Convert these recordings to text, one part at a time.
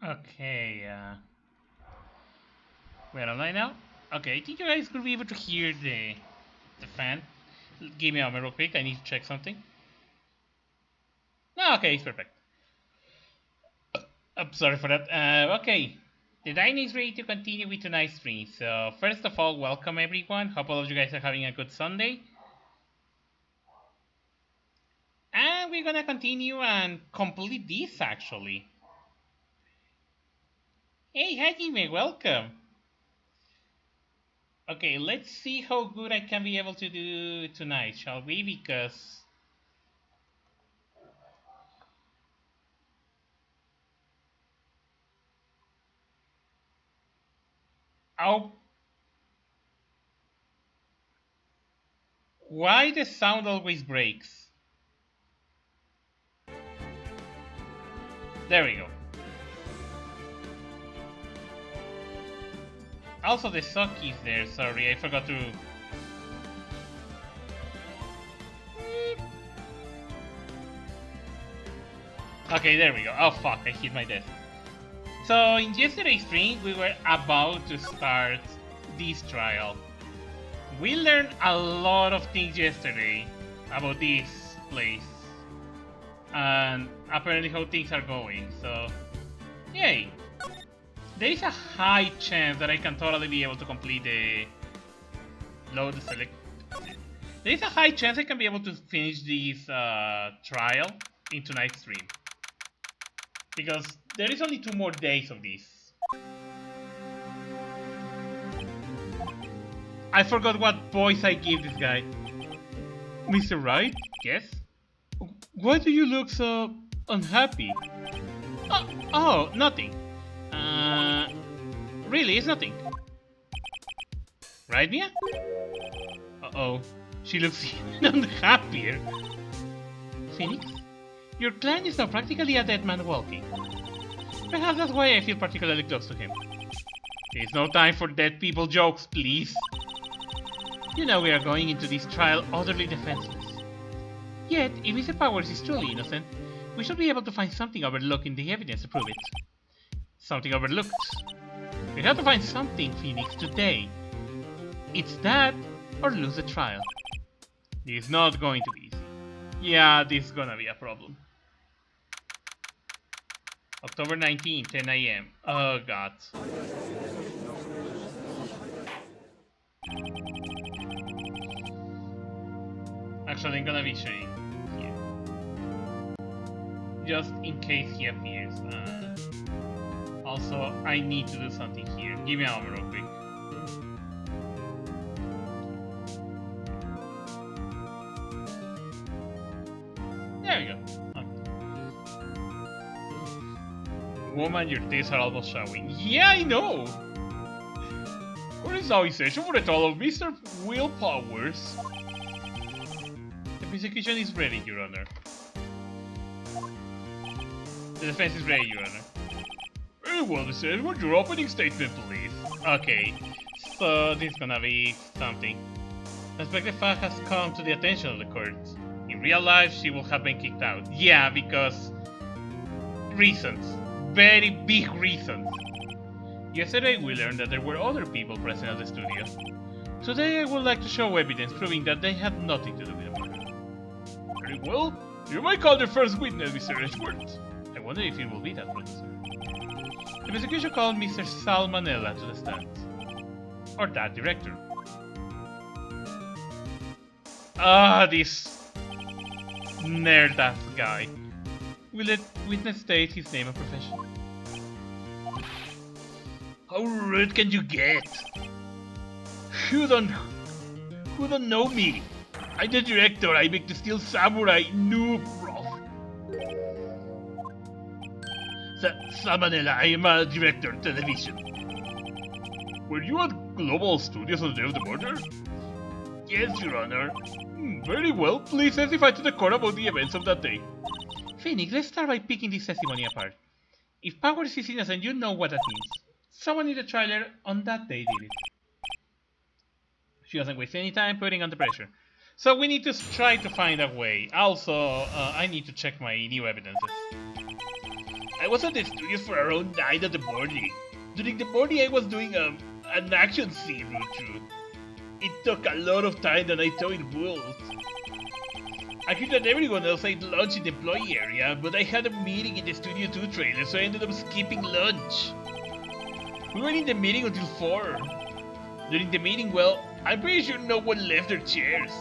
Okay, where am I now? Okay, I think you guys could be able to hear the fan. Give me a moment real quick, I need to check something. No, okay, it's perfect. I'm sorry for that. Okay, the dining is ready to continue with tonight's stream. So, first of all, welcome everyone. Hope all of you guys are having a good Sunday. And we're gonna continue and complete this actually. Hey, Hajime, welcome. Okay, let's see how good I can be able to do tonight, shall we? Because oh, why the sound always breaks? There we go. Also, the sock is there. Sorry, I forgot to. Okay, there we go. Oh fuck, I hit my desk. So in yesterday's stream, we were about to start this trial. We learned a lot of things yesterday about this place and apparently how things are going. So, yay! There is a high chance that I can totally be able to complete the load select. There is a high chance I can be able to finish this trial in tonight's stream because there is only 2 more days of this. I forgot what voice I gave this guy. Mr. Wright? Yes? Why do you look so unhappy? Oh, nothing. Really, it's nothing. Right, Mia? Uh-oh. She looks even unhappier. Phoenix? Your clan is now practically a dead man walking. Perhaps that's why I feel particularly close to him. It's no time for dead people jokes, please. You know we are going into this trial utterly defenseless. Yet, if Mr. Powers is truly innocent, we should be able to find something overlooked in the evidence to prove it. Something overlooked. We have to find something, Phoenix, today. It's that, or lose the trial. This is not going to be easy. Yeah, this is gonna be a problem. October 19, 10 AM. Oh god. Actually, I'm gonna be showing here. Just in case he appears. Also, I need to do something here. Give me a moment real quick. There we go. Okay. Woman, your teeth are almost showing. Yeah, I know! What is our session for the trial of Mr. Will Powers? The prosecution is ready, Your Honor. The defense is ready, Your Honor. Very well, this is what your opening statement, please. Okay, so this is gonna be something. I suspect the fact has come to the attention of the court. In real life, she will have been kicked out. Yeah, because reasons. Very big reasons. Yesterday we learned that there were other people present at the studio. Today I would like to show evidence proving that they had nothing to do with the murder. Very well. You may call the first witness, Mr. Edgeworth. I wonder if it will be that professor. The prosecution called Mr. Salmonella to the stand. Or that director. Ah, this nerd-ass guy. Will the witness state his name and profession? How rude can you get? Who don't know me? I'm the director. I make the Steel Samurai noob, bro. Salmonella, I am a director, television. Were you at Global Studios on the day of the murder? Yes, Your Honor. Very well. Please testify to the court about the events of that day. Phoenix, let's start by picking this testimony apart. If Powers is innocent, you know what that means. Someone in the trailer on that day did it. She doesn't waste any time putting under pressure. So we need to try to find a way. Also, I need to check my new evidences. I was at the studios for around 9 in the morning. During the morning, I was doing an action scene run through. It took a lot of time than I thought it would. I heard that everyone else ate lunch in the employee area, but I had a meeting in the Studio 2 trailer, so I ended up skipping lunch. We were in the meeting until 4. During the meeting, well, I'm pretty sure no one left their chairs.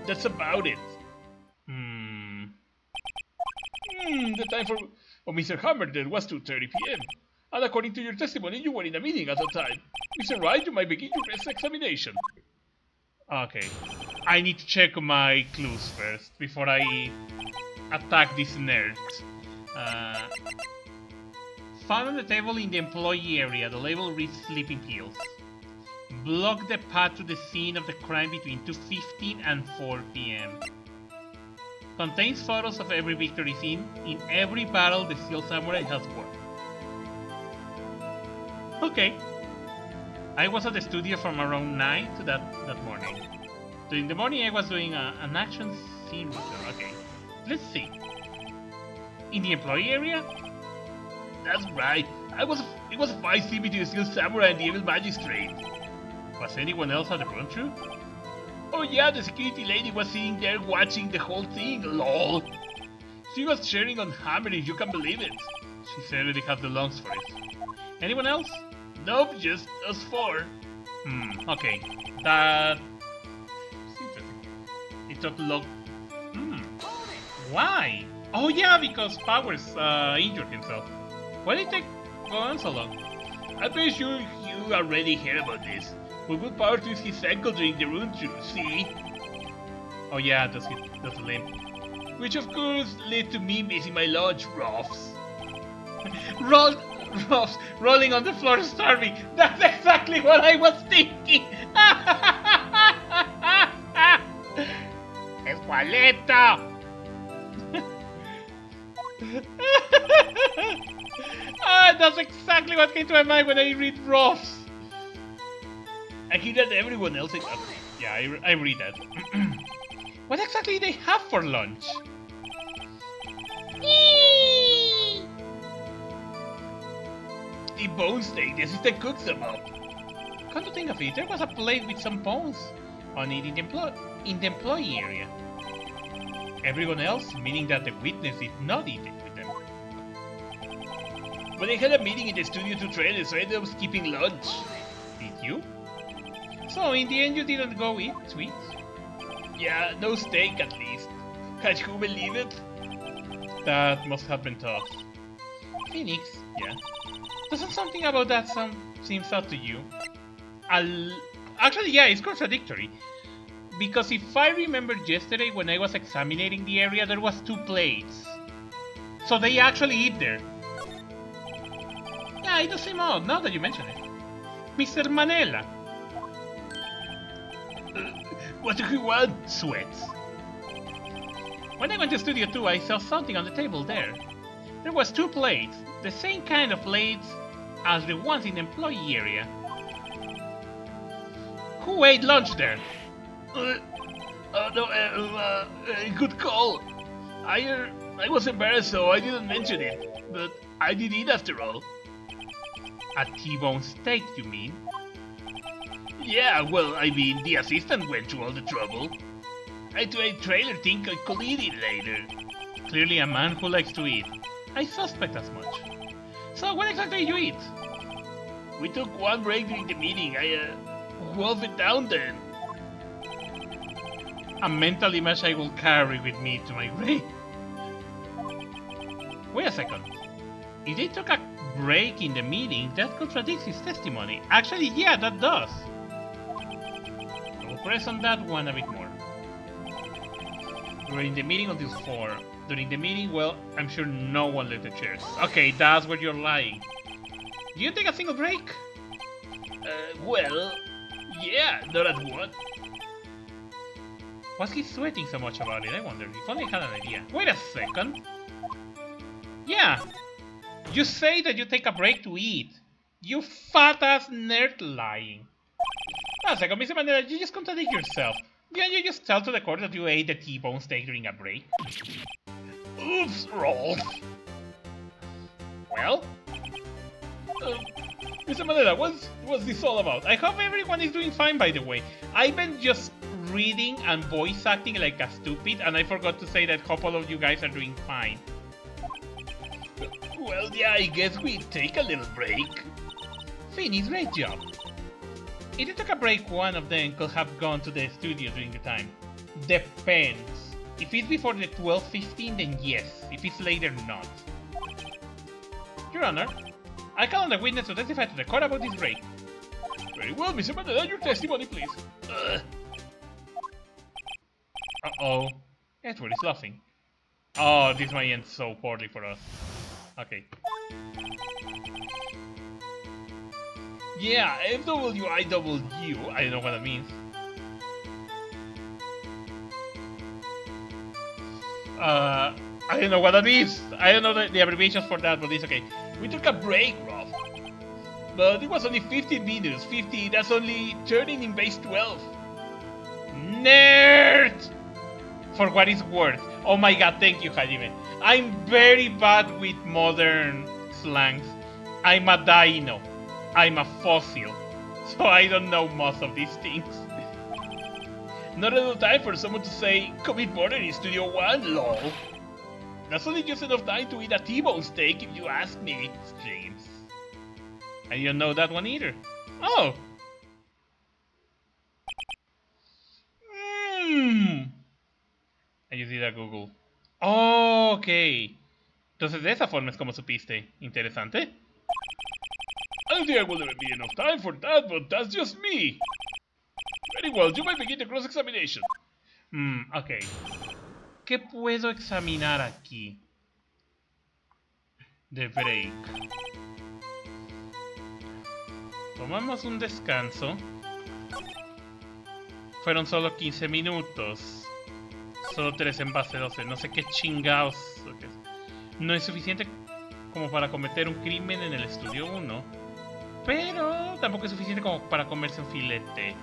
That's about it. The time for Mr. Hammer there was 2:30 p.m. And according to your testimony, you were in a meeting at the time. Mr. Wright, you might begin your rest examination. Okay. I need to check my clues first before I attack this nerd. Found on the table in the employee area, the label reads sleeping pills. Block the path to the scene of the crime between 2:15 and 4 p.m. Contains photos of every victory scene in every battle the Steel Samurai has won. Okay. I was at the studio from around 9 to that morning. During the morning I was doing an action scene routine. Okay. Let's see. In the employee area? That's right. It was a fight scene between the Steel Samurai and the Evil Magistrate. Was anyone else at the run-through? Oh yeah, the security lady was sitting there watching the whole thing, lol. She was cheering on Hammer, if you can believe it. She certainly had the lungs for it. Anyone else? Nope, just us 4. Okay. That's interesting. It took long. Why? Oh yeah, because Powers injured himself. Why did it go on so long? I'm pretty sure you already heard about this. We put Power to his ankle during the run-through, see? Oh yeah, that's the limp. Which of course led to me missing my lunch, Ruffs. Ruffs rolling on the floor starving. That's exactly what I was thinking. Esqueleto! That's exactly what came to my mind when I read Ruffs. I hear that everyone else is... Yeah, I read that. What exactly do they have for lunch? The bone steak, the assistant cooks them up. Come to think of it, there was a plate with some bones on it in the employee area. Everyone else, meaning that the witness did not eat it with them. But they had a meeting in the Studio 2 trailer, so I ended up skipping lunch. Did you? So, in the end, you didn't go eat sweets? Yeah, no steak at least. Can you believe it? That must have been tough. Phoenix, yeah. Doesn't something about that seems odd to you? Actually, yeah, it's contradictory. Because if I remember yesterday when I was examining the area, there was 2 plates. So they actually eat there. Yeah, it does seem odd now that you mention it. Mr. Manella. What do you want, Sweats? When I went to Studio 2, I saw something on the table there. There was 2 plates, the same kind of plates as the ones in the employee area. Who ate lunch there? Good call. I was embarrassed, so I didn't mention it, but I did eat after all. A T-bone steak, you mean? Yeah, well, I mean, the assistant went through all the trouble. I told trailer think I could eat it later. Clearly a man who likes to eat. I suspect as much. So, what exactly did you eat? We took 1 break during the meeting. I wolfed it down then. A mental image I will carry with me to my grave. Wait a second. If they took a break in the meeting, that contradicts his testimony. Actually, yeah, that does. I will press on that one a bit more. We were in the meeting until 4. During the meeting, well, I'm sure no one left the chairs. Okay, that's where you're lying. Do you take a single break? Well, yeah, not at one. Was he sweating so much about it? I wonder. If only I had an idea. Wait a second. Yeah. You say that you take a break to eat. You fat-ass nerd lying. Wait a second, Mr. Mandela, you just contradict yourself. Didn't you just tell to the court that you ate the T-bone steak during a break? Oops, Rolf. Well? Mr. Manila, what's this all about? I hope everyone is doing fine, by the way. I've been just reading and voice acting like a stupid, and I forgot to say that a couple of you guys are doing fine. Well, yeah, I guess we take a little break. Finis, great job. If you took a break, one of them could have gone to the studio during the time. Depends. If it's before the 12:15, then yes. If it's later, not. Your Honor, I call on the witness to testify to the court about this break. Very well, Mr. Mandela, your testimony, please. Uh-oh. Edward is laughing. Oh, this might end so poorly for us. Okay. Yeah, FWIW, I don't know what that means. I don't know what that means. I don't know the abbreviations for that, but it's okay. We took a break, Rob. But it was only 15 minutes. 50, that's only turning in base 12. Nerd! For what it's worth. Oh my god, thank you, Hajime. I'm very bad with modern slangs. I'm a dino. I'm a fossil. So I don't know most of these things. Not enough time for someone to say, commit murder in Studio One, lol. That's only just enough time to eat a T-bone steak if you ask me, James. I didn't know that one either. Oh! I just did a Google. Oh, ok. Entonces de esa forma es como supiste. Interesante. I don't think I will ever be enough time for that, but that's just me. Very well, you might begin the cross-examination. Ok. ¿Qué puedo examinar aquí? The break. Tomamos un descanso. Fueron solo 15 minutos. Solo 3 en base 12. No sé qué chingados. No es suficiente como para cometer un crimen en el estudio 1. Pero tampoco es suficiente como para comerse un filete.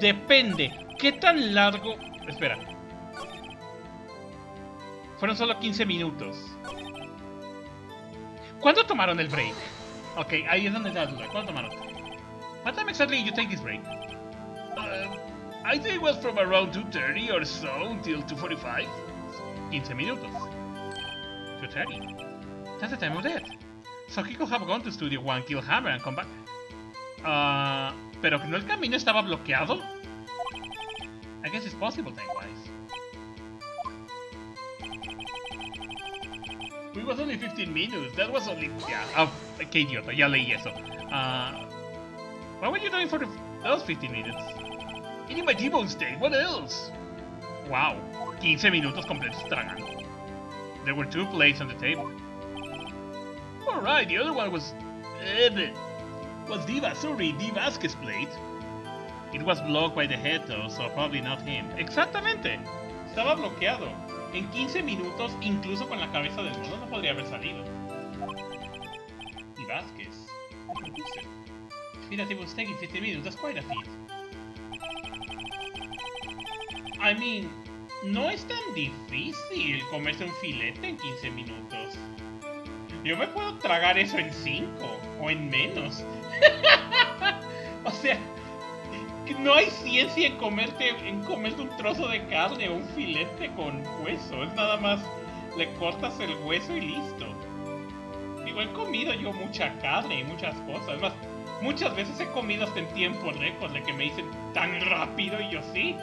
Depende. ¿Qué tan largo? Espera. Fueron solo 15 minutos. ¿Cuándo tomaron el break? Ok, ahí es donde está la duda. ¿Cuándo tomaron? What time exactly you take this break? I think it was from around 2:30 or so until 2:45. 15 minutos. 2:30. That's the time of death. So he could have gone to Studio One, kill Hammer, and come back. Pero no el camino estaba bloqueado. I guess it's possible time-wise. It was only 15 minutes. That was only... Yeah. Oh, qué idiota. Ya leí eso. What were you doing for those 15 minutes? Eating my T-bone steak. What else? Wow. 15 minutos completos tragando. There were 2 plates on the table. Alright, the other one was... D. Vasquez's plate. It was blocked by the head though, so probably not him. Exactamente. Estaba bloqueado. En 15 minutos, incluso con la cabeza del mono, no podría haber salido. Y Vázquez. Feed a table steak in 15 minutes, that's quite a feat. I mean, no es tan difícil comerse un filete en 15 minutos. Yo me puedo tragar eso en 5 o en menos. O sea, no hay ciencia en comerte un trozo de carne o un filete con hueso. Es nada más, le cortas el hueso y listo. Digo, he comido yo mucha carne y muchas cosas. Es más, muchas veces he comido hasta en tiempo récord de que me dicen tan rápido y yo sí.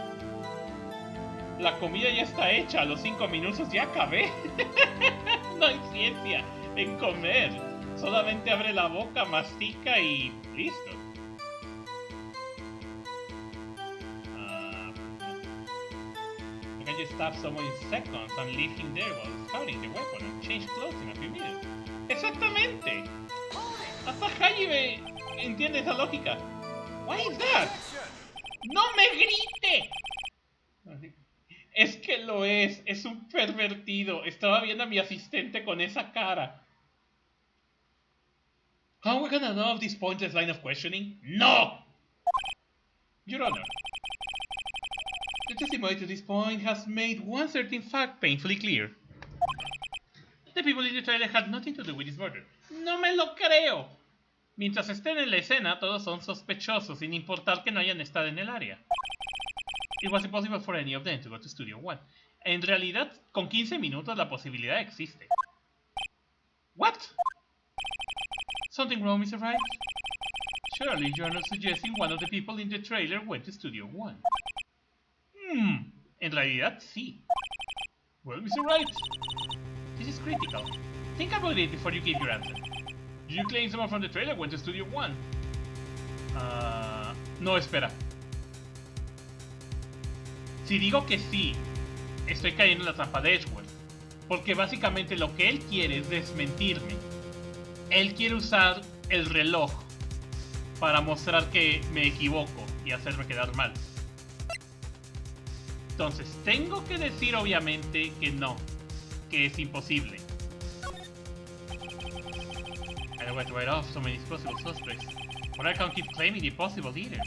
La comida ya está hecha, a los 5 minutos ya acabé. No hay ciencia en comer. Solamente abre la boca, mastica y listo. You can just stab someone in seconds and leave him there while scouting the weapon and change clothes in a few minutes. ¡Exactamente! Hasta Hajime entiende esa lógica. Why is that? ¡No me grite! Es que lo es un pervertido. Estaba viendo a mi asistente con esa cara. How are we gonna know of this pointless line of questioning? No! Your Honor, the testimony to this point has made one certain fact painfully clear. The people in the trailer had nothing to do with this murder. ¡No me lo creo! Mientras estén en la escena, todos son sospechosos, sin importar que no hayan estado en el área. It was impossible for any of them to go to Studio One. En realidad, con 15 minutos la posibilidad existe. What? Something wrong, Mr. Wright? Surely you are not suggesting one of the people in the trailer went to Studio One. En realidad, sí. Well, Mr. Wright, this is critical. Think about it before you give your answer. Do you claim someone from the trailer went to Studio One? No, espera. Si digo que sí, estoy cayendo en la trampa de Edgeworth. Porque básicamente lo que él quiere es desmentirme. Él quiere usar el reloj para mostrar que me equivoco y hacerme quedar mal. Entonces, tengo que decir obviamente que no, que es imposible. I don't want to write off so many possible suspects, but I can't keep claiming the impossible either.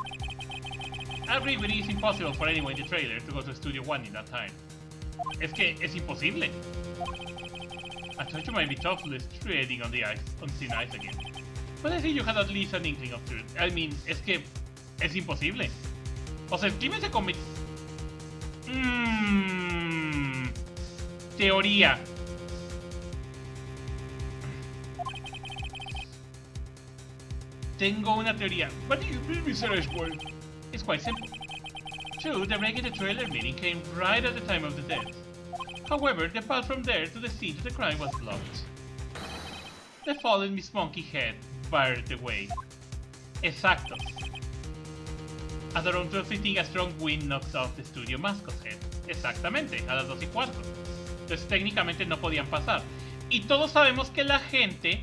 I agree with it is impossible for anyone in the trailer to go to Studio One in that time. Es que es imposible. I thought you might be toughless treading on the ice, on thin ice again. But I think you had at least an inkling of truth. I mean, es que es imposible. O sea, el crimen se cometió. Teoría. Tengo una teoría. What do you mean, Mr. Ashworth? It's quite simple. True, the break in the trailer meeting came right at the time of the death. However, the path from there to the scene of the crime was blocked. The fallen Miss Monkey head barred the way. Exacto. At around 12:15, a strong wind knocked off the studio mascot's head. Exactamente, a las 2:15. Entonces técnicamente no podían pasar. Y todos sabemos que la gente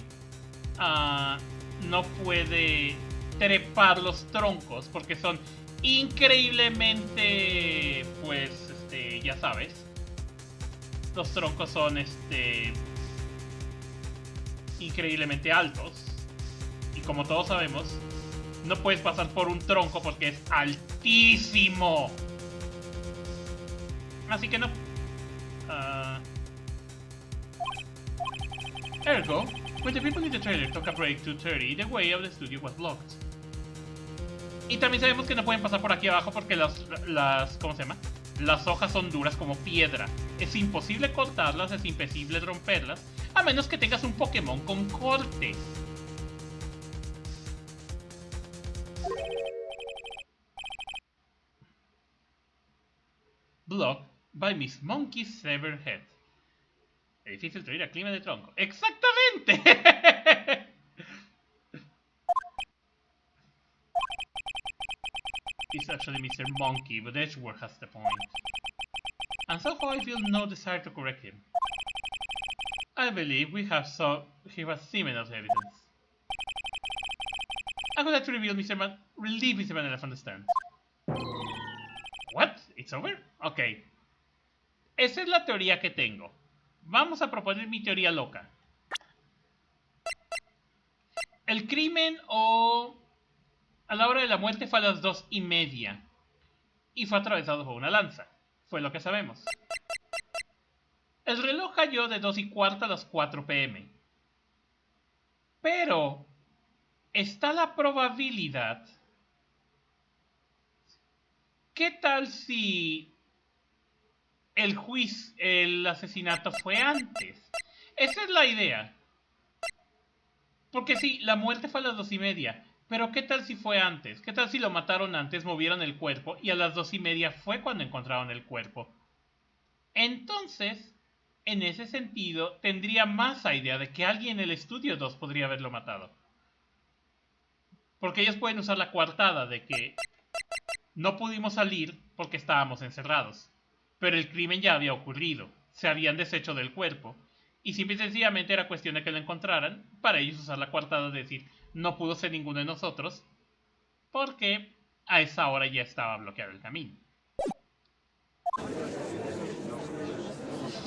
no puede trepar los troncos porque son increíblemente, pues, ya sabes. Los troncos son, increíblemente altos. Y como todos sabemos, no puedes pasar por un tronco porque es altísimo. Así que no. Ergo, when the people in the trailer took a break to 30, the way of the studio was blocked. Y también sabemos que no pueden pasar por aquí abajo porque ¿cómo se llama? Las hojas son duras como piedra. Es imposible cortarlas, es imposible romperlas, a menos que tengas un Pokémon con corte. Blocked by Miss Monkey's severed head. Es difícil traer a clima de tronco. ¡Exactamente! It's actually Mr. Monkey, but Edgeworth has the point. And so far I feel no desire to correct him. I believe he has seminal evidence. I would like to relieve Mr. Manila from the stand. What? It's over? Ok. Esa es la teoría que tengo. Vamos a proponer mi teoría loca. El crimen a la hora de la muerte fue a las 2:30 y fue atravesado por una lanza. Fue lo que sabemos. El reloj cayó de 2:15 a las 4 p.m. Pero está la probabilidad. ¿Qué tal si el asesinato fue antes? Esa es la idea. Porque sí, la muerte fue a las 2:30. Pero ¿qué tal si fue antes? ¿Qué tal si lo mataron antes, movieron el cuerpo y a las 2:30 fue cuando encontraron el cuerpo? Entonces, en ese sentido, tendría más idea de que alguien en el estudio 2 podría haberlo matado. Porque ellos pueden usar la coartada de que no pudimos salir porque estábamos encerrados. Pero el crimen ya había ocurrido. Se habían deshecho del cuerpo. Y simple y sencillamente era cuestión de que lo encontraran para ellos usar la coartada de decir no pudo ser ninguno de nosotros porque a esa hora ya estaba bloqueado el camino.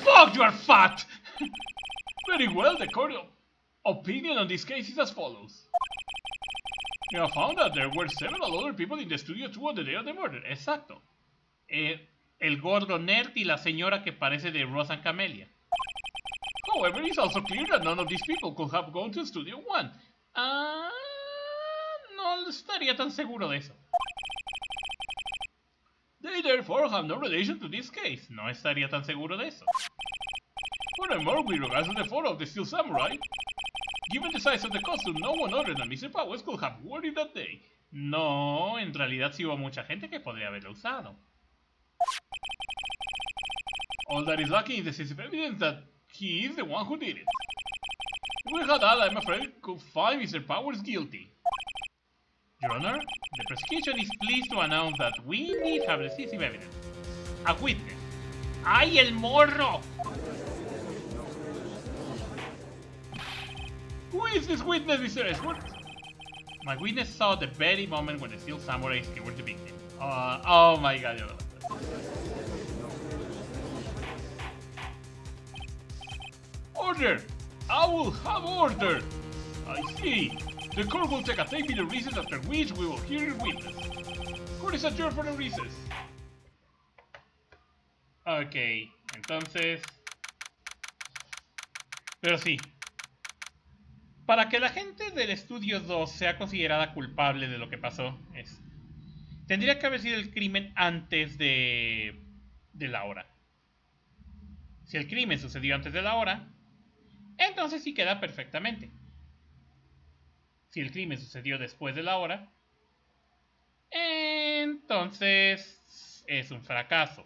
Fuck, you are fat! Very well, the court opinion on this case is as follows. You have found that there were several other people in the studio too on the day of the murder. Exacto. El gordo nerd y la señora que parece de Rosa and Camellia. However, it's also clear that none of these people could have gone to Studio One. No estaría tan seguro de eso. They therefore have no relation to this case. No estaría tan seguro de eso. Furthermore, with regards to the photo of the Steel Samurai, given the size of the costume, no one other than Mr. Powers could have worn it that day. No, en realidad sí hubo mucha gente que podría haberlo usado. All that is lacking is decisive evidence that he is the one who did it. If we had that, I'm afraid could find Mr. Powers guilty. Your Honor, the prosecution is pleased to announce that we need have decisive evidence. A witness. ¡Ay, el morro! Who is this witness, Mr. Esworth? My witness saw the very moment when the Steel Samurai skewered the victim. Oh my god. Order! I will have order! I see. The court will take a 10-minute recess, after which we will hear your witness. Court is adjourned for the recess. Ok, entonces... Pero sí. Para que la gente del estudio 2 sea considerada culpable de lo que pasó, tendría que haber sido el crimen antes de la hora. Si el crimen sucedió antes de la hora, entonces sí queda perfectamente. Si el crimen sucedió después de la hora, entonces es un fracaso.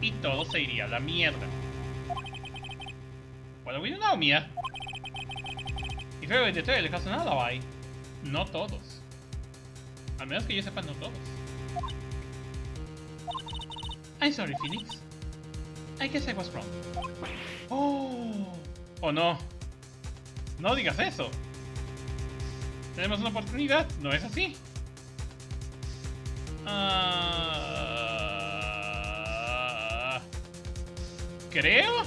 Y todo se iría a la mierda. What do we do now, Mia? If everybody in the trailer has an alibi, no todos. Al menos que yo sepa, no todos. I'm sorry, Phoenix. I guess I was wrong. Oh no. No digas eso. Tenemos una oportunidad, ¿no es así? Creo.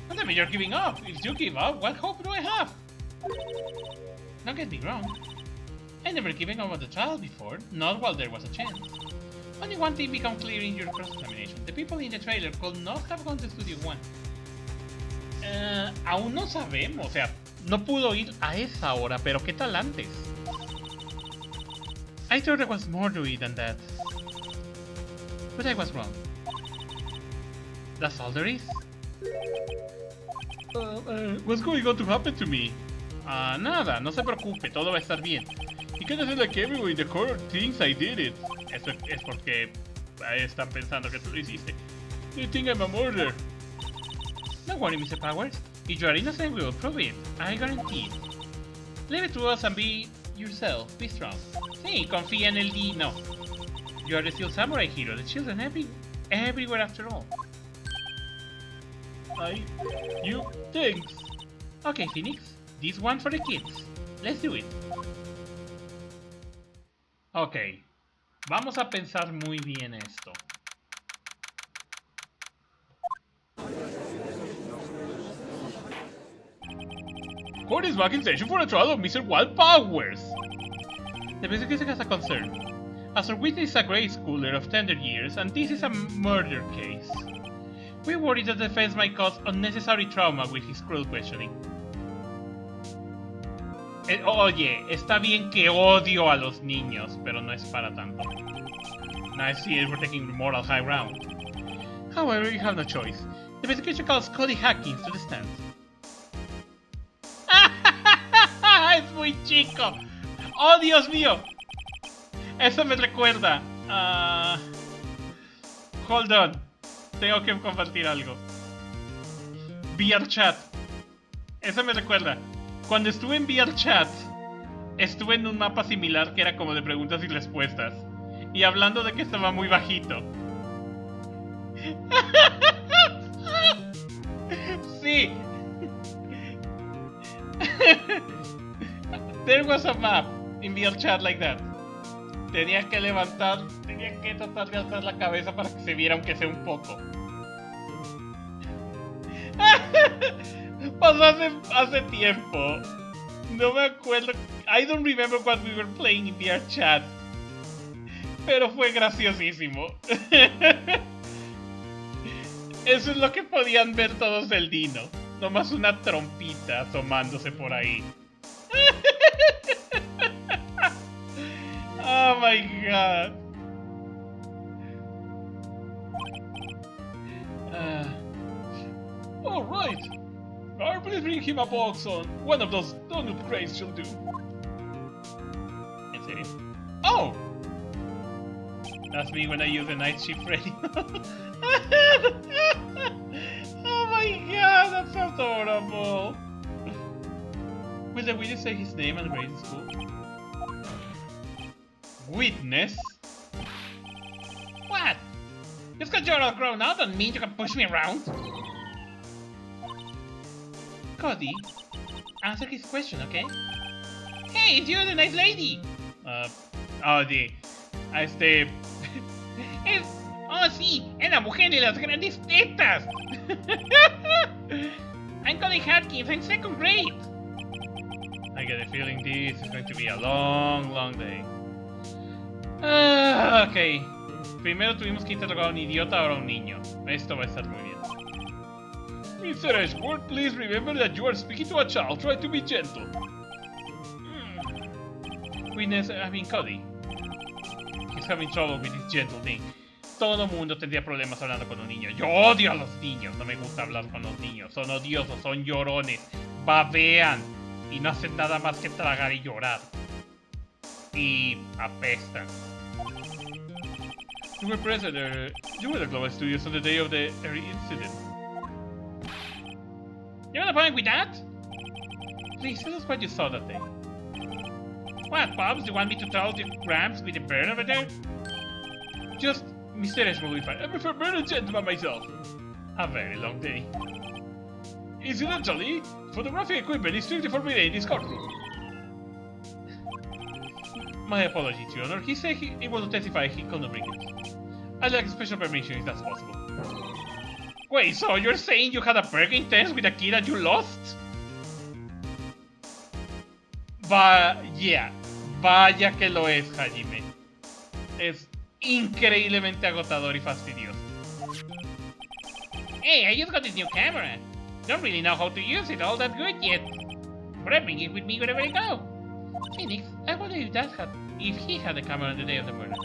Tell me you're giving up. If you give up, what hope do I have? Don't get me wrong. I never given up on the trial before, not while there was a chance. Only one thing became clear in your cross-examination. The people in the trailer could not have gone to Studio One. Aún no sabemos, o sea, no pudo ir a esa hora, pero ¿qué tal antes? I thought there was more to it than that. But I was wrong. That's all there is. What's going on to happen to me? Nada, no se preocupe, todo va a estar bien. You can't say like everyone in the court thinks I did it. Eso es porque están pensando que tú lo hiciste. They think I'm a murderer. Don't worry, Mr. Powers. If you are innocent, we will prove it. I guarantee it. Leave it to us and be yourself. Be strong. Sí, confía en el Dino. You are the Steel Samurai hero. The children everywhere after all. Thanks. Okay, Phoenix. This one for the kids. Let's do it. Ok. Vamos a pensar muy bien esto. Court is back in session for a trial of Mr. Wild Powers. The prosecution has a concern. As our witness is a grade schooler of tender years, and this is a murder case. We worry that the defense might cause unnecessary trauma with his cruel questioning. Oye, está bien que odio a los niños, pero no es para tanto. Now I see it, we're taking the moral high ground. However, you have no choice. The prosecution calls Cody Hackins to the stand. ¡Es muy chico! ¡Oh, Dios mío! Eso me recuerda. Hold on. Tengo que compartir algo. VR Chat. Eso me recuerda. Cuando estuve en VR Chat, estuve en un mapa similar que era como de preguntas y respuestas. Y hablando de que estaba muy bajito. Sí. There was a map in VR Chat like that. Tenía que tratar de alzar la cabeza para que se viera aunque sea un poco. Pasó hace tiempo. No me acuerdo. I don't remember what we were playing in VR Chat. Pero fue graciosísimo. Eso es lo que podían ver todos del Dino. Nomás una trompita asomándose por ahí. Oh my god. All right. Rawr, please bring him a box on one of those donut crates shall do. ¿En serio? Oh! That's me when I use the night shift radio. Oh my god, that's adorable. Will the witness say his name and grade in school? Witness? What? Just because you're all grown up doesn't mean you can push me around. Cody, answer his question, okay? Hey, it's you, the nice lady! Oh, sí, es la mujer de las grandes tetas! I'm Cody Hopkins, I'm second grade! I get a feeling this is going to be a long day. Ok. Primero tuvimos que interrogar a un idiota, ahora a un niño. Esto va a estar muy bien. Mr. Ashworth, please remember that you are speaking to a child. Try to be gentle. Witness, Cody. He's having trouble with this gentle thing. Todo mundo tendría problemas hablando con un niño. Yo odio a los niños. No me gusta hablar con los niños. Son odiosos, son llorones. Babean. Y no hacen nada más que tragar y llorar. Y apestan. You were present. You were at the Global Studios on the day of the incident. You have a problem with that? Please tell us what you saw that day. What, Pops? Do you want me to tell the Gramps with the bird over there? Just Mr. Ash will be fine. I prefer bird and gentleman myself. A very long day. Incidentally, photographic equipment is strictly forbidden in this courtroom. My apologies, Your Honor. He said he was to testify he could not bring it. I'd like special permission if that's possible. Wait, so you're saying you had a Birkin test with a kid that you lost? Yeah. Vaya que lo es, Hajime. Es increíblemente agotador y fastidioso. Hey, I just got this new camera. Don't really know how to use it all that good yet. But I bring it with me wherever I go. Phoenix, I wonder if he had the camera on the day of the murder.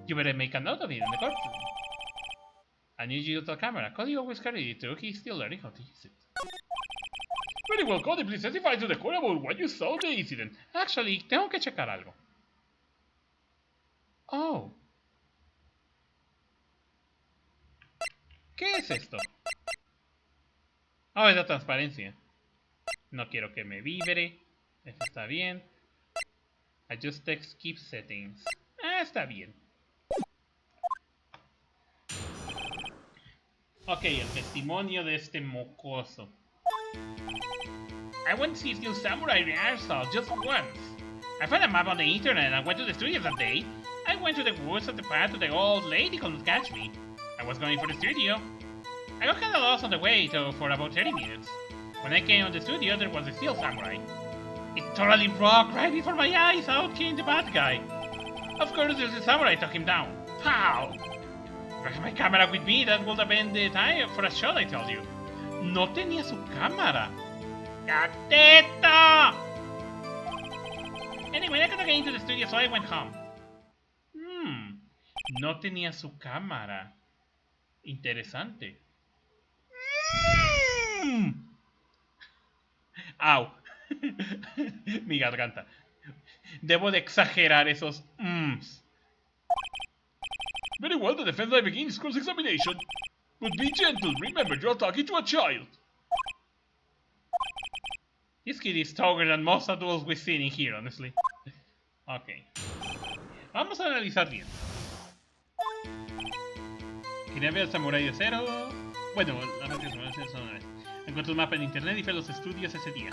You better make a note of it in the courtroom. A new digital camera. Cody always carried it too. He's still learning how to use it. Very well, Cody, please testify to the court about what you saw in the incident. Actually, tengo que checar algo. Oh. ¿Qué es esto? Oh, es la transparencia. No quiero que me vibre. Eso está bien. Adjust text keep settings. Está bien. Ok, el testimonio de este mocoso. I went to see his new samurai rehearsal just once. I found a map on the internet and I went to the studio that day. I went to the woods of the path to the old lady couldn't catch me. I was going for the studio. I got kinda lost on the way for about 30 minutes. When I came on the studio, there was a steel samurai. It totally broke right before my eyes. Out came the bad guy. Of course, there's the samurai took him down. Pow! If I had my camera with me, that would have been the time for a shot, I tell you. No tenía su cámara. ¡Gateta! Anyway, I couldn't get into the studio, so I went home. No tenía su cámara. Interesante. Au. Mi garganta. Debo de exagerar esos Very well, the defense I begin is cross-examination. But be gentle, remember you're talking to a child. This kid is taller than most adults we've seen in here, honestly. Ok. Vamos a analizar bien. Quería ver al samurái de cero. Bueno, la verdad es que eso no es. Encontré un mapa en internet y fui a los estudios ese día.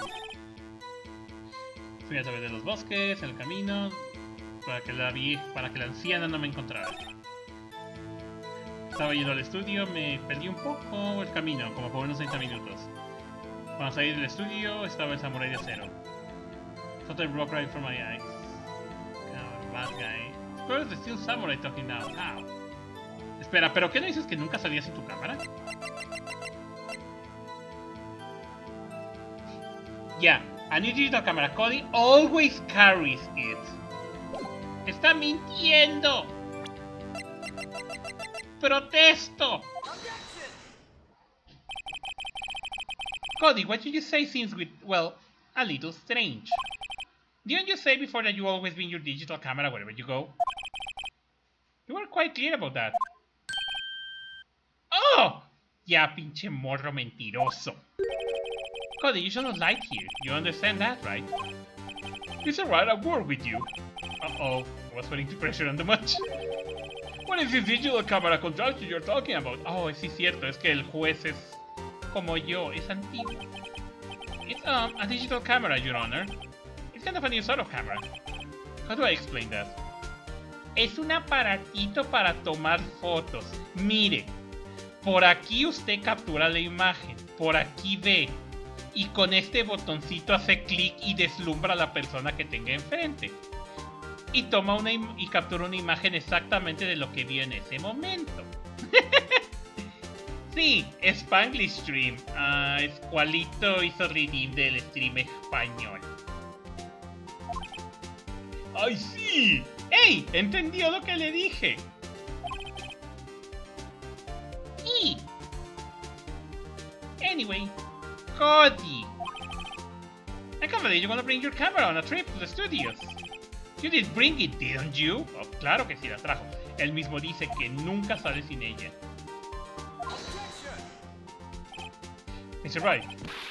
Fui a través de los bosques, en el camino, para que la anciana no me encontrara. Estaba yendo al estudio, me perdí un poco el camino, como por unos 30 minutos. Cuando salí del estudio, estaba el samurái de acero. Something broke right from my eyes. God, bad guy. Of course, the steel samurai talking now. How? Espera, ¿pero qué no dices que nunca salías en tu cámara? Yeah, a new digital camera. Cody always carries it. ¡Está mintiendo! ¡Protesto! Cody, what did you say seems well, a little strange. Didn't you say before that you always bring your digital camera wherever you go? You were quite clear about that. ¡Oh! Ya, pinche morro mentiroso. Cody, you should not lie here. You understand that, right? It's alright, I'll work with you. Uh-oh, I was putting the pressure on the much. What is this digital camera contraction you're talking about? Oh, sí es cierto, es que el juez es como yo, es antiguo. It's a digital camera, Your Honor. It's kind of a new sort of camera. How do I explain that? Es un aparatito para tomar fotos. Mire, por aquí usted captura la imagen, por aquí ve, y con este botoncito hace clic y deslumbra a la persona que tenga enfrente. Y toma y captura una imagen exactamente de lo que vio en ese momento. Sí, Spanglish Stream. Escualito hizo redeem del stream español. ¡Ay, sí! ¡Ey! ¿Entendió lo que le dije? Y... Anyway, Cody. I can't believe you're gonna bring your camera on a trip to the studios. You did bring it, didn't you? Oh, claro que sí la trajo. Él mismo dice que nunca sale sin ella. Mr. Wright,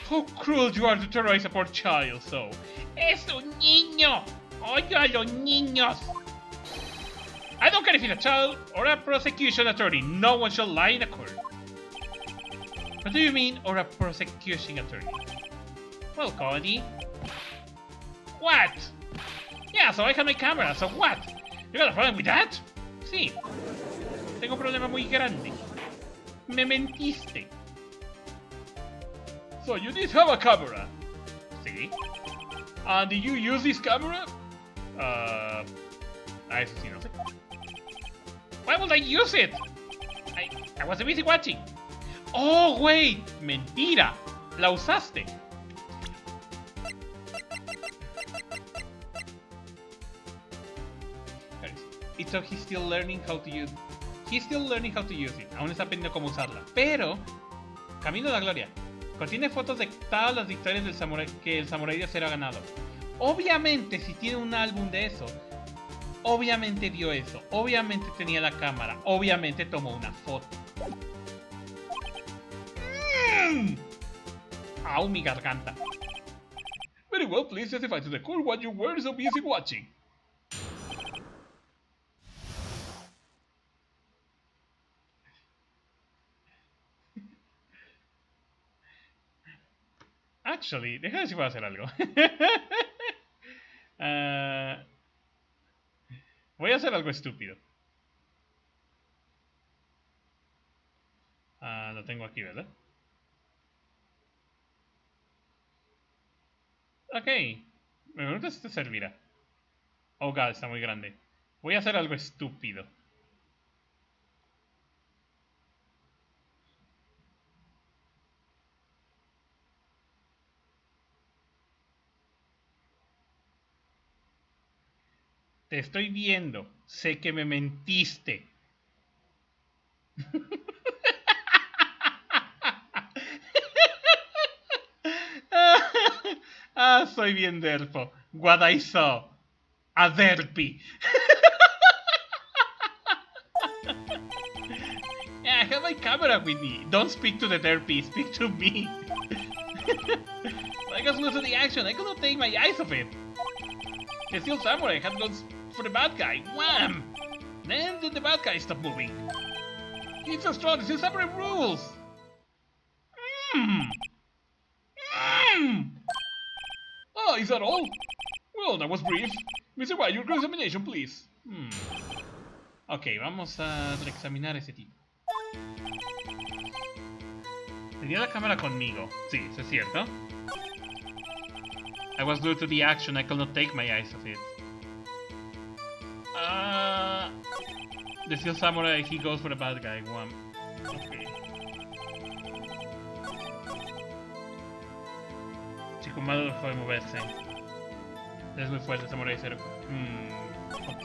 how cruel you are to terrorize a poor child so. ¡Es un niño! ¡Oye a los niños! I don't care if it's a child or a prosecution attorney. No one shall lie in a court. What do you mean, or a prosecution attorney? Well, Cody. What? Yeah, so I have my camera, so what? You got a problem with that? Sí. Tengo un problema muy grande. Me mentiste. So you did have a camera? Sí. And did you use this camera? Eso sí, no sé. Why would I use it? I was busy watching. Oh, wait. Mentira. La usaste. So he's still learning how to use. He's still learning how to use it. Aún está aprendiendo cómo usarla. Pero, Camino de la Gloria contiene fotos de todas las victorias del samurai que el samurái de acero ha ganado. Obviamente, si tiene un álbum de eso, obviamente vio eso. Obviamente tenía la cámara. Obviamente tomó una foto. Au, mi garganta. Very well, please testify to the court what you were so busy watching. Actually, déjame ver si puedo hacer algo. Voy a hacer algo estúpido. Lo tengo aquí, ¿verdad? Ok. Me pregunto si te servirá. Oh, God, está muy grande. Voy a hacer algo estúpido. Te estoy viendo. Sé que me mentiste. Soy bien derpo. What I saw. A derpy. Yeah, I have my camera with me. Don't speak to the derpy. Speak to me. I got loose to the action. I couldn't take my eyes off it. The Steel Samurai had gone for the bad guy. Wham! Then did the bad guy stop moving? He's so strong. The Steel Samurai rules. Oh, is that all? Well, that was brief. Mr. Wright, your examination, please. Ok, vamos a reexaminar ese tipo. Tenía la cámara conmigo. Sí, eso es cierto. I was glued to the action. I could not take my eyes off it. The Steel Samurai, he goes for the bad guy. One. Okay. Chico malo dejó de moverse. Es muy fuerte, Samurai 0. Ok.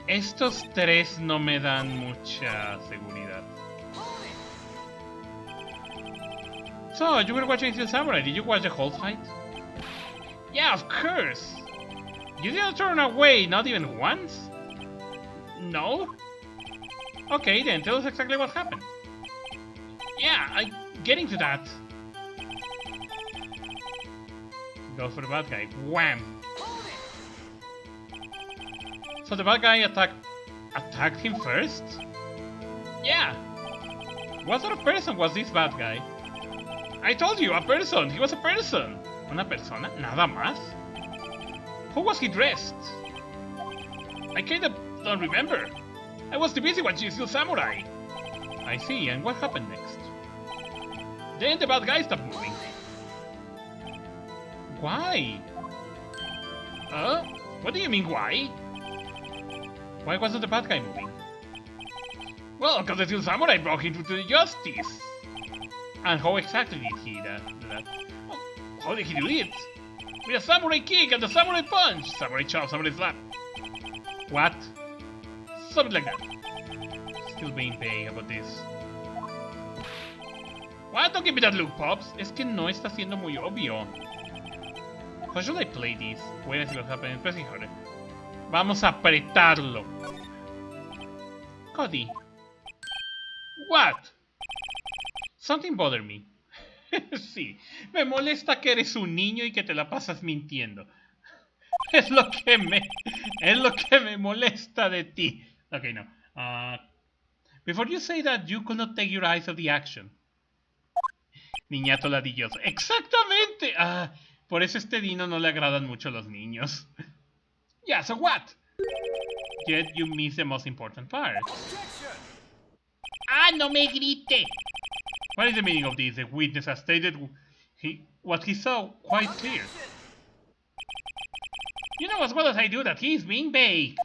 Estos tres no me dan mucha seguridad. So, you were watching Steel Samurai. Did you watch the whole fight? Yeah, of course! You didn't turn away, not even once? No? Okay, then tell us exactly what happened. Yeah, getting to that. Go for the bad guy. Wham! So the bad guy attacked him first? Yeah! What sort of person was this bad guy? I told you, a person! He was a person! ¿Una persona? ¿Nada más? How was he dressed? I kinda don't remember. I was too busy watching Steel Samurai. I see, and what happened next? Then the bad guy stopped moving. Why? What do you mean, why? Why wasn't the bad guy moving? Well, because the Steel Samurai brought him to justice. And how exactly did he do that? Well, how did he do it? With a samurai kick and a samurai punch! Samurai chop, samurai slap. What? Something like that. Still being vague about this. What? Don't give me that look, Pops. Es que no está siendo muy obvio. How should I play this? Wait and see what happens. Pressing harder. Vamos a apretarlo. Cody. What? Something bothered me. Sí, me molesta que eres un niño y que te la pasas mintiendo. Es lo que me molesta de ti. Okay, no. Before you say that, you could not take your eyes off the action. Niñato ladilloso. Exactamente. Por eso este Dino no le agradan mucho los niños. Yeah, so what? Yet you miss the most important part. No me grite. What is the meaning of this? The witness has stated what he saw quite clear. You know as well as I do that he is being vague.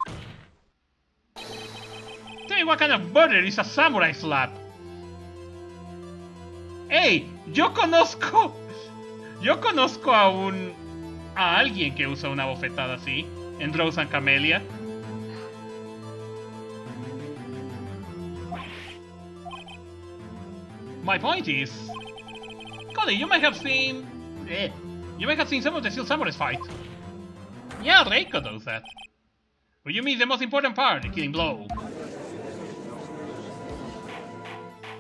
Tell me what kind of murder is a samurai slap? Hey, yo conozco a alguien que usa una bofetada así en Rose and Camellia. My point is, Cody, you might have seen some of the Steel Samurai's fight. Yeah, Reiko does that. But you miss the most important part, the killing blow.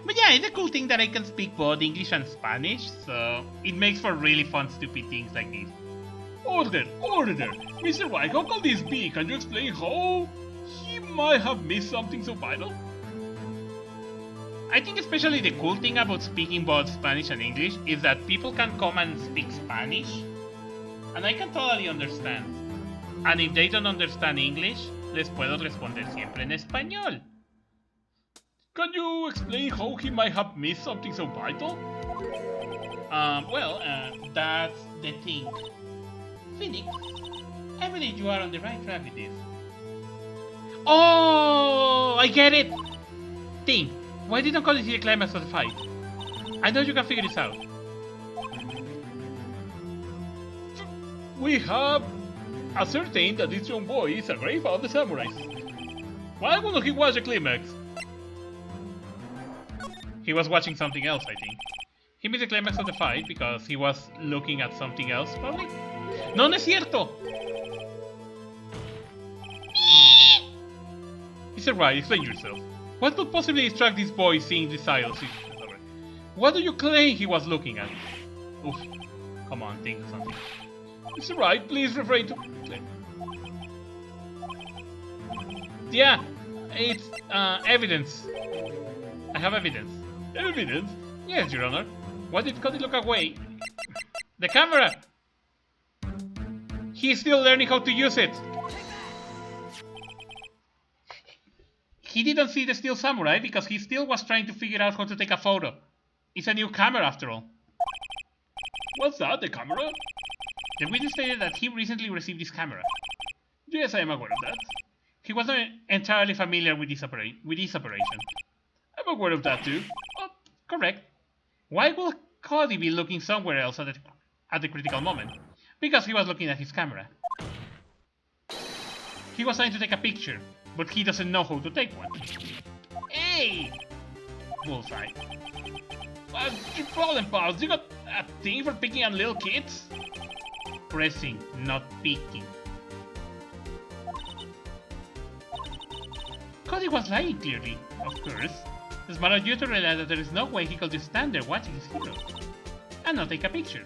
But yeah, it's a cool thing that I can speak both English and Spanish, so it makes for really fun, stupid things like this. Order! Mr. Wright, how could this be? Can you explain how he might have missed something so vital? I think especially the cool thing about speaking both Spanish and English is that people can come and speak Spanish, and I can totally understand. And if they don't understand English, les puedo responder siempre en español. Can you explain how he might have missed something so vital? That's the thing. Phoenix, I believe you are on the right track with this. Oh, I get it! Thing, why didn't Cody see the climax of the fight? I know you can figure this out. We have ascertained that this young boy is a great fan of the samurais. Why wouldn't he watch the climax? He was watching something else, I think. He missed the climax of the fight because he was looking at something else, probably? No, no es cierto! Mr. Wright, explain yourself. What could possibly distract this boy seeing the Sauros? What do you claim he was looking at? Oof. Come on, think of something. Mr. Wright, please refrain to... Yeah, it's evidence. I have evidence. Evidence? Yes, Your Honor. Why did Cody look away? The camera! He's still learning how to use it. He didn't see the Steel Samurai because he still was trying to figure out how to take a photo. It's a new camera after all. What's that, the camera? The witness stated that he recently received this camera. Yes, I am aware of that. He wasn't entirely familiar with this operation. I'm aware of that too. Oh, correct. Why will Cody be looking somewhere else at the critical moment? Because he was looking at his camera. He was trying to take a picture, but he doesn't know how to take one. Hey! Bullseye. What's your problem, pals? You got a thing for picking on little kids? Pressing, not picking. Cody was lying clearly, of course. The smart of you to realize that there is no way he could just stand there watching his hero and not take a picture.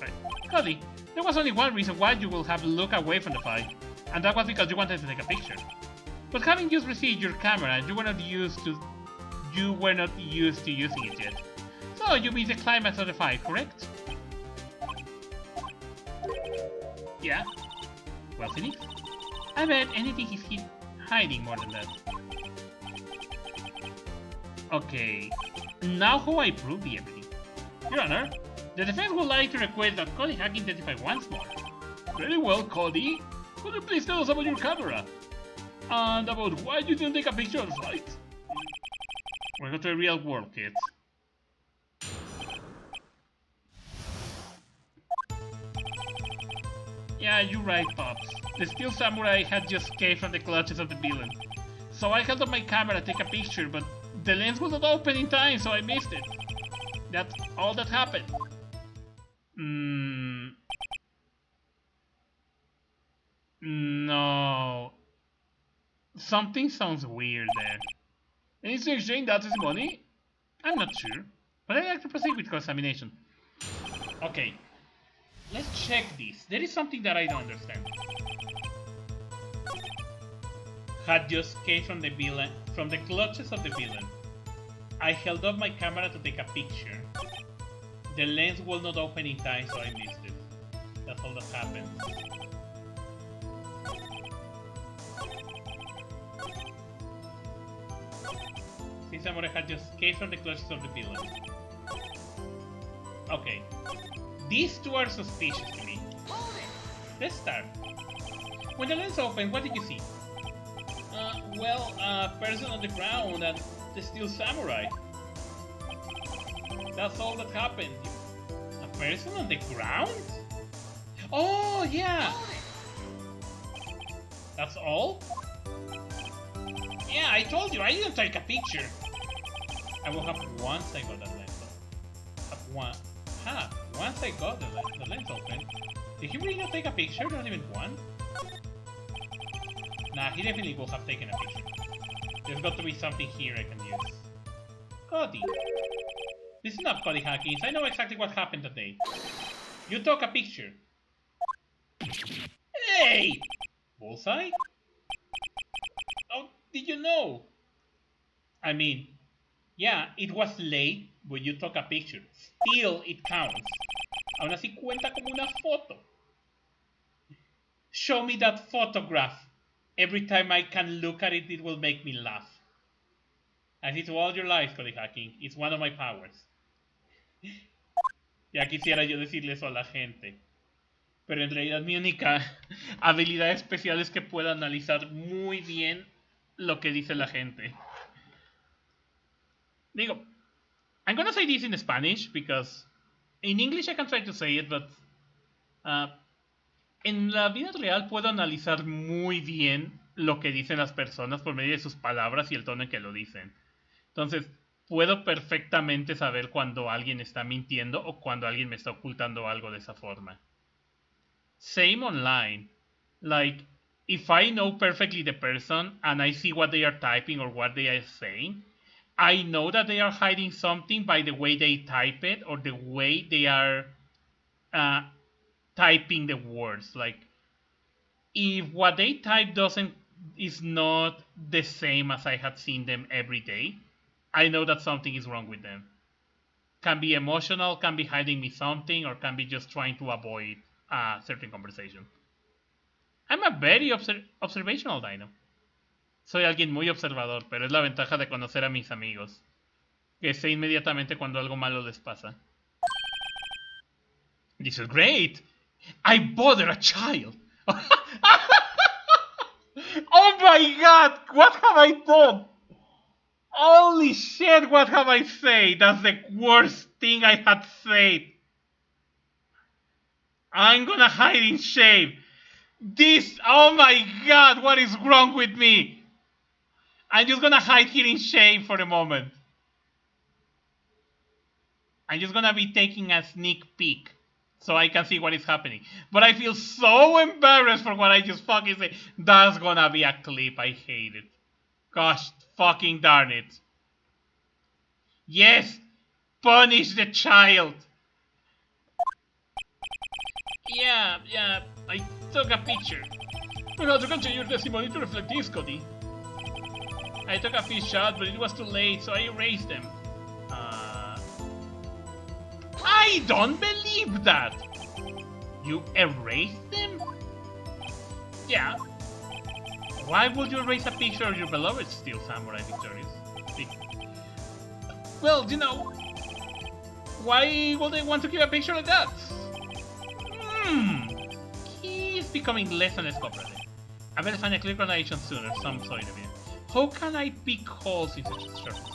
Right. Cody, there was only one reason why you will have to look away from the fight, and that was because you wanted to take a picture. But having just received your camera, you were not used to using it yet. So you missed the climax of the fight, correct? Yeah. Well, Phoenix, I bet anything he's hiding more than that. Okay, now how I prove the everything. Your Honor, the defense would like to request that Cody Hacking testify once more. Very well, Cody. Could you please tell us about your camera? And about why you didn't take a picture of the fight? We're going to the real world, kids. Yeah, you're right, Pops. The Steel Samurai had just escaped from the clutches of the villain. So I held up my camera to take a picture, but the lens was not open in time, so I missed it. That's all that happened. No. Something sounds weird there. Any to exchange that testimony? I'm not sure, but I'd like to proceed with cross-examination. Okay, let's check this. There is something that I don't understand. Had just escaped from the villain, from the clutches of the villain. I held up my camera to take a picture. The lens was not open in time, so I missed it. That's all that happened. Samurai had just escaped from the clutches of the villain. Okay. These two are suspicious to me. Let's start. When the lens opened, what did you see? Well, a person on the ground and the Steel Samurai. That's all that happened. A person on the ground? Oh, yeah! That's all? Yeah, I told you, I didn't take a picture. I will have once I got the lens open. Once I got the lens open. Did he really not take a picture? Not even one? Nah, he definitely will have taken a picture. There's got to be something here I can use. Cody. This is not Cody Hawkins. I know exactly what happened today. You took a picture. Hey! Bullseye? How did you know? I mean, yeah, it was late, but you took a picture. Still, it counts. Aún así cuenta como una foto. Show me that photograph. Every time I can look at it, it will make me laugh. As it's all your life, Cody Hacking. It's one of my powers. Ya quisiera yo decirle eso a la gente. Pero en realidad mi única habilidad especial es que puedo analizar muy bien lo que dice la gente. Digo, I'm gonna say this in Spanish because in English I can try to say it, but en la vida real puedo analizar muy bien lo que dicen las personas por medio de sus palabras y el tono en que lo dicen. Entonces, puedo perfectamente saber cuando alguien está mintiendo o cuando alguien me está ocultando algo de esa forma. Same online. Like, if I know perfectly the person and I see what they are typing or what they are saying, I know that they are hiding something by the way they type it or the way they are typing the words. Like, if what they type is not the same as I had seen them every day, I know that something is wrong with them. Can be emotional, can be hiding me something, or can be just trying to avoid a certain conversation. I'm a very observational dino. Soy alguien muy observador, pero es la ventaja de conocer a mis amigos. Que sé inmediatamente cuando algo malo les pasa. This is great! I bother a child! Oh my god! What have I done? Holy shit, what have I said? That's the worst thing I had said. I'm gonna hide in shame. Oh my god, what is wrong with me? I'm just gonna hide here in shame for a moment. I'm just gonna be taking a sneak peek so I can see what is happening. But I feel so embarrassed for what I just fucking said. That's gonna be a clip. I hate it. Gosh fucking darn it. Yes! Punish the child! Yeah, I took a picture. Perhaps you can change your testimony to reflect this, Cody. I took a few shots, but it was too late, so I erased them. I don't believe that! You erased them? Yeah. Why would you erase a picture of your beloved Steel Samurai victorious? Well, you know, why would they want to keep a picture like that? He's becoming less and less cooperative. I better find a clear explanation sooner, some sort of it. How can I pick holes in such a short time?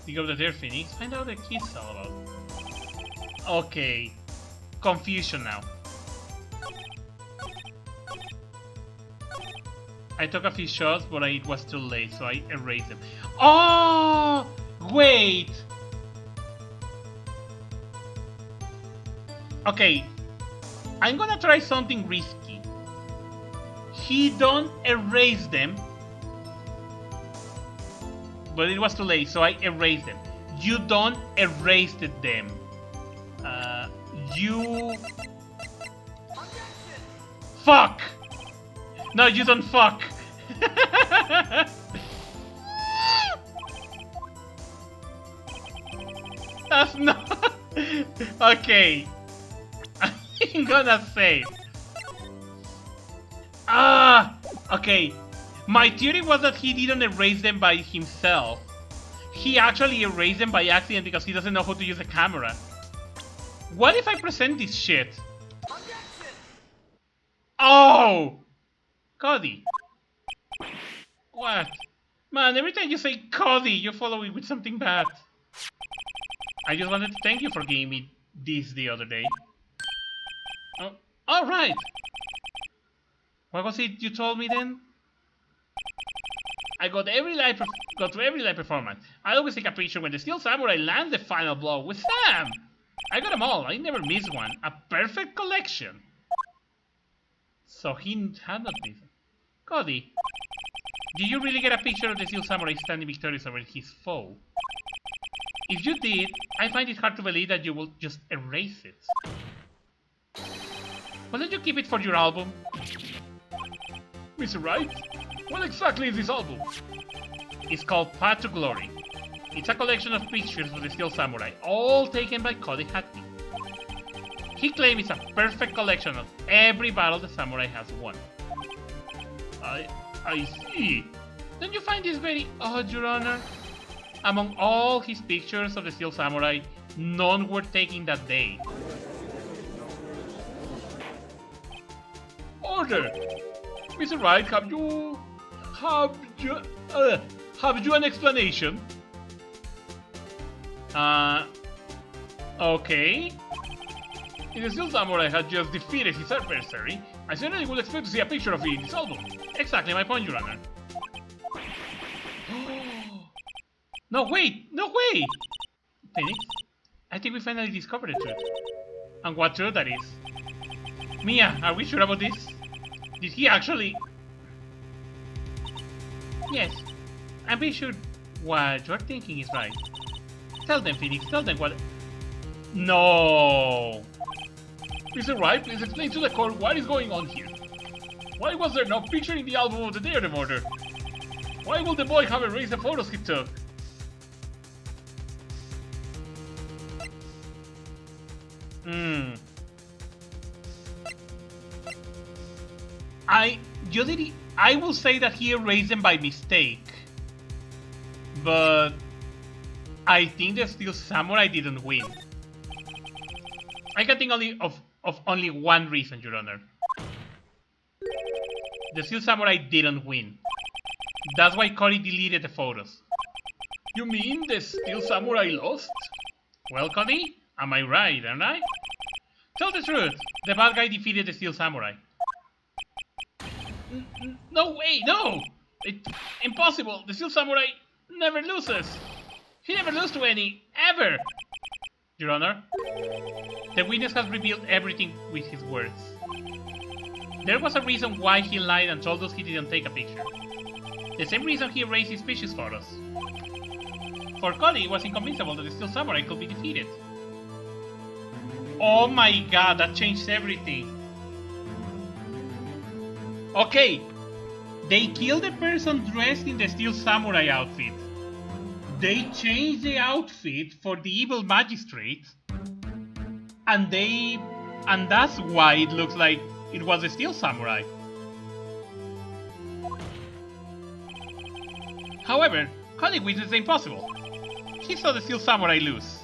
You go there, Phoenix. Find out what the kid's all about. Okay. Confusion now. I took a few shots, but it was too late, so I erased them. Oh! Wait! Okay. I'm gonna try something risky. He don't erase them. But it was too late, so I erased them. You don't erase them. You... Fuck! No, you don't fuck! That's not... Okay. I'm gonna say... Okay. My theory was that he didn't erase them by himself. He actually erased them by accident because he doesn't know how to use a camera. What if I present this shit? Oh! Cody. What? Man, every time you say Cody, you follow it with something bad. I just wanted to thank you for giving me this the other day. Oh, alright! What was it you told me then? I got through every live performance. I always take a picture when the Steel Samurai lands the final blow with Sam! I got them all, I never missed one. A perfect collection! So he had not missed. Cody, did you really get a picture of the Steel Samurai standing victorious over his foe? If you did, I find it hard to believe that you will just erase it. Why don't you keep it for your album? Mr. Wright, what exactly is this album? It's called Path to Glory. It's a collection of pictures of the Steel Samurai, all taken by Cody Hattie. He claims it's a perfect collection of every battle the samurai has won. I see. Don't you find this very odd, Your Honor? Among all his pictures of the Steel Samurai, none were taken that day. Order! Mr. Wright, have you an explanation? Okay. If the Steel Samurai had just defeated his adversary, I certainly would expect to see a picture of it in this album. Exactly my point, Your Honor. No, wait! No way! Phoenix, I think we finally discovered the truth. And what truth that is. Mia, are we sure about this? Did he actually... Yes, I'm pretty sure what you're thinking is right. Tell them, Phoenix, tell them what... No! Mr. Wright, please explain to the court what is going on here. Why was there no picture in the album of the day of the murder? Why would the boy have erased the photos he took? I will say that he erased them by mistake. But I think the Steel Samurai didn't win. I can think of only one reason, Your Honor. the Steel Samurai didn't win. That's why Cody deleted the photos. You mean the Steel Samurai lost? Well, Cody, am I right, aren't I? Tell the truth, the bad guy defeated the Steel Samurai. No way, no! It's impossible, the Steel Samurai never loses. He never loses to any, ever! Your Honor, the witness has revealed everything with his words. There was a reason why he lied and told us he didn't take a picture. The same reason he erased his species photos. For Cody, it was inconceivable that the Steel Samurai could be defeated. Oh my god, that changed everything. Okay, they killed the person dressed in the Steel Samurai outfit. They changed the outfit for the evil magistrate. And that's why it looks like it was the Steel Samurai. However, Cody witnessed the impossible. He saw the Steel Samurai lose.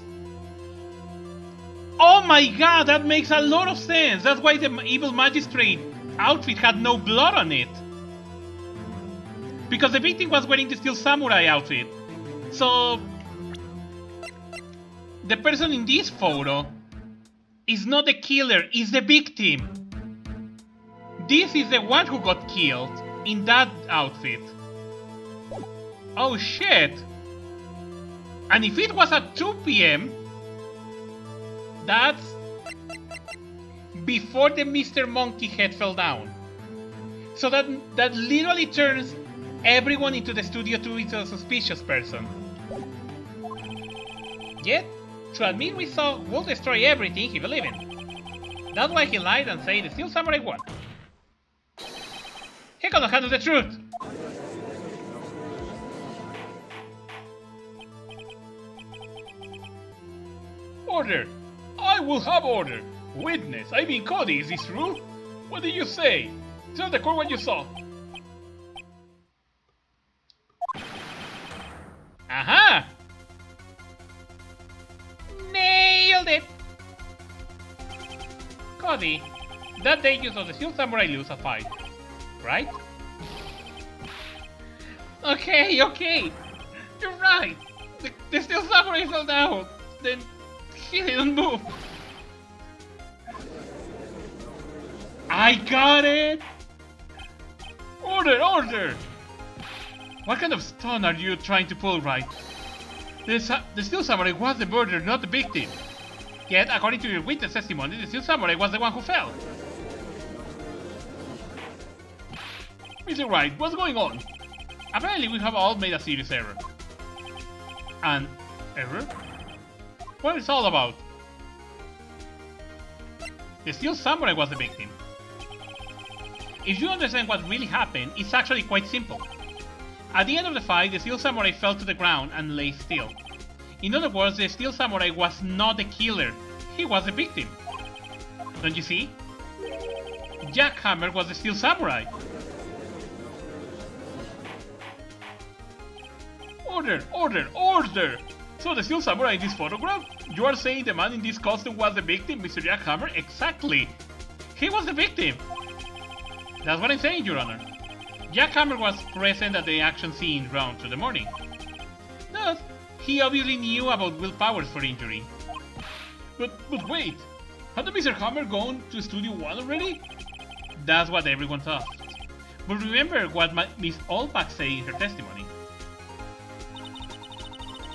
Oh my god, that makes a lot of sense! That's why the evil magistrate outfit had no blood on it. Because the victim was wearing the Steel Samurai outfit. So the person in this photo is not the killer, is the victim. This is the one who got killed in that outfit. Oh shit! And if it was at 2 PM, that's before the Mr. Monkey head fell down. So that literally turns everyone into the Studio 2 into a suspicious person. Yet, to admit we saw will destroy everything he believed in. That's why he lied and said the Steel Samurai won. He couldn't handle the truth. Order! I will have order! Witness, I mean Cody, is this true? What did you say? Tell the court what you saw. Aha! Nailed it! Cody, that day you saw the Steel Samurai lose a fight, right? Okay, you're right. The Steel Samurai fell down. Then he didn't move. I got it! Order! What kind of stunt are you trying to pull, Wright? The Steel Samurai was the murderer, not the victim. Yet, according to your witness testimony, the Steel Samurai was the one who fell. Mr. Wright, what's going on? Apparently, we have all made a serious error. An error? What is it all about? The Steel Samurai was the victim. If you understand what really happened, it's actually quite simple. At the end of the fight, the Steel Samurai fell to the ground and lay still. In other words, the Steel Samurai was not the killer, he was the victim. Don't you see? Jackhammer was the Steel Samurai. Order! So the Steel Samurai in this photograph? You are saying the man in this costume was the victim, Mr. Jackhammer? Exactly! He was the victim! That's what I'm saying, Your Honor. Jackhammer was present at the action scene round to the morning. Thus, he obviously knew about Will Powers for injury. But wait, hadn't Mr. Hammer gone to Studio 1 already? That's what everyone thought. But remember what Miss Olbach said in her testimony.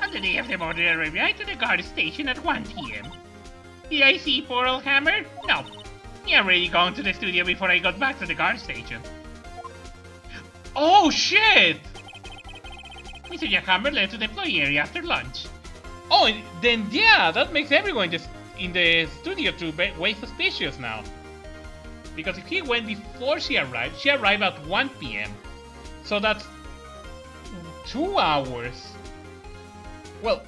On the day of the murder, I arrived at the guard station at 1 PM. Did I see poor old Hammer? No. He already gone to the studio before I got back to the guard station. Oh shit! Mr. Jackhammer left to the employee area after lunch. Oh, then yeah, that makes everyone in the studio to be way suspicious now. Because if he went before she arrived at 1 PM. So that's 2 hours. Well,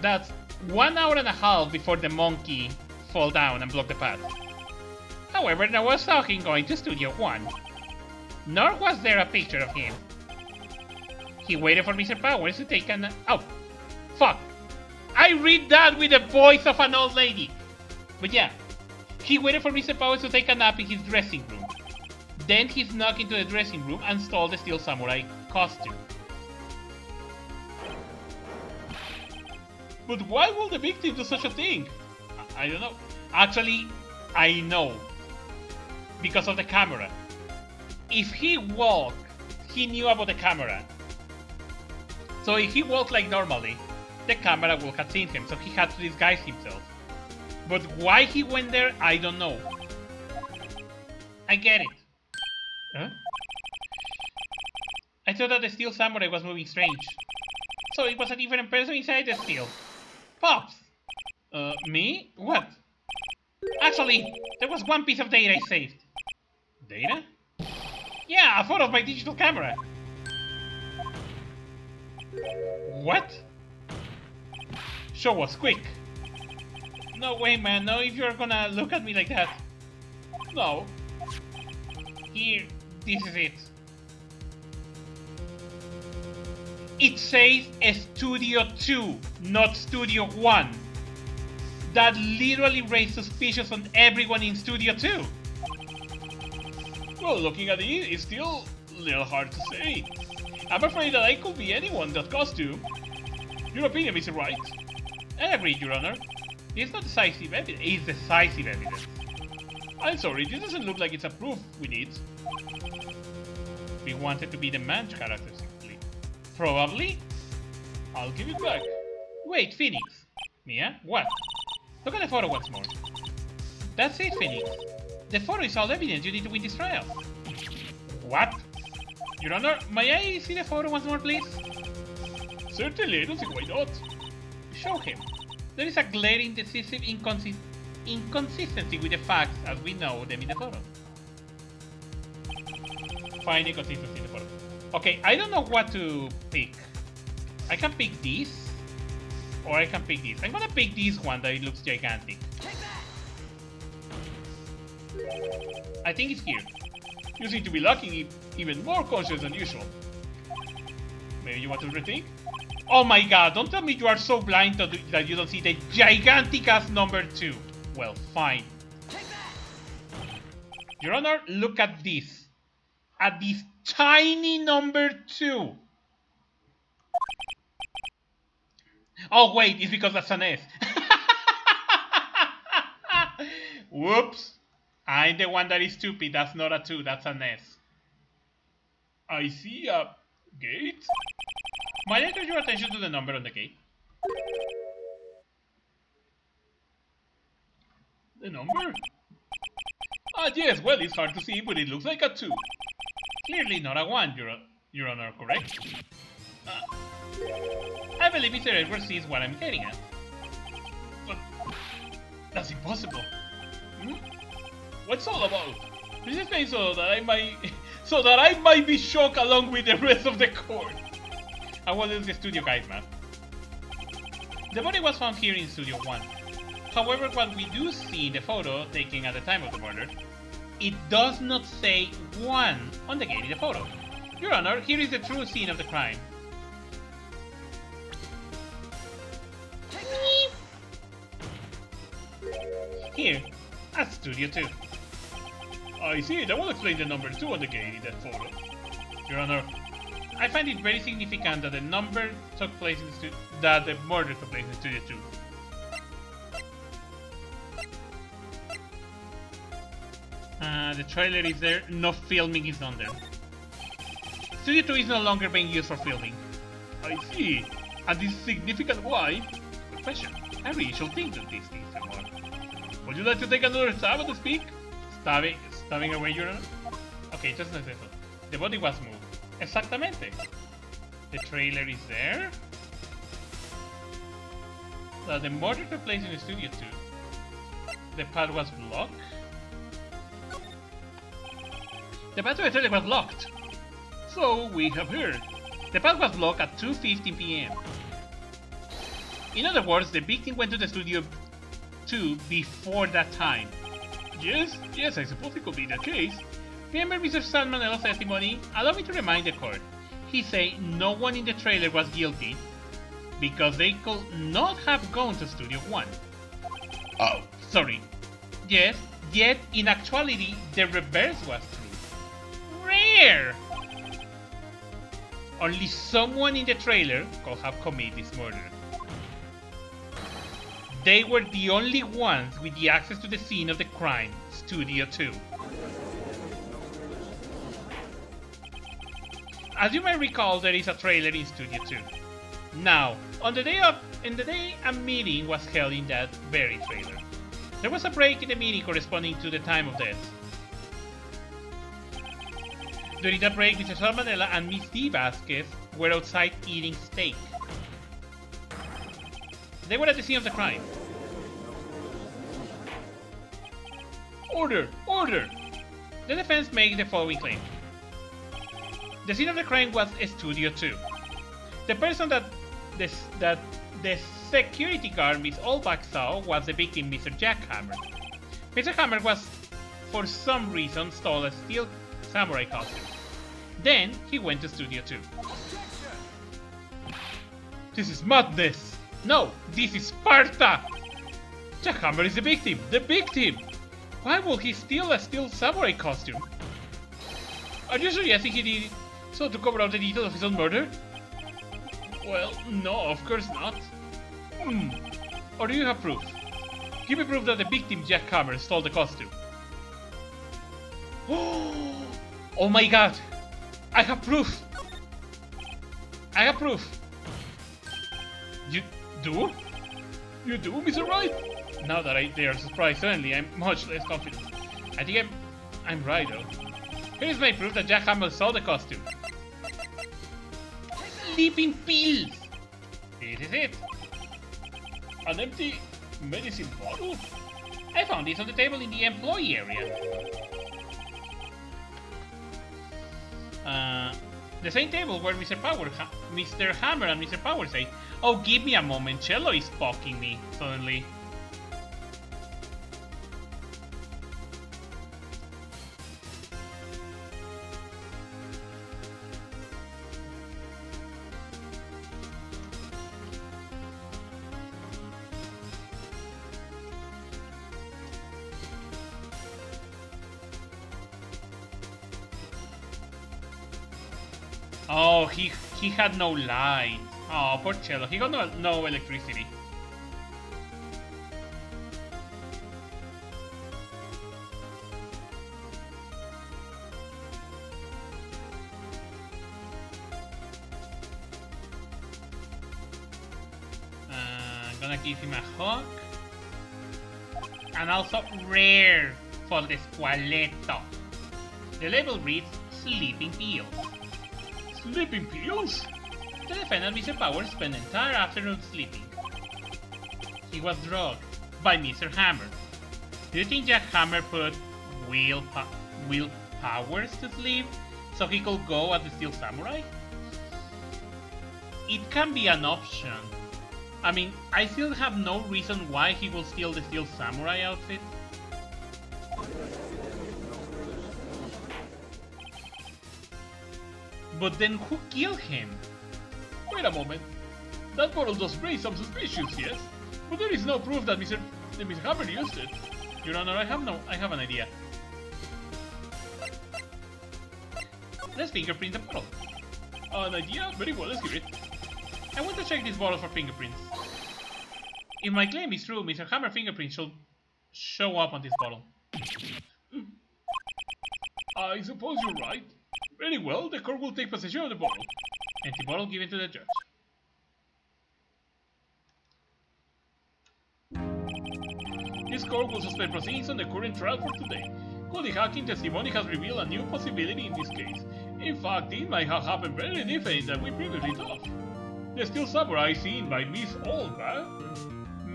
that's 1 hour and a half before the monkey fall down and block the path. However, no one saw him going to Studio 1. Nor was there a picture of him. He waited for Mr. Powers to take an... Oh, fuck. I read that with the voice of an old lady. But yeah, he waited for Mr. Powers to take a nap in his dressing room. Then he snuck into the dressing room and stole the Steel Samurai costume. But why will the victim do such a thing? I don't know. Actually, I know. Because of the camera. If he walked, he knew about the camera. So if he walked like normally, the camera would have seen him, so he had to disguise himself. But why he went there, I don't know. I get it. Huh? I thought that the Steel Samurai was moving strange. So it was a different person inside the steel. Pops! Me? What? Actually, there was one piece of data I saved. Data? Yeah, a photo of my digital camera. What? Show us, quick. No way, man, no, if you're gonna look at me like that. No. Here, this is it. It says Studio 2, not Studio 1. That literally raised suspicions on everyone in Studio 2. Well, looking at it, it's still a little hard to say. I'm afraid that I could be anyone in that costume. Your opinion, Mr. Wright? I agree, Your Honor. It's not decisive evidence, it's decisive evidence. I'm sorry, this doesn't look like it's a proof we need. We wanted to be the man character simply. Probably? I'll give it back. Wait, Phoenix. Mia? What? Look at the photo once more. That's it, Phoenix. The photo is all evidence you need to win this trial. What? Your Honor, may I see the photo once more, please? Certainly, I don't see why not. Show him. There is a glaring decisive inconsistency with the facts as we know them in the photo. Find inconsistency in the photo. Okay, I don't know what to pick. I can pick this, or I can pick this. I'm gonna pick this one that it looks gigantic. I think it's here. You seem to be lacking even more conscious than usual. Maybe you want to rethink? Oh my god, don't tell me you are so blind that you don't see the gigantic ass number 2. Well, fine. Your Honor, look at this. At this tiny number 2. Oh wait, it's because that's an S. Whoops. I'm the one that is stupid. That's not a 2, that's an S. I see a gate. Might I draw your attention to the number on the gate? The number? Ah, yes, well, it's hard to see, but it looks like a 2. Clearly not a 1, Your Honor, correct? I believe Mr. Edwards sees what I'm getting at. But that's impossible. Hmm? What's all about? This is made so that I might be shocked along with the rest of the court. And what is the studio guide map? The body was found here in Studio 1. However, what we do see in the photo taken at the time of the murder, it does not say 1 on the gate in the photo. Your Honor, here is the true scene of the crime. Here, at Studio 2. I see, that will explain the number 2 on the gate in that photo. Your Honor, I find it very significant that the number took place in the murder took place in Studio 2. The trailer is there, no filming is done there. Studio 2 is no longer being used for filming. I see, and this is significant why? Good question. I really should think of these things some more. Would you like to take another stab at the speak? Stabbing away, Your Honor? Okay, just a second. The body was moved. Exactamente. The trailer is there. The murder took place in Studio 2. The path was blocked. The path to the trailer was locked. So we have heard. The path was blocked at 2:15 PM. In other words, the victim went to the Studio 2 before that time. Yes, I suppose it could be the case. Remember Mr. Sanmanelo's testimony? Allow me to remind the court. He said no one in the trailer was guilty because they could not have gone to Studio 1. Oh, sorry. Yes, yet in actuality the reverse was true. fair! Only someone in the trailer could have committed this murder. They were the only ones with the access to the scene of the crime, Studio 2. As you may recall, there is a trailer in Studio 2. Now, in the day a meeting was held in that very trailer. There was a break in the meeting corresponding to the time of death. During that break, Mr. Salmonella and Miss D. Vasquez were outside eating steak. They were at the scene of the crime. Order! Order! The defense makes the following claim. The scene of the crime was Studio 2. The person that the security guard Miss Olbach saw was the victim, Mr. Jackhammer. Mr. Hammer was, for some reason, stole a steel samurai costume. Then he went to Studio 2. This is madness! No, this is Sparta! Jackhammer is the victim! The victim! Why would he steal a steel samurai costume? Are you suggesting he did it so to cover up the details of his own murder? Well, no, of course not. Or do you have proof? Give me proof that the victim, Jackhammer, stole the costume. Oh my god! I have proof! I have proof! You do? You do, Mr. Wright? Now that they are surprised suddenly, I'm much less confident. I think I'm right though. Here is my proof that Jackhammer saw the costume. Sleeping pills! This is it. An empty medicine bottle? I found this on the table in the employee area. The same table where Mr. Hammer and Mr. Power say, "Oh, give me a moment, Cello is poking me," suddenly. Oh, he had no light. Oh, poor Cello. He got no electricity. Gonna give him a hug. And also rare for the Squaletto. The label reads sleeping pills. Sleeping pills? The defendant, Mr. Power, spent the entire afternoon sleeping. He was drugged by Mr. Hammer. Do you think Jack Hammer put Will Powers to sleep so he could go as the Steel Samurai? It can be an option. I mean, I still have no reason why he will steal the Steel Samurai outfit. But then who killed him? Wait a moment. That bottle does raise some suspicions, yes? But there is no proof that Mr. Hammer used it. Your Honor, I have an idea. Let's fingerprint the bottle. An idea? Very well, let's hear it. I want to check this bottle for fingerprints. If my claim is true, Mr. Hammer fingerprints should show up on this bottle. I suppose you're right. Very well, the court will take possession of the bottle. Empty bottle given to the judge. This court will suspend proceedings on the current trial for today. Cody hacking testimony has revealed a new possibility in this case. In fact, it might have happened very different than we previously thought. The Steel Samurai seen by Miss Olga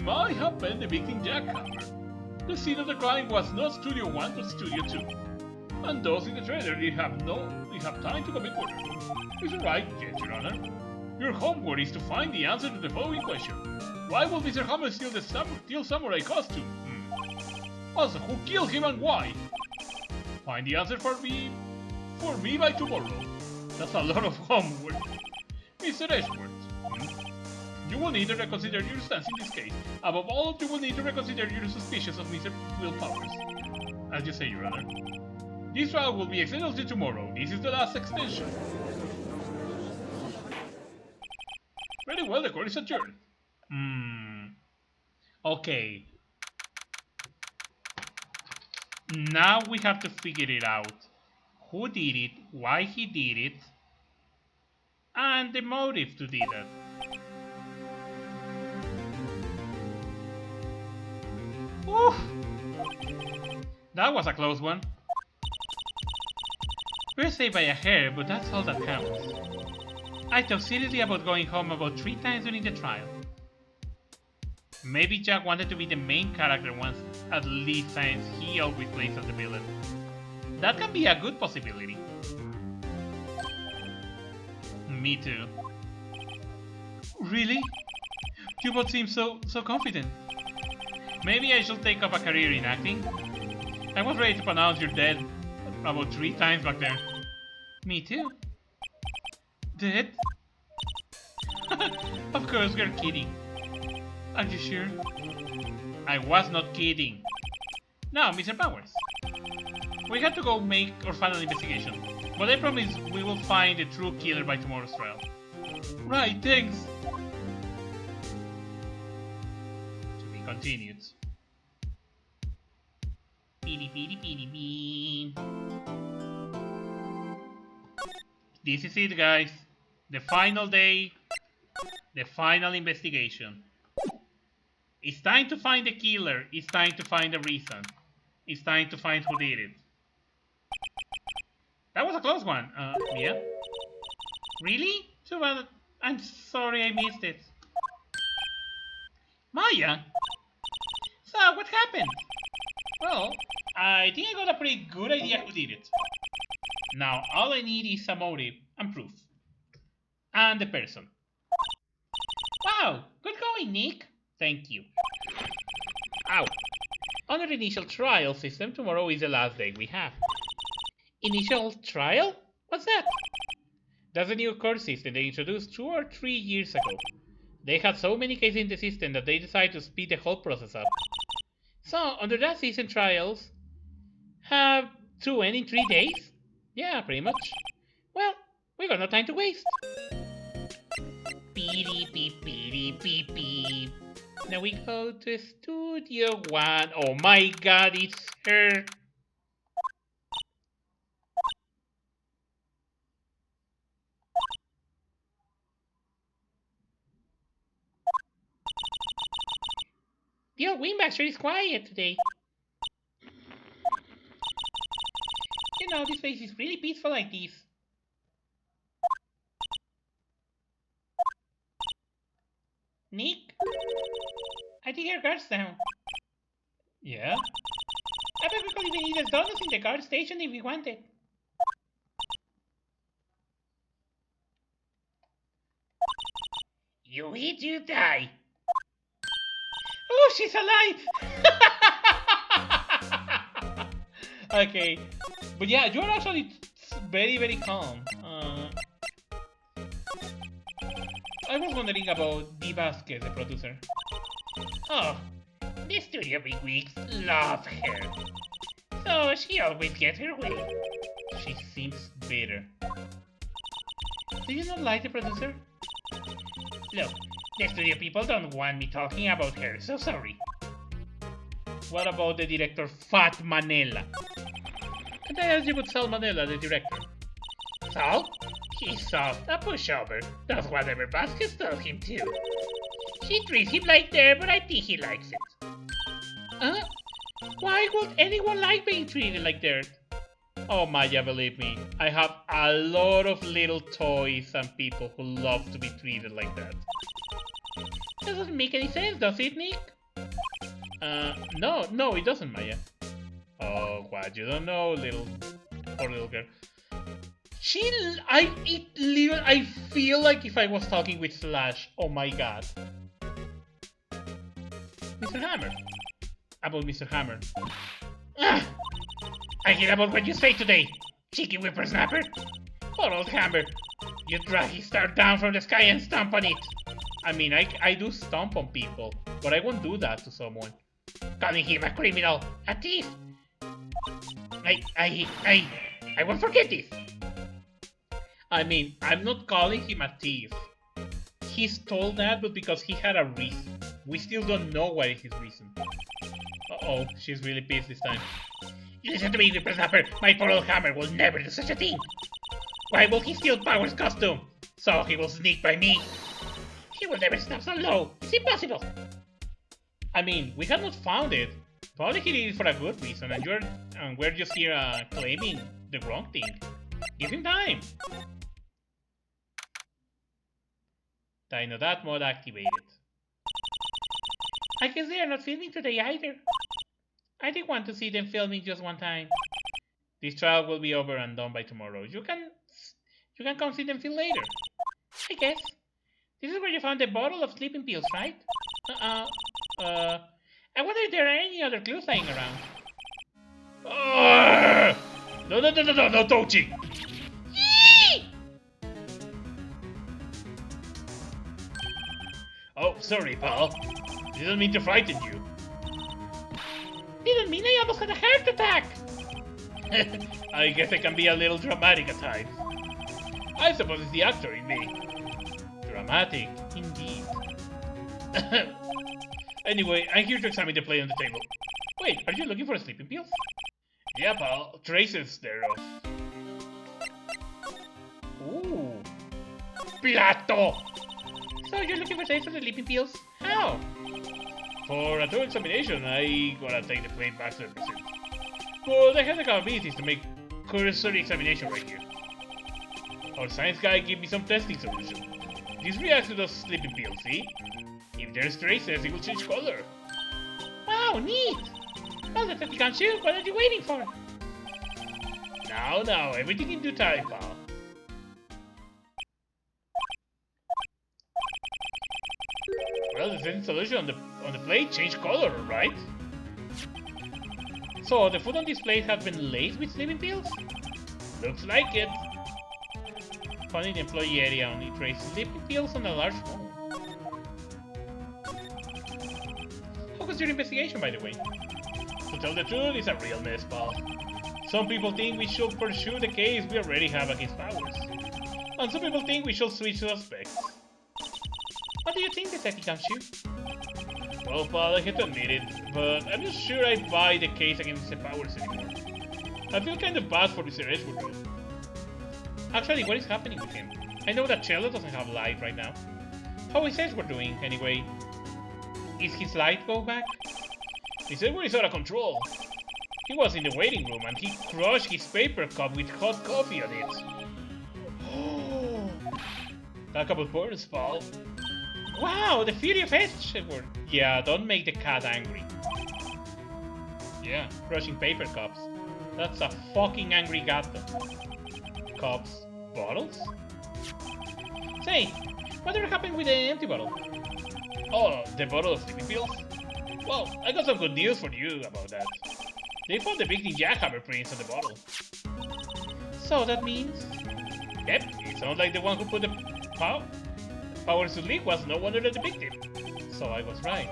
might have been the victim Jackhammer. The scene of the crime was not Studio 1 but Studio 2. And those in the trailer did have time to commit murder. Is it right? Yes, Your Honor. Your homework is to find the answer to the following question. Why would Mr. Hammer steal the Steel Samurai costume? Also, who killed him and why? Find the answer for me by tomorrow. That's a lot of homework. Mr. Edgeworth, you will need to reconsider your stance in this case. Above all, you will need to reconsider your suspicions of Mr. Will Powers. As you say, Your Honor. This trial will be extended until tomorrow. This is the last extension. Very well, the court is adjourned. Okay. Now we have to figure it out. Who did it, why he did it, and the motive to do that. Oof. That was a close one. We're saved by a hair, but that's all that counts. I talked seriously about going home about 3 times during the trial. Maybe Jack wanted to be the main character once, at least since he always plays as the villain. That can be a good possibility. Me too. Really? You both seem so confident. Maybe I should take up a career in acting? I was ready to pronounce you're dead about 3 times back there. Me too. Dead? Of course, we're kidding. Are you sure? I was not kidding. Now, Mr. Powers. We have to go make our final investigation. But I promise we will find the true killer by tomorrow's trial. Right, thanks. To be continued. This is it, guys. The final day. The final investigation. It's time to find the killer. It's time to find the reason. It's time to find who did it. That was a close one. Yeah? Really? Too bad. I'm sorry I missed it. Maya? So, what happened? Well, I think I got a pretty good idea who did it. Now, all I need is a motive and proof. And the person. Wow! Good going, Nick! Thank you. Ow. Under the initial trial system, tomorrow is the last day we have. Initial trial? What's that? That's a new court system they introduced 2 or 3 years ago. They had so many cases in the system that they decided to speed the whole process up. So, under that system, trials have to end in 3 days? Yeah, pretty much. Well, we got no time to waste. Beep, beep, beep, beep, beep. Now we go to Studio 1. Oh my god, it's her. The old Wingmaster is quiet today. You know, this place is really peaceful like this. Nick? I think your guard's down. Yeah? I bet we could even eat us donuts in the guard station if we wanted. You eat, you die. Oh, she's alive! Okay. But yeah, you're actually very calm. I was wondering about Dee Vasquez, the producer. Oh, the studio bigwigs love her. So she always gets her way. She seems bitter. Do you not like the producer? Look, the studio people don't want me talking about her, so sorry. What about the director, Fat Manila? And I asked you about Sal Manila, the director. Sal? He's soft, a pushover. Does whatever Vasquez tells him to. She treats him like dirt, but I think he likes it. Why would anyone like being treated like dirt? Oh Maya, believe me, I have a lot of little toys and people who love to be treated like that. Doesn't make any sense, does it, Nick? No, it doesn't, Maya. Oh, what, you don't know, poor little girl. I feel like if I was talking with Slash. Oh my god. Mr. Hammer. About Mr. Hammer. Ugh. I hear about what you say today, cheeky whippersnapper. Poor old Hammer. You drag his star down from the sky and stomp on it. I mean, I do stomp on people, but I won't do that to someone. Calling him a criminal, a thief. I won't forget this. I mean, I'm not calling him a thief. He's told that, but because he had a reason. We still don't know what is his reason. Uh-oh, she's really pissed this time. You listen to me, Whippersnapper. My poor old hammer will never do such a thing. Why will he steal Power's costume? So he will sneak by me. He will never stop so low. It's impossible. I mean, we have not found it. Probably he did it for a good reason, and we're just here claiming the wrong thing. Give him time. Dino that mode activated. I guess they are not filming today either. I did want to see them filming just one time. This trial will be over and done by tomorrow. You can come see them film later. I guess. This is where you found the bottle of sleeping pills, right? I wonder if there are any other clues lying around. No touching! Oh, sorry, pal. Didn't mean to frighten you. Didn't mean I almost had a heart attack! I guess I can be a little dramatic at times. I suppose it's the actor in me. Dramatic, indeed. Anyway, I'm here to examine the plate on the table. Wait, are you looking for sleeping pills? Yeah, pal. Traces thereof. Ooh. Plato! So you're looking for traces of the sleeping pills? How? For a thorough examination, I gotta take the plate back to the pursuit. But I have the capabilities to make cursory examination right here. Our science guy gave me some testing solution. This reacts to those sleeping pills, see? If there's traces, it will change color. Wow, neat! Well, that's what you can shoot. What are you waiting for? Now, everything in due time, pal. Well, the same solution on the plate changed color, right? So the food on this plate has been laced with sleeping pills? Looks like it. Found in the employee area only trace sleeping pills on a large phone. How was your investigation, by the way? To tell the truth, it's a real mess, pal. Some people think we should pursue the case we already have against Powers. And some people think we should switch suspects. What do you think, Detective Gumshoe? Well, pal, I hate to admit it, but I'm not sure I buy the case against Mr. Powers anymore. I feel kind of bad for Mr. Edgewood. Actually, what is happening with him? I know that Cello doesn't have light right now. How is Edgewood doing, anyway? Is his light go back? Mr. Edgewood is out of control. He was in the waiting room and he crushed his paper cup with hot coffee on it. Oh, talk about burns, pal. Wow, the fury of Edgewood. Yeah, don't make the cat angry. Yeah, crushing paper cups. That's a fucking angry gato. Cups, bottles? Say, whatever happened with the empty bottle? Oh, the bottle of sleeping pills? Well, I got some good news for you about that. They found the big jackhammer prints on the bottle. So that means? Yep, it sounds like the one who put the Powers to leak was no one other than the victim. So I was right.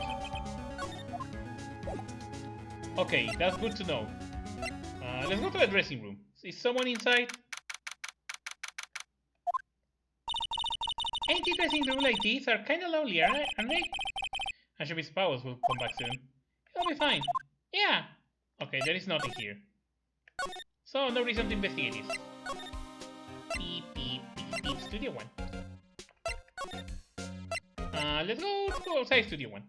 Okay, that's good to know. Let's go to the dressing room. Is someone inside? Empty dressing room like these are kinda lonely, aren't they? I'm sure Miss Powers will come back soon. It'll be fine. Yeah. Okay, there is nothing here. So, no reason to investigate this. Beep, beep, beep, beep. Studio 1. Let's go outside Studio 1.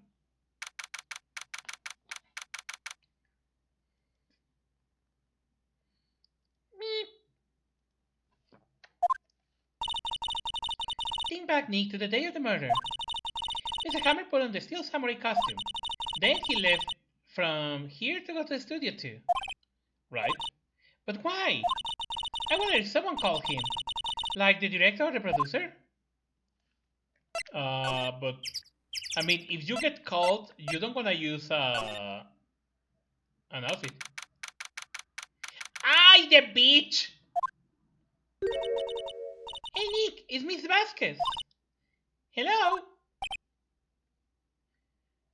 Beep. Think back, Nick, to the day of the murder. Mr. Hammer put on the steel samurai costume. Then he left from here to go to the studio 2. Right? But why? I wonder if someone called him. Like the director or the producer? But I mean, if you get called, you don't wanna use an outfit. Ay, the bitch! Hey Nick, it's Miss Vasquez. Hello?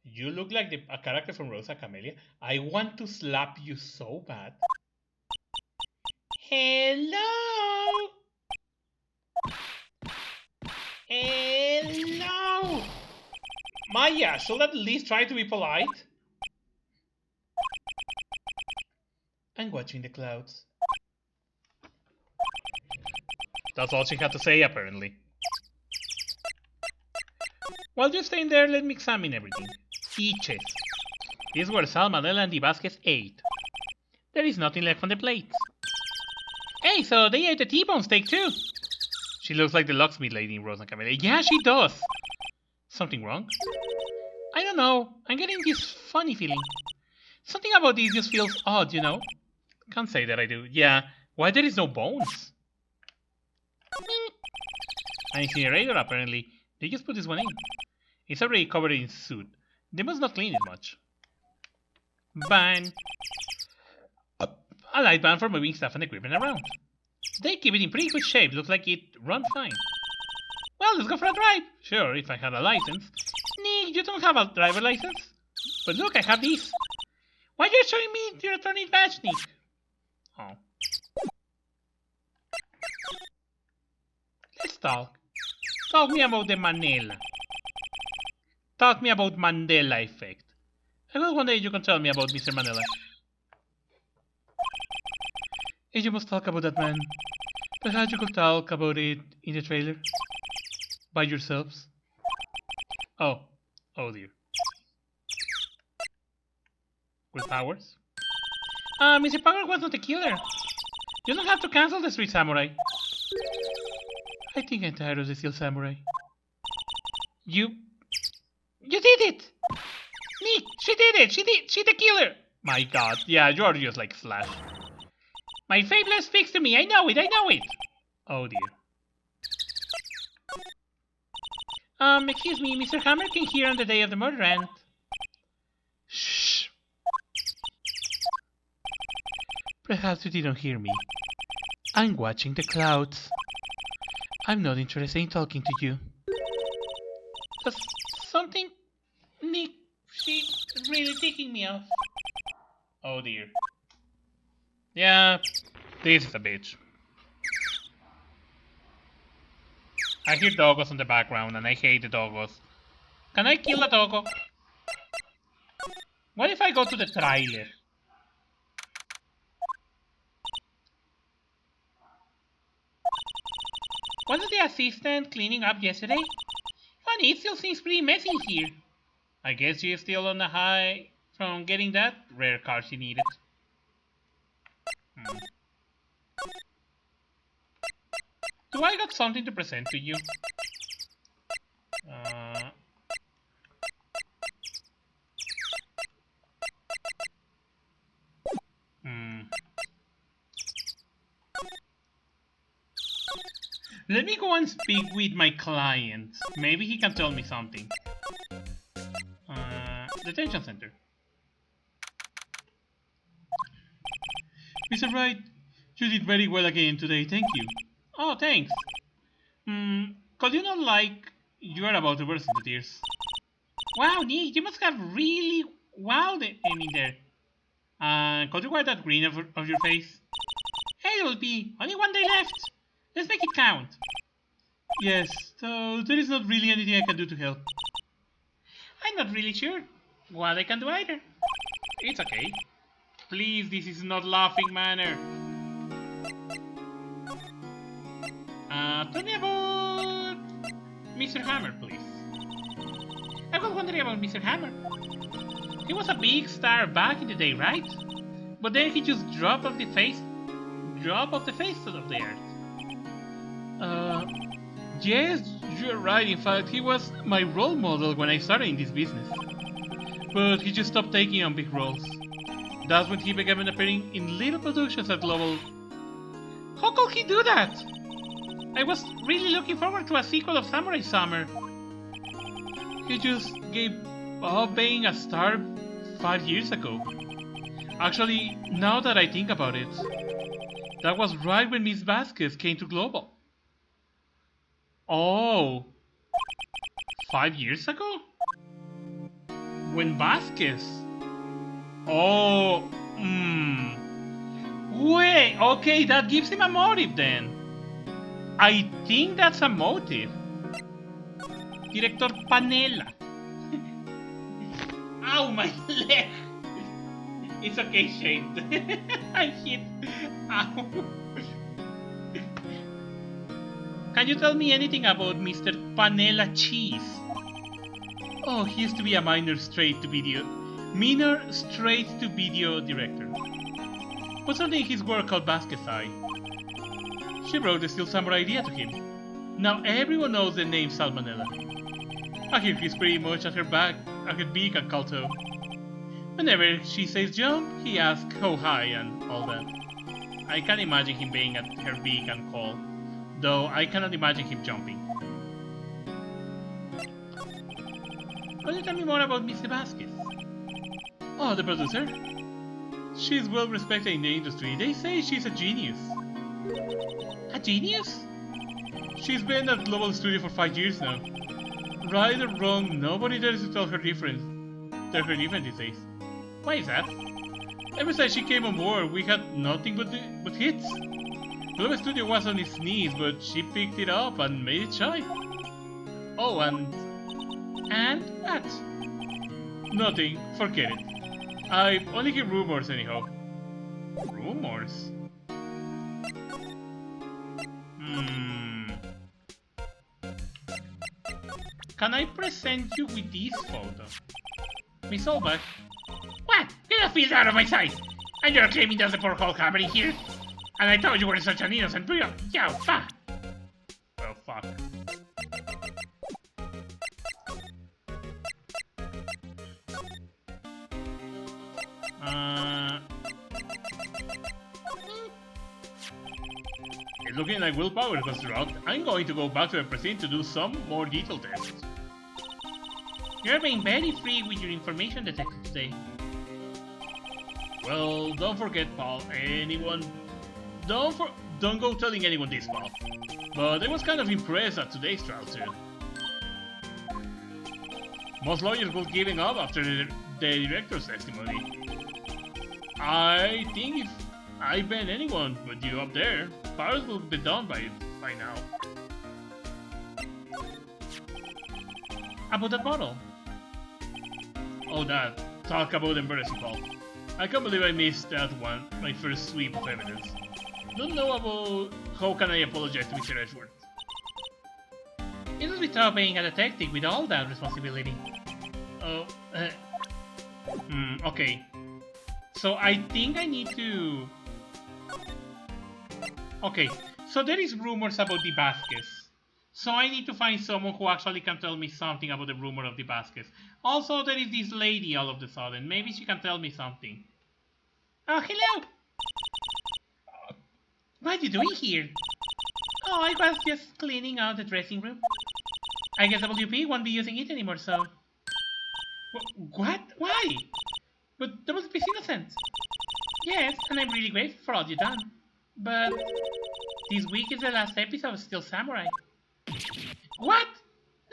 You look like a character from Rosa Camellia. I want to slap you so bad. Hello? Hello? Maya, should at least try to be polite. I'm watching the clouds. That's all she had to say, apparently. While you're staying there, let me examine everything. Eaches. This is where Salmonella and the Vasquez ate. There is nothing left on the plates. Hey, so they ate the T-bone steak too. She looks like the locksmith lady in Rosa Cavalli. Yeah, she does. Something wrong? I don't know. I'm getting this funny feeling. Something about this just feels odd, you know? Can't say that I do. Yeah, why there is no bones? An incinerator, apparently. They just put this one in. It's already covered in soot. They must not clean it much. Ban. A light ban for moving stuff and equipment around. They keep it in pretty good shape. Looks like it runs fine. Well, let's go for a drive. Sure, if I had a license. Nick, you don't have a driver license? But look, I have this. Why are you showing me your attorney badge, Nick? Oh. Let's talk. Talk me about the Mandela. Talk me about Mandela effect. I hope one day you can tell me about Mr. Mandela. And you must talk about that man. Perhaps you could talk about it in the trailer. By yourselves. Oh. Oh dear. With powers? Mr. Power was not the killer. You don't have to cancel the Street Samurai. I think I'm tired of the Steel Samurai. You did it! Nick, she did it! She's the killer! My god, yeah, you're just like Slash. My Fabulous speaks to me, I know it! Oh dear. Excuse me, Mr. Hammer came here on the day of the murder and... Shh. Perhaps you didn't hear me. I'm watching the clouds. I'm not interested in talking to you. Does something... Nick, she's really ticking me off. Oh dear. Yeah, this is a bitch. I hear doggos in the background and I hate the doggos. Can I kill a doggo? What if I go to the trailer? Wasn't the assistant cleaning up yesterday? Funny, it still seems pretty messy here. I guess she's still on the high from getting that rare car she needed. Do I got something to present to you? Let me go and speak with my client. Maybe he can tell me something. Detention center. Mr. Wright, you did very well again today, thank you. Oh, thanks. Cause you know, like, you are about to burst into tears. Wow, Nick, you must have really wowed him in there. Could you wipe that grin of your face? Hey, LP, only one day left. Let's make it count. Yes, so there is not really anything I can do to help. I'm not really sure what I can do either. It's okay. Please, this is not laughing manner. Tell me about Mr. Hammer, please. I was wondering about Mr. Hammer. He was a big star back in the day, right? But then he just dropped off the face of the earth. Yes, you're right. In fact, he was my role model when I started in this business. But he just stopped taking on big roles. That's when he began appearing in little productions at Global. How could he do that? I was really looking forward to a sequel of Samurai Summer. He just gave up being a star 5 years ago. Actually, now that I think about it, that was right when Miss Vasquez came to Global. Oh, 5 years ago? When Vasquez? Oh, Wait, Okay, that gives him a motive then. I think that's a motive. Director Panela. Ow, my leg! It's okay, Shane. I hit. Ow. Can you tell me anything about Mr. Panela Cheese? Oh, he used to be a minor straight-to-video director. But something in his work called Basket Eye. She brought the Steel Samurai idea to him. Now everyone knows the name Salmonella. I hear he's pretty much at her beak and call toe. Whenever she says jump, he asks how high and all that. I can't imagine him being at her beak and call, though I cannot imagine him jumping. Can you tell me more about Miss Vasquez? Oh, the producer? She's well respected in the industry. They say she's a genius. A genius? She's been at Global Studio for 5 years now. Right or wrong, nobody dares to tell her different these days. Why is that? Ever since she came on board, we had nothing but hits. Global Studio was on its knees, but she picked it up and made it shine. Oh, and what? Nothing. Forget it. I only hear rumors anyhow. Rumors? Can I present you with this photo? Miss Olbach? What? Get the field out of my sight! And you're claiming there's a poor hole happening here? And I thought you were such an innocent girl. Yeah, fuck. Well, fuck. It's looking like willpower construct. I'm going to go back to the precinct to do some more detailed tests. You're being very free with your information detected today. Well, don't forget, pal. Don't go telling anyone this, pal. But I was kind of impressed at today's trial too. Most lawyers will giving up after the director's testimony. I think if I ban anyone but you up there, powers will be done by now. About that bottle. Oh, that. Talk about embarrassing, Paul. I can't believe I missed that one, my first sweep of evidence. Don't know about how can I apologize to Mr. Edgeworth. It was without being a detective with all that responsibility. Oh, okay. So I think I need to... Okay, so there is rumors about the Vasquez. So I need to find someone who actually can tell me something about the rumor of the Vasquez. Also, there is this lady all of a sudden. Maybe she can tell me something. Oh, hello! What are you doing here? Oh, I was just cleaning out the dressing room. I guess WP won't be using it anymore, so... What? Why? But that was innocent. Yes, and I'm really grateful for all you've done. But... this week is the last episode of Steel Samurai. What?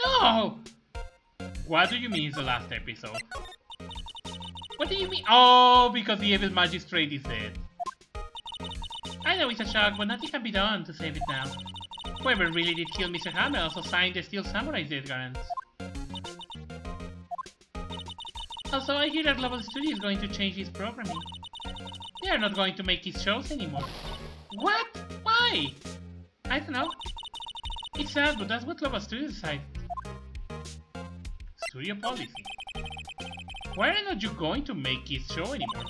No! What do you mean it's the last episode? What do you mean? Oh, because the evil magistrate is dead. I know it's a shock, but nothing can be done to save it now. Whoever really did kill Mr. Hammer also signed the Steel Samurai's death warrants. Also, I hear that Global Studio is going to change its programming. They are not going to make his shows anymore. What? Why? I don't know. It's sad, but that's what Global Studio decided. Studio policy. Why are not you going to make his show anymore?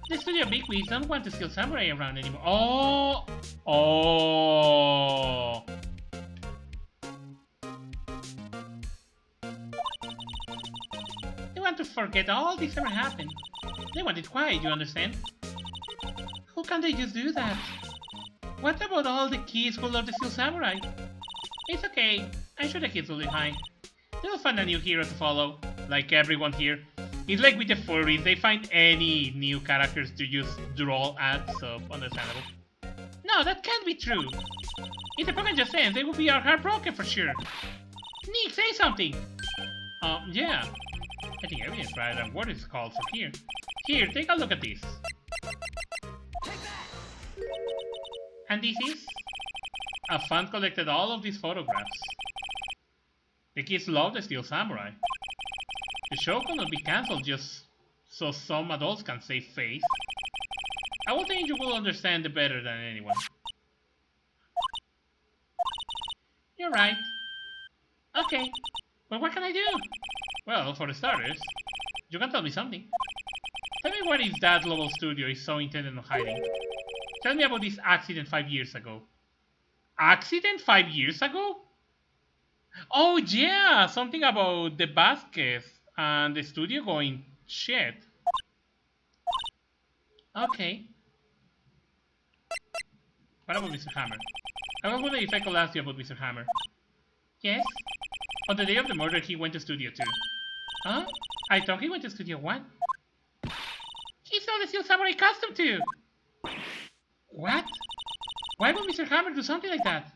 The studio bigwigs don't want to Steel Samurai around anymore. Oh! Oh! They want to forget all this ever happened. They want it quiet, you understand? How can they just do that? What about all the kids who love the Steel Samurai? It's okay. I'm sure the kids will be fine. They will find a new hero to follow, like everyone here. It's like with the furries, they find any new characters to just draw at, so understandable. No, that can't be true. If the program just ends, they will be heartbroken for sure. Nick, say something! Yeah. I think everything's right, and what is called for here. Here, take a look at this. And this is? A fan collected all of these photographs. The kids love the Steel Samurai. The show cannot be cancelled just so some adults can save face. I will think you will understand it better than anyone. You're right. Okay, but what can I do? Well, for the starters, you can tell me something. Tell me what is that global studio is so intended on hiding. Tell me about this accident 5 years ago. Accident 5 years ago? Oh yeah, something about the baskets and the studio going shit. Okay. What about Mr. Hammer? I was wondering if I could ask you about Mr. Hammer. Yes? On the day of the murder, he went to Studio 2. Huh? I thought he went to Studio 1. He saw the Steel Samurai costume too! What? Why would Mr. Hammer do something like that?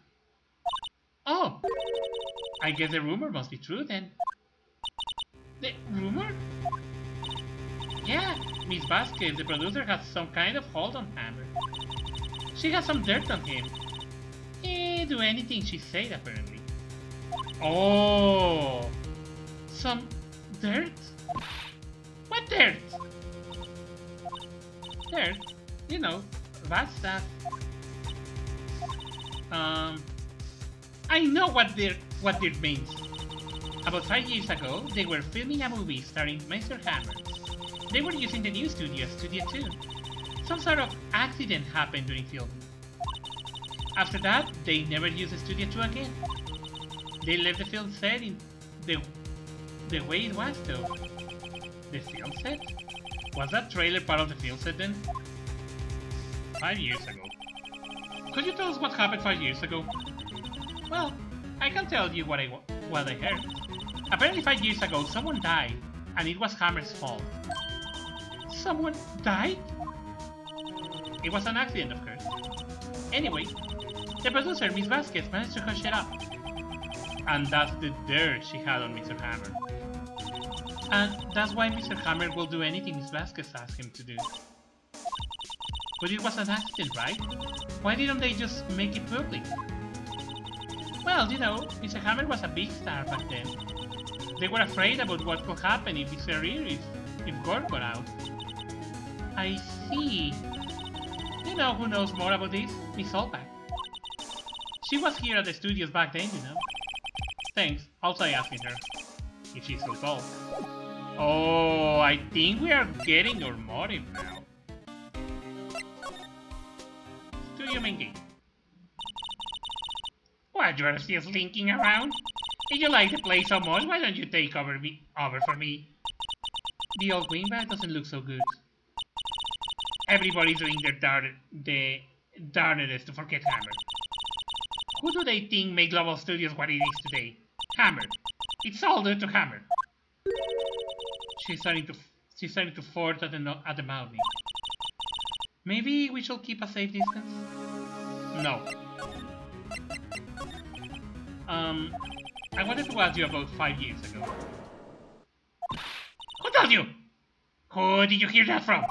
Oh! I guess the rumor must be true then. The rumor? Yeah, Miss Vasquez, the producer, has some kind of hold on Hammer. She has some dirt on him. He'd do anything she said, apparently. Oh! Some dirt? What dirt? Dirt? You know, that stuff. I know what dirt means. About 5 years ago, they were filming a movie starring Mr. Hammer. They were using the new studio, Studio 2. Some sort of accident happened during filming. After that, they never used Studio 2 again. They left the film set in the way it was, though. The film set? Was that trailer part of the film set then? 5 years ago. Could you tell us what happened 5 years ago? Well, I can tell you what I heard. Apparently 5 years ago, someone died, and it was Hammer's fault. Someone died? It was an accident, of course. Anyway, the producer, Miss Vasquez, managed to hush it up. And that's the dirt she had on Mr. Hammer. And that's why Mr. Hammer will do anything Miss Vasquez asks him to do. But it was an accident, right? Why didn't they just make it public? Well, you know, Mr. Hammer was a big star back then. They were afraid about what could happen if his career if word got out. I see. You know who knows more about this? Miss Solback. She was here at the studios back then, you know. Thanks, I'll try asking her. If she's so tall. Oh, I think we are getting your motive now. Studio main gate. What, you are still slinking around? If you like the place so much, why don't you take over for me? The old wingback doesn't look so good. Everybody's doing their darnedest to forget Hammer. Who do they think made Global Studios what it is today? Hammer. It's all due to Hammer. She's starting to fort at the mouth. Maybe we should keep a safe distance? No. I wanted to ask you about 5 years ago. Who told you? Who did you hear that from?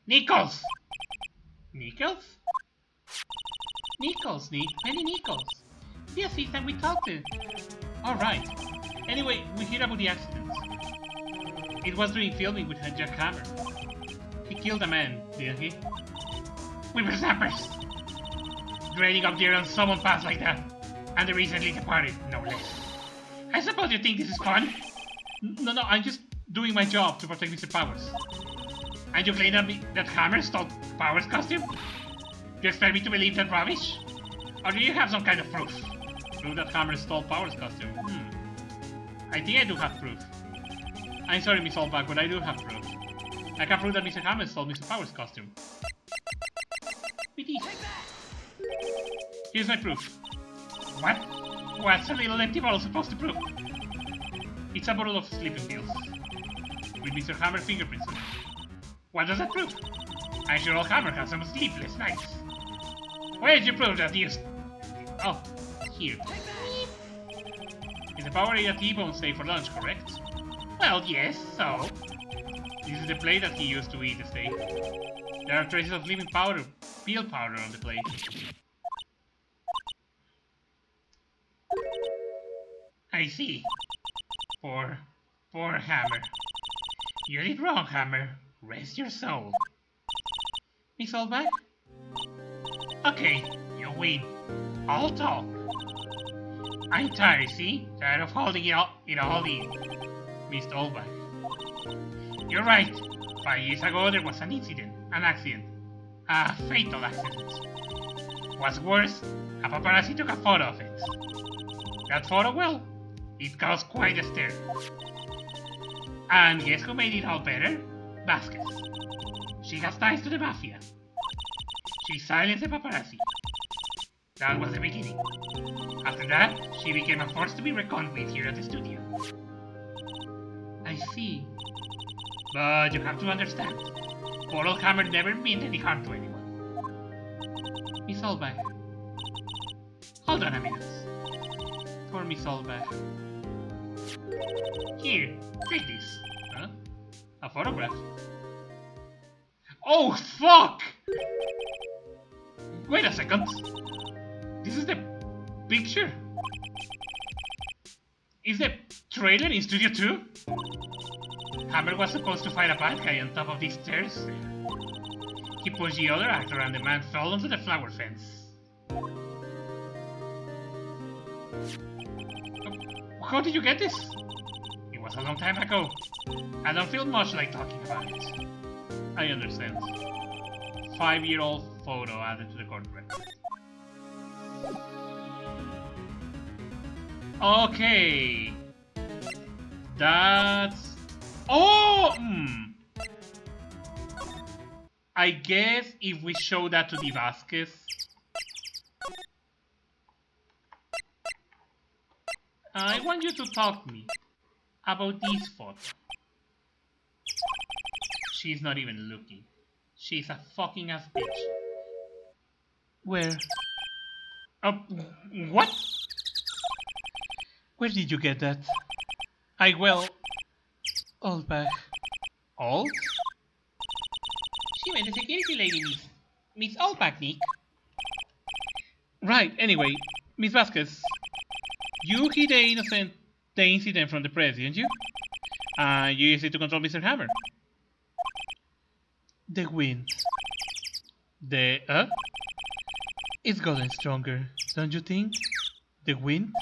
Nichols! Nichols? Nichols, Nick. Penny Nichols. The assistant we talked to. Alright. Anyway, we hear about the accident. It was during filming with Jack Hammer. He killed a man, didn't he? We were snappers! Draining up there on someone passed like that. And they recently departed, no less. I suppose you think this is fun? No, I'm just doing my job to protect Mr. Powers. And you claim that Hammer stole Powers' costume? Do you expect me to believe that rubbish? Or do you have some kind of proof? Proof that Hammer stole Powers' costume? I think I do have proof. I'm sorry, Miss Solback, but I do have proof. I can prove that Mr. Hammer stole Mr. Powers' costume. With ease. Here's my proof. What? What's a little empty bottle supposed to prove? It's a bottle of sleeping pills. With Mr. Hammer's fingerprints on it. What does that prove? I'm sure old Hammer has some sleepless nights. Where did you prove that you... Oh, here. Is the Power Area T-Bone safe for lunch, correct? Well, yes, so... This is the plate that he used to eat the steak. There are traces of living powder, peel powder on the plate. I see. Poor Hammer. You did wrong, Hammer. Rest your soul. Miss Oldback? Okay, you win. I'll talk. I'm tired, see? Tired of holding it all in. Miss Oldback. You're right. 5 years ago there was an accident. A fatal accident. What's worse, a paparazzi took a photo of it. That photo, well, it caused quite a stir. And guess who made it all better? Vasquez. She has ties to the mafia. She silenced the paparazzi. That was the beginning. After that, she became a force to be reckoned with here at the studio. I see. But you have to understand, poor old Hammer never meant any harm to anyone. Miss Oldback. Hold on a minute. For Miss Oldback. Here, take this. Huh? A photograph? Oh, fuck! Wait a second. This is the picture? Is the trailer in Studio 2? Hammer was supposed to fight a bad guy on top of these stairs. He pushed the other actor and the man fell onto the flower fence. How did you get this? It was a long time ago. I don't feel much like talking about it. I understand. 5-year-old photo added to the court record. Okay. That's... Oh! I guess if we show that to the Vasquez... I want you to talk to me about this photo. She's not even looking. She's a fucking ass bitch. Where? What? Where did you get that? Oldback. Old? She meant the security lady, Miss Oldback, Nick. Right, anyway, Miss Vasquez. You hid the incident from the press, didn't you? You used it to control Mr. Hammer. The wind. It's gotten stronger, don't you think? The wind?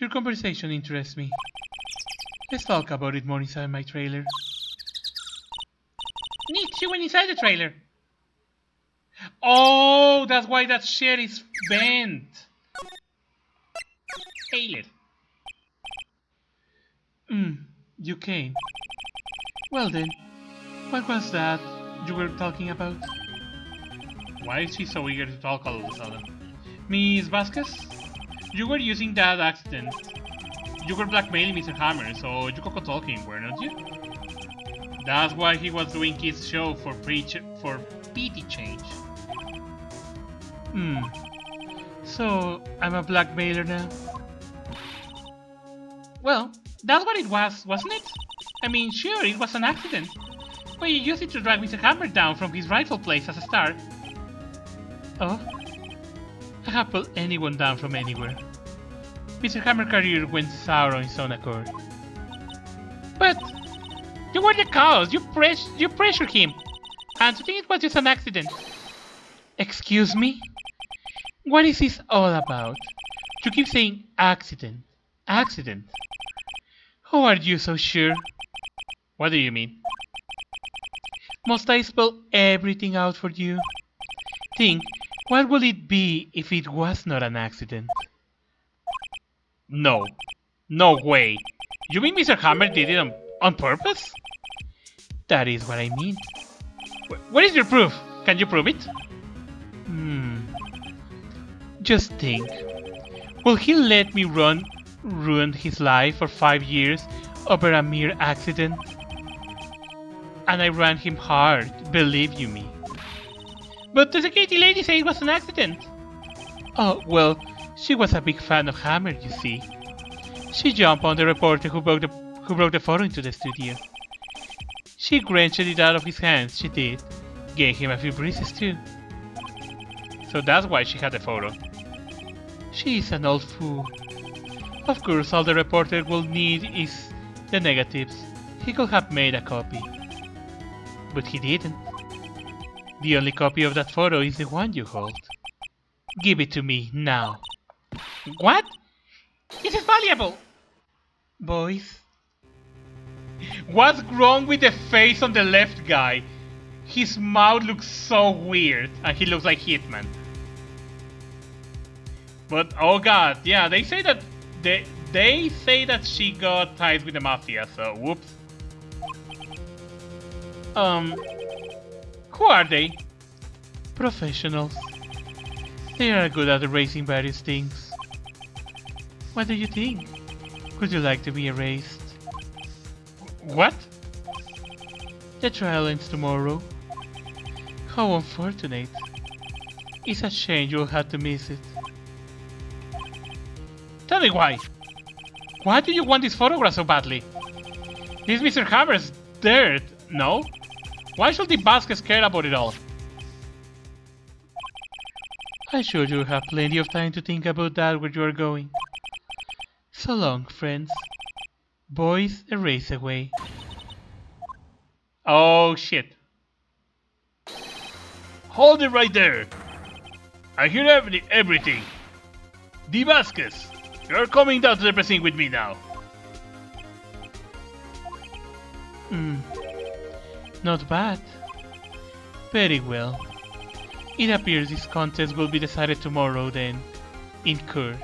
Your conversation interests me. Let's talk about it more inside my trailer. Nick, she went inside the trailer. Oh, that's why that shit is bent. Taylor. You came. Well then, what was that you were talking about? Why is she so eager to talk all of a sudden? Miss Vasquez? You were using that accident. You were blackmailing Mr. Hammer, so you got talking, weren't you? That's why he was doing his show for PT change. So, I'm a blackmailer now? Well, that's what it was, wasn't it? I mean, sure, it was an accident. But you used it to drag Mr. Hammer down from his rightful place as a star. Oh? I have pulled anyone down from anywhere. Mr. Hammer's career went sour on his own accord. But you were the cause. You pressured him. And to think it was just an accident. Excuse me? What is this all about? You keep saying accident. Accident. How are you so sure? What do you mean? Must I spell everything out for you? Think, what would it be if it was not an accident? No. No way. You mean Mr. Hammer did it on purpose? That is what I mean. What is your proof? Can you prove it? Just think. Will he let me ruin his life for 5 years over a mere accident? And I ran him hard, believe you me. But the security lady said it was an accident. Oh, well, she was a big fan of Hammer, you see. She jumped on the reporter who brought the photo into the studio. She wrenched it out of his hands, she did. Gave him a few bruises too. So that's why she had the photo. She is an old fool. Of course, all the reporter will need is the negatives. He could have made a copy. But he didn't. The only copy of that photo is the one you hold. Give it to me, now. What? It is valuable! Boys? What's wrong with the face on the left guy? His mouth looks so weird, and he looks like Hitman. But oh god, yeah, they say that she got ties with the mafia, so whoops. Who are they? Professionals. They are good at erasing various things. What do you think? Would you like to be erased? What? The trial ends tomorrow. How unfortunate. It's a shame you'll have to miss it. Tell me why. Why do you want this photograph so badly? This Mr. Hammer's dirt, no? Why should the Vasquez care about it all? I'm sure you'll have plenty of time to think about that where you are going. So long, friends. Boys, erase away. Oh shit. Hold it right there. I hear everything. D. Vasquez, you're coming down to the precinct with me now. Not bad. Very well. It appears this contest will be decided tomorrow then, in court.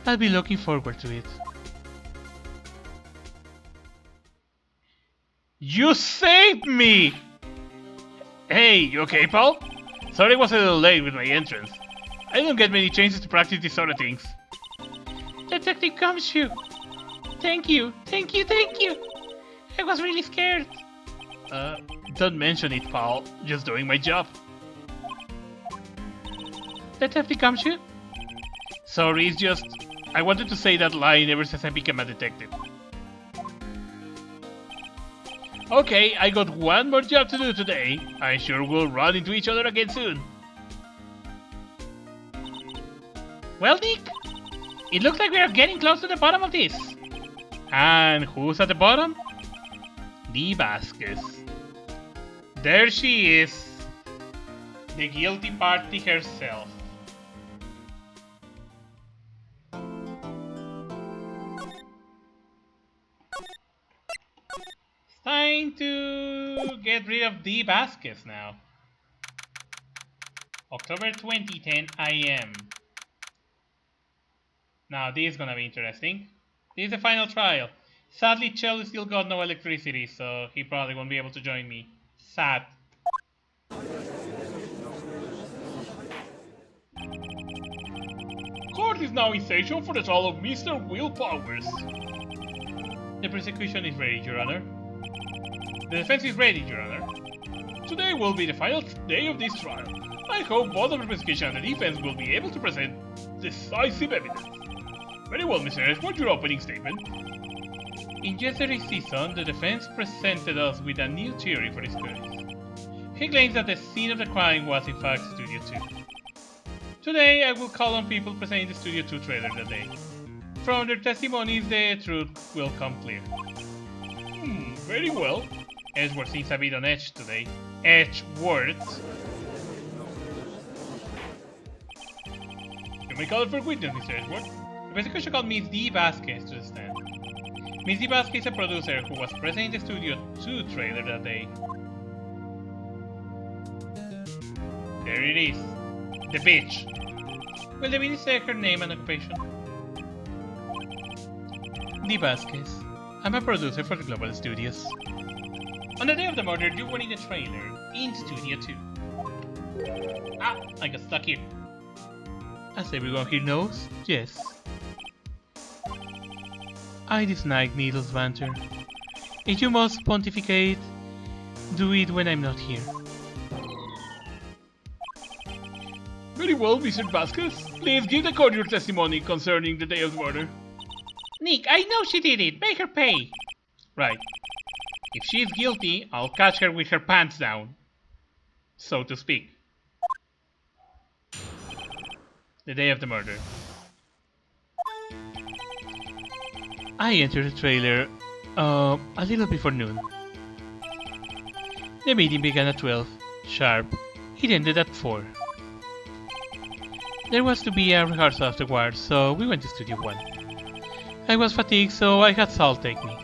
I'll be looking forward to it. You saved me! Hey, you okay, pal? Sorry I was a little late with my entrance. I don't get many chances to practice these sort of things. Detective Gumshoe! Thank you! I was really scared. Don't mention it, pal. Just doing my job. Detective Gumshoe? Sorry, it's just... I wanted to say that line ever since I became a detective. Okay, I got one more job to do today. I'm sure we'll run into each other again soon. Well, Nick, it looks like we are getting close to the bottom of this. And who's at the bottom? D. Vasquez. There she is. The guilty party herself. Time to get rid of D. Vasquez now. October 2010 AM. Now this is gonna be interesting. This is the final trial. Sadly, Chell still got no electricity, so he probably won't be able to join me. Sad. Court is now in session for the trial of Mr. Will Powers. The prosecution is ready, Your Honor. The defense is ready, Your Honor. Today will be the final day of this trial. I hope both the prosecution and the defense will be able to present decisive evidence. Very well, Mr. H, what's your opening statement? In yesterday's season, the defense presented us with a new theory for this case. He claims that the scene of the crime was in fact Studio 2. Today, I will call on people presenting the Studio 2 trailer that day. From their testimonies, the truth will come clear. Very well. Edgeworth seems a bit on edge today. Edgeworth. You may call it for witness, Mr. Edgeworth. The prosecution called Miss D. Vasquez to the stand. Miss D. Vasquez is a producer who was present in the Studio 2 trailer that day. There it is. The bitch. Will the witness say her name and occupation? D. Vasquez. I'm a producer for the Global Studios. On the day of the murder, you were in the trailer, in Studio 2. Ah, I got stuck here. As everyone here knows, yes. I dislike needless banter. If you must pontificate, do it when I'm not here. Very well, Mr. Vasquez. Please give the court your testimony concerning the day of the murder. Nick, I know she did it. Make her pay. Right. If she is guilty, I'll catch her with her pants down, so to speak. The day of the murder. I entered the trailer a little before noon. The meeting began at 12 sharp. It ended at 4. There was to be a rehearsal afterwards, so we went to Studio 1. I was fatigued, so I had Sal take me.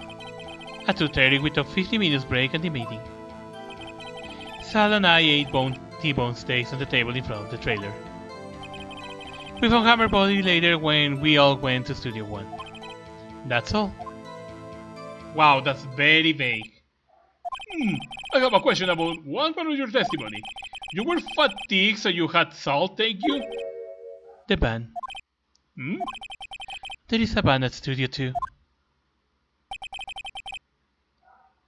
At 2:30 we took 50 minutes break at the meeting. Sal and I ate T-bone steaks on the table in front of the trailer. We found Hammer Body later when we all went to Studio 1. That's all. Wow, that's very vague. I have a question about one part of your testimony. You were fatigued, so you had Sal take you? The van. There is a van at Studio 2.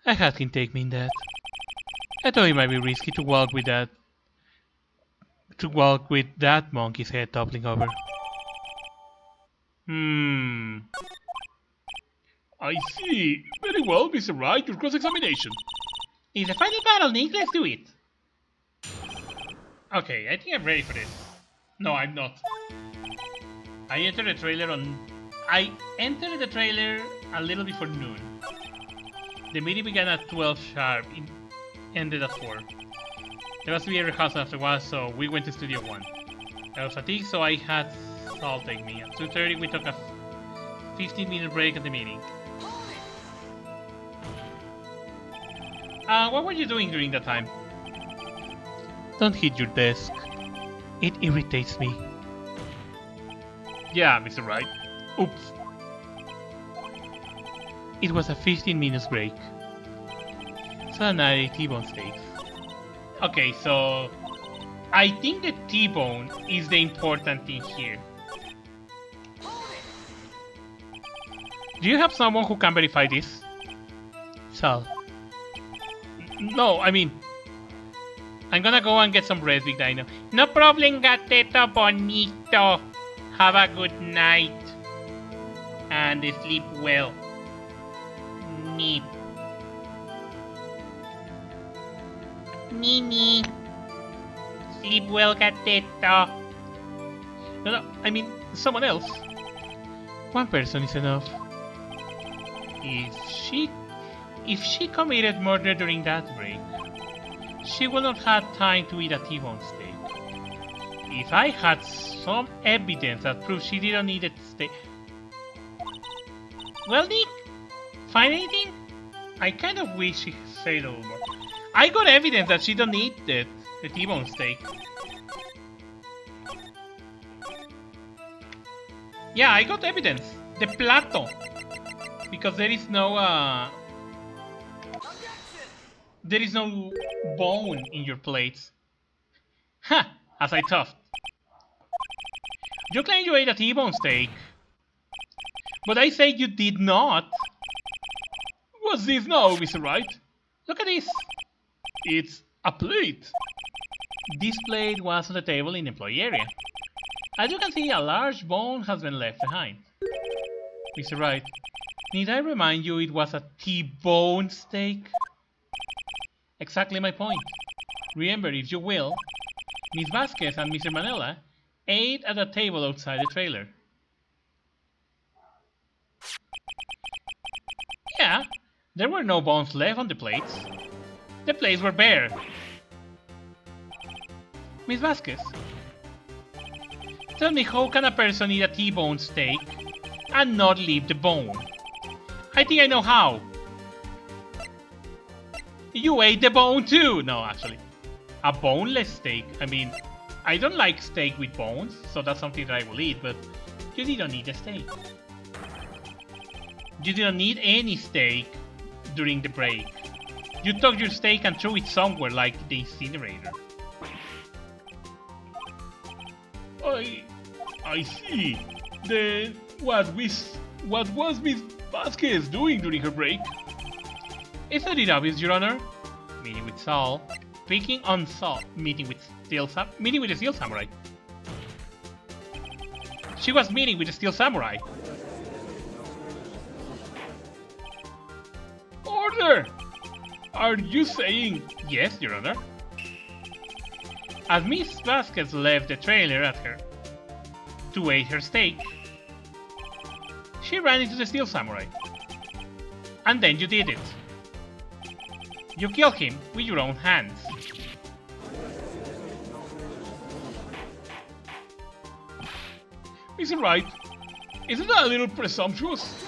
I had him take me in that. I thought it might be risky to walk with that monkey's head toppling over. I see. Very well, Mr. Wright, your cross-examination. Is the final battle, Nick? Let's do it. Okay, I think I'm ready for this. No, I'm not. I entered the trailer a little before noon. The meeting began at 12 sharp. It ended at 4. There was to be a rehearsal afterwards, so we went to Studio 1. I was fatigued, so I had Sal take me. At 2:30 we took a 15-minute break at the meeting. What were you doing during that time? Don't hit your desk. It irritates me. Yeah, Mr. Wright. Oops. It was a 15 minutes break. So I ate T-bone steaks. Okay, so I think the T-bone is the important thing here. Do you have someone who can verify this? Sal. No, I mean, I'm gonna go and get some rest, Big Dino. No problem, gatito bonito. Have a good night. And sleep well. Meep. Nini. Sleep well, gatito. No, I mean, someone else. One person is enough. If she committed murder during that break, she will not have time to eat a T-bone steak. If I had some evidence that proves she didn't need a steak... Well, Nick, find anything? I kind of wish she said a little more. I got evidence that she don't need the T-bone steak. Yeah, I got evidence. The plato. Because there is no bone in your plates. Ha! As I thought. You claim you ate a T-bone steak. But I say you did not. What's this now, Mr. Wright? Look at this. It's a plate. This plate was on the table in the employee area. As you can see, a large bone has been left behind. Mr. Wright, need I remind you it was a T-bone steak? Exactly my point. Remember, if you will, Miss Vasquez and Mr. Manella ate at a table outside the trailer. Yeah, there were no bones left on the plates. The plates were bare. Miss Vasquez, tell me, how can a person eat a T-bone steak and not leave the bone? I think I know how. You ate the bone too! No, actually. A boneless steak. I mean, I don't like steak with bones, so that's something that I will eat, but you didn't eat a steak. You didn't need any steak during the break. You took your steak and threw it somewhere, like the incinerator. I see. Then what was Miss Vasquez doing during her break? Isn't it obvious, Your Honor? Meeting with Sal. Speaking on Sal. Meeting with the Steel Samurai. She was meeting with the Steel Samurai. Order! Are you saying... Yes, Your Honor. As Miss Vasquez left the trailer at her to eat her steak, she ran into the Steel Samurai. And then you did it. You killed him with your own hands. Mr. Wright, isn't that a little presumptuous?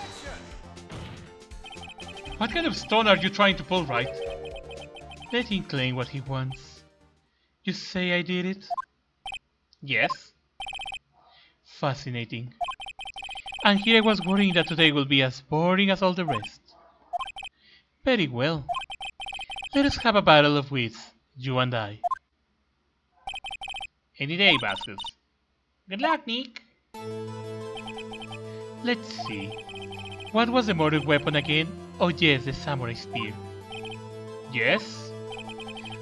What kind of stunt are you trying to pull, Wright? Let him claim what he wants. You say I did it? Yes. Fascinating. And here I was worrying that today will be as boring as all the rest. Very well. Let us have a battle of wits, you and I. Any day, Vasquez. Good luck, Nick. Let's see. What was the murder weapon again? Oh yes, the samurai spear. Yes?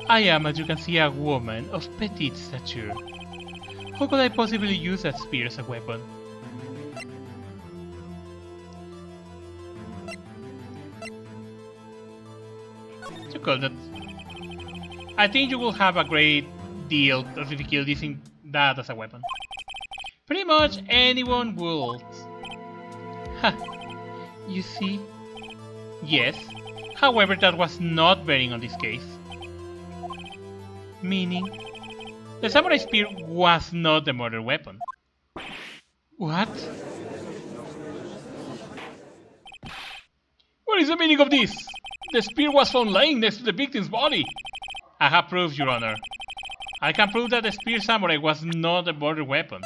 I am, as you can see, a woman of petite stature. How could I possibly use that spear as a weapon? You could not. I think you will have a great deal of difficulty using that as a weapon. Pretty much anyone would. Ha! You see? Yes. However, that was not bearing on this case. Meaning? The samurai spear was not the murder weapon. What? What is the meaning of this? The spear was found lying next to the victim's body. I have proof, Your Honor. I can prove that the spear samurai was not the murder weapon.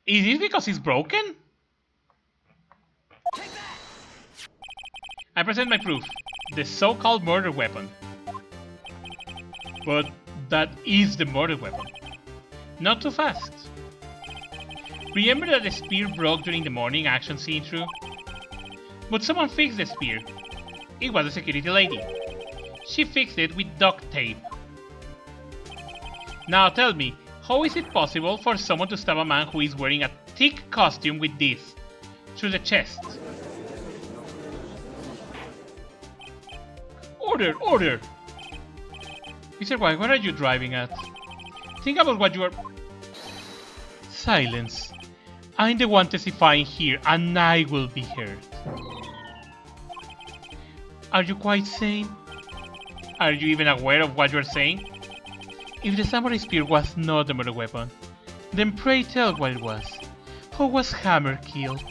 Is this because it's broken? I present my proof. The so-called murder weapon. But that is the murder weapon. Not too fast. Remember that the spear broke during the morning action scene through? But someone fixed the spear. It was the security lady. She fixed it with duct tape. Now tell me, how is it possible for someone to stab a man who is wearing a thick costume with this through the chest? Order! Order! Mr. White, where are you driving at? Think about what you are... Silence. I'm the one testifying here, and I will be heard. Are you quite sane? Are you even aware of what you're saying? If the samurai spear was not the murder weapon, then pray tell what it was. How was Hammer killed?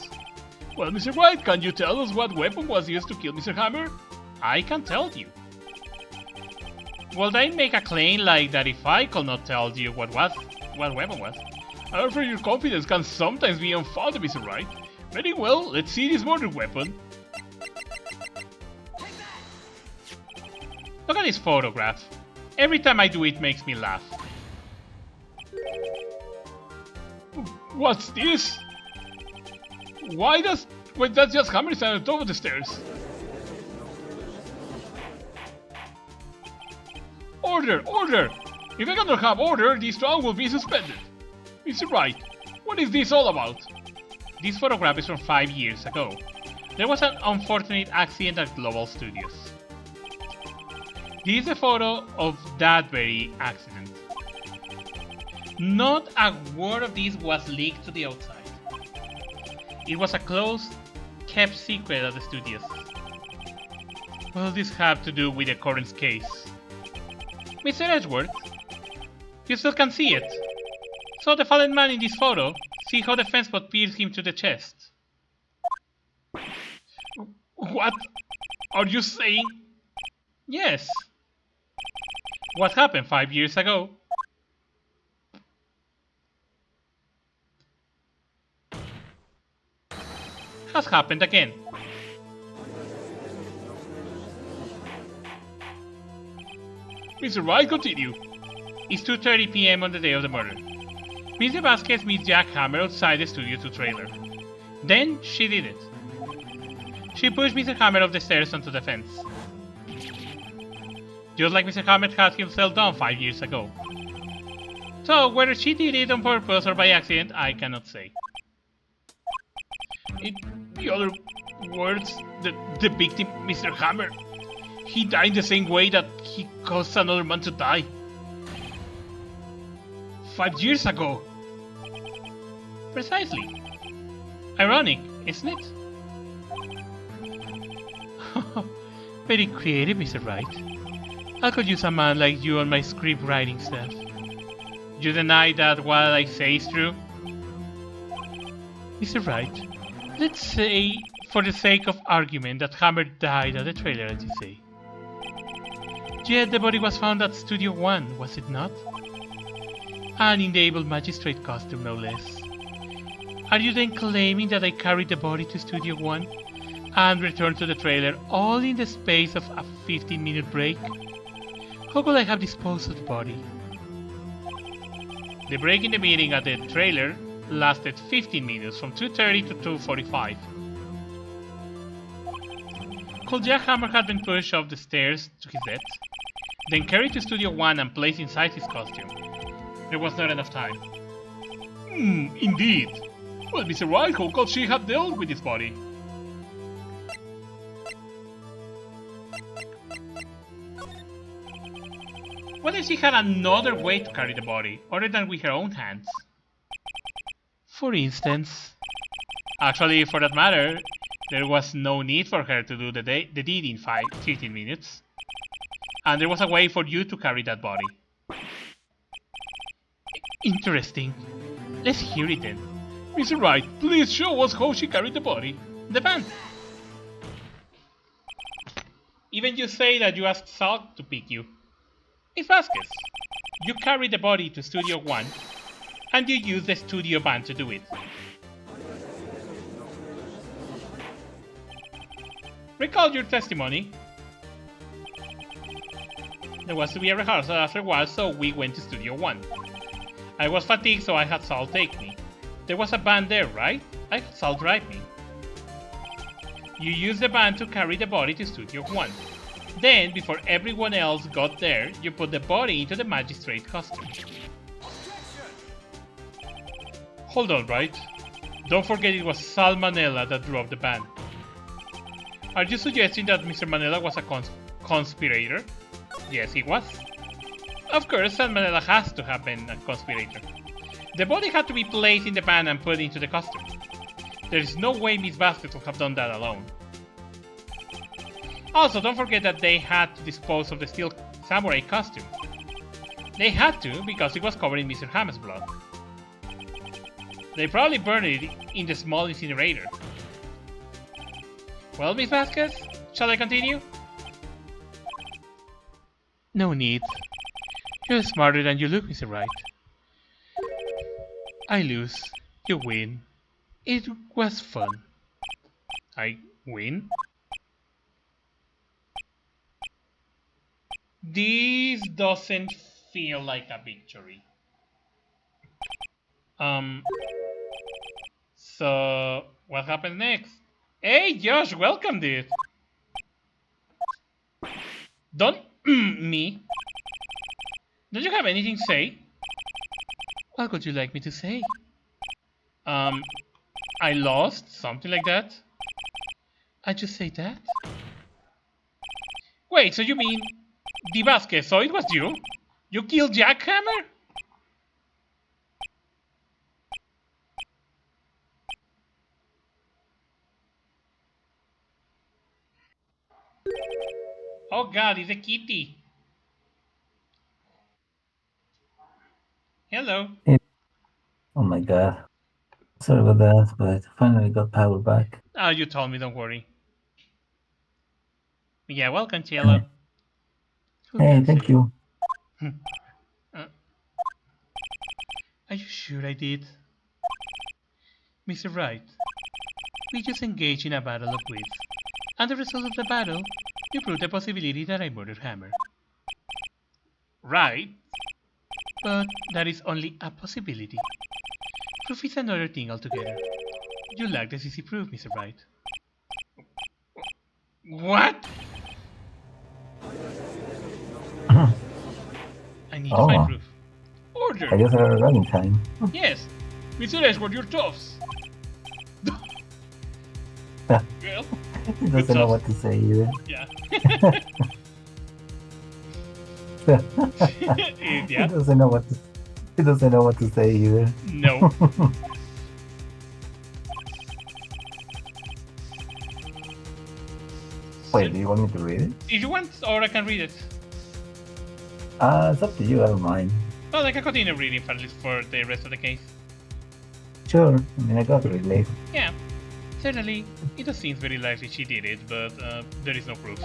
Well, Mr. White, can you tell us what weapon was used to kill Mr. Hammer? I can tell you. Well, they make a claim like that if I could not tell you what weapon was. I'm afraid your confidence can sometimes be unfounded, Mr. Wright. Very well, let's see this murder weapon. Look at this photograph. Every time I do it makes me laugh. What's this? Why does... Wait, that's just Hammer stand on top of the stairs. Order! Order! If I cannot have order, this trial will be suspended. Mr. Wright, what is this all about? This photograph is from 5 years ago. There was an unfortunate accident at Global Studios. This is a photo of that very accident. Not a word of this was leaked to the outside. It was a closed, kept secret at the studios. What does this have to do with the current case? Mr. Edgeworth, you still can see it. So the fallen man in this photo, see how the fence pot pierced him to the chest. What are you saying? Yes. What happened 5 years ago has happened again. Mr. Wright, continue. It's 2:30 PM on the day of the murder. Mr. Vasquez meets Jack Hammer outside the Studio 2 trailer. Then she did it. She pushed Mr. Hammer off the stairs onto the fence. Just like Mr. Hammer had himself done 5 years ago. So, whether she did it on purpose or by accident, I cannot say. Where's the victim, Mr. Hammer? He died the same way that he caused another man to die. 5 years ago. Precisely. Ironic, isn't it? Very creative, Mr. Wright. I could use a man like you on my script writing stuff. You deny that what I say is true? Mr. Wright, let's say, for the sake of argument, that Hammer died at the trailer, as you say. Yet the body was found at Studio One, was it not? An enabled magistrate costume, no less. Are you then claiming that I carried the body to Studio One and returned to the trailer all in the space of a 15-minute break? How could I have disposed of the body? The break in the meeting at the trailer lasted 15 minutes, from 2:30 to 2:45. Could Jack Hammer have been pushed off the stairs to his death, then carried to Studio One and placed inside his costume? There was not enough time. Indeed. Well, Mr. Wright, how could she have dealt with his body? What if she had another way to carry the body, other than with her own hands? For instance. Actually, for that matter, there was no need for her to do the deed in 15 minutes. And there was a way for you to carry that body. Interesting. Let's hear it then. Mr. Wright, please show us how she carried the body. The van. Even you say that you asked Salt to pick you. Miss Vasquez, you carried the body to Studio One, and you used the studio van to do it. Recall your testimony. There was to be a rehearsal after a while, so we went to Studio One. I was fatigued, so I had Sal take me. There was a van there, right? I had Sal drive me. You used the van to carry the body to Studio One. Then, before everyone else got there, you put the body into the magistrate costume. Hold on, Wright. Don't forget it was Sal Manella that drove the van. Are you suggesting that Mr. Manella was a conspirator? Yes, he was. Of course, Sal Manella has to have been a conspirator. The body had to be placed in the van and put into the costume. There is no way Miss Vasquez would have done that alone. Also, don't forget that they had to dispose of the steel samurai costume. They had to because it was covered in Mr. Hammer's blood. They probably burned it in the small incinerator. Well, Miss Vasquez, shall I continue? No need. You're smarter than you look, Mr. Wright. I lose. You win. It was fun. I win? This doesn't feel like a victory. So what happens next? Hey Josh, welcome dude. Don't me. Don't you have anything to say? What would you like me to say? I lost, something like that. I just say that? Wait, so you mean Di Vasquez, so it was you? You killed Jack Hammer? Oh god, it's a kitty. Hello. Hey. Oh my god. Sorry about that, but finally got power back. Oh, you told me, don't worry. Yeah, welcome, Cielo. Hey, thank you. Are you sure I did? Mr. Wright, we just engaged in a battle of wits. And the result of the battle, you proved the possibility that I murdered Hammer. Right? But that is only a possibility. Proof is another thing altogether. You lack decisive proof, Mr. Wright. What? I need to find proof. Order! I guess I got a running time. Yes! Mr. Ashworth, you're tough! Well, He good doesn't know sauce. what to say either. Yeah. He Yeah. doesn't know what to. He doesn't know what to say either. No. Wait, do you want me to read it? If you want, or I can read it. It's up to you. I don't mind. Well, I can continue reading for at least for the rest of the case. Sure. I mean, I got to read late. Yeah, certainly, it does seem very likely she did it, but there is no proof.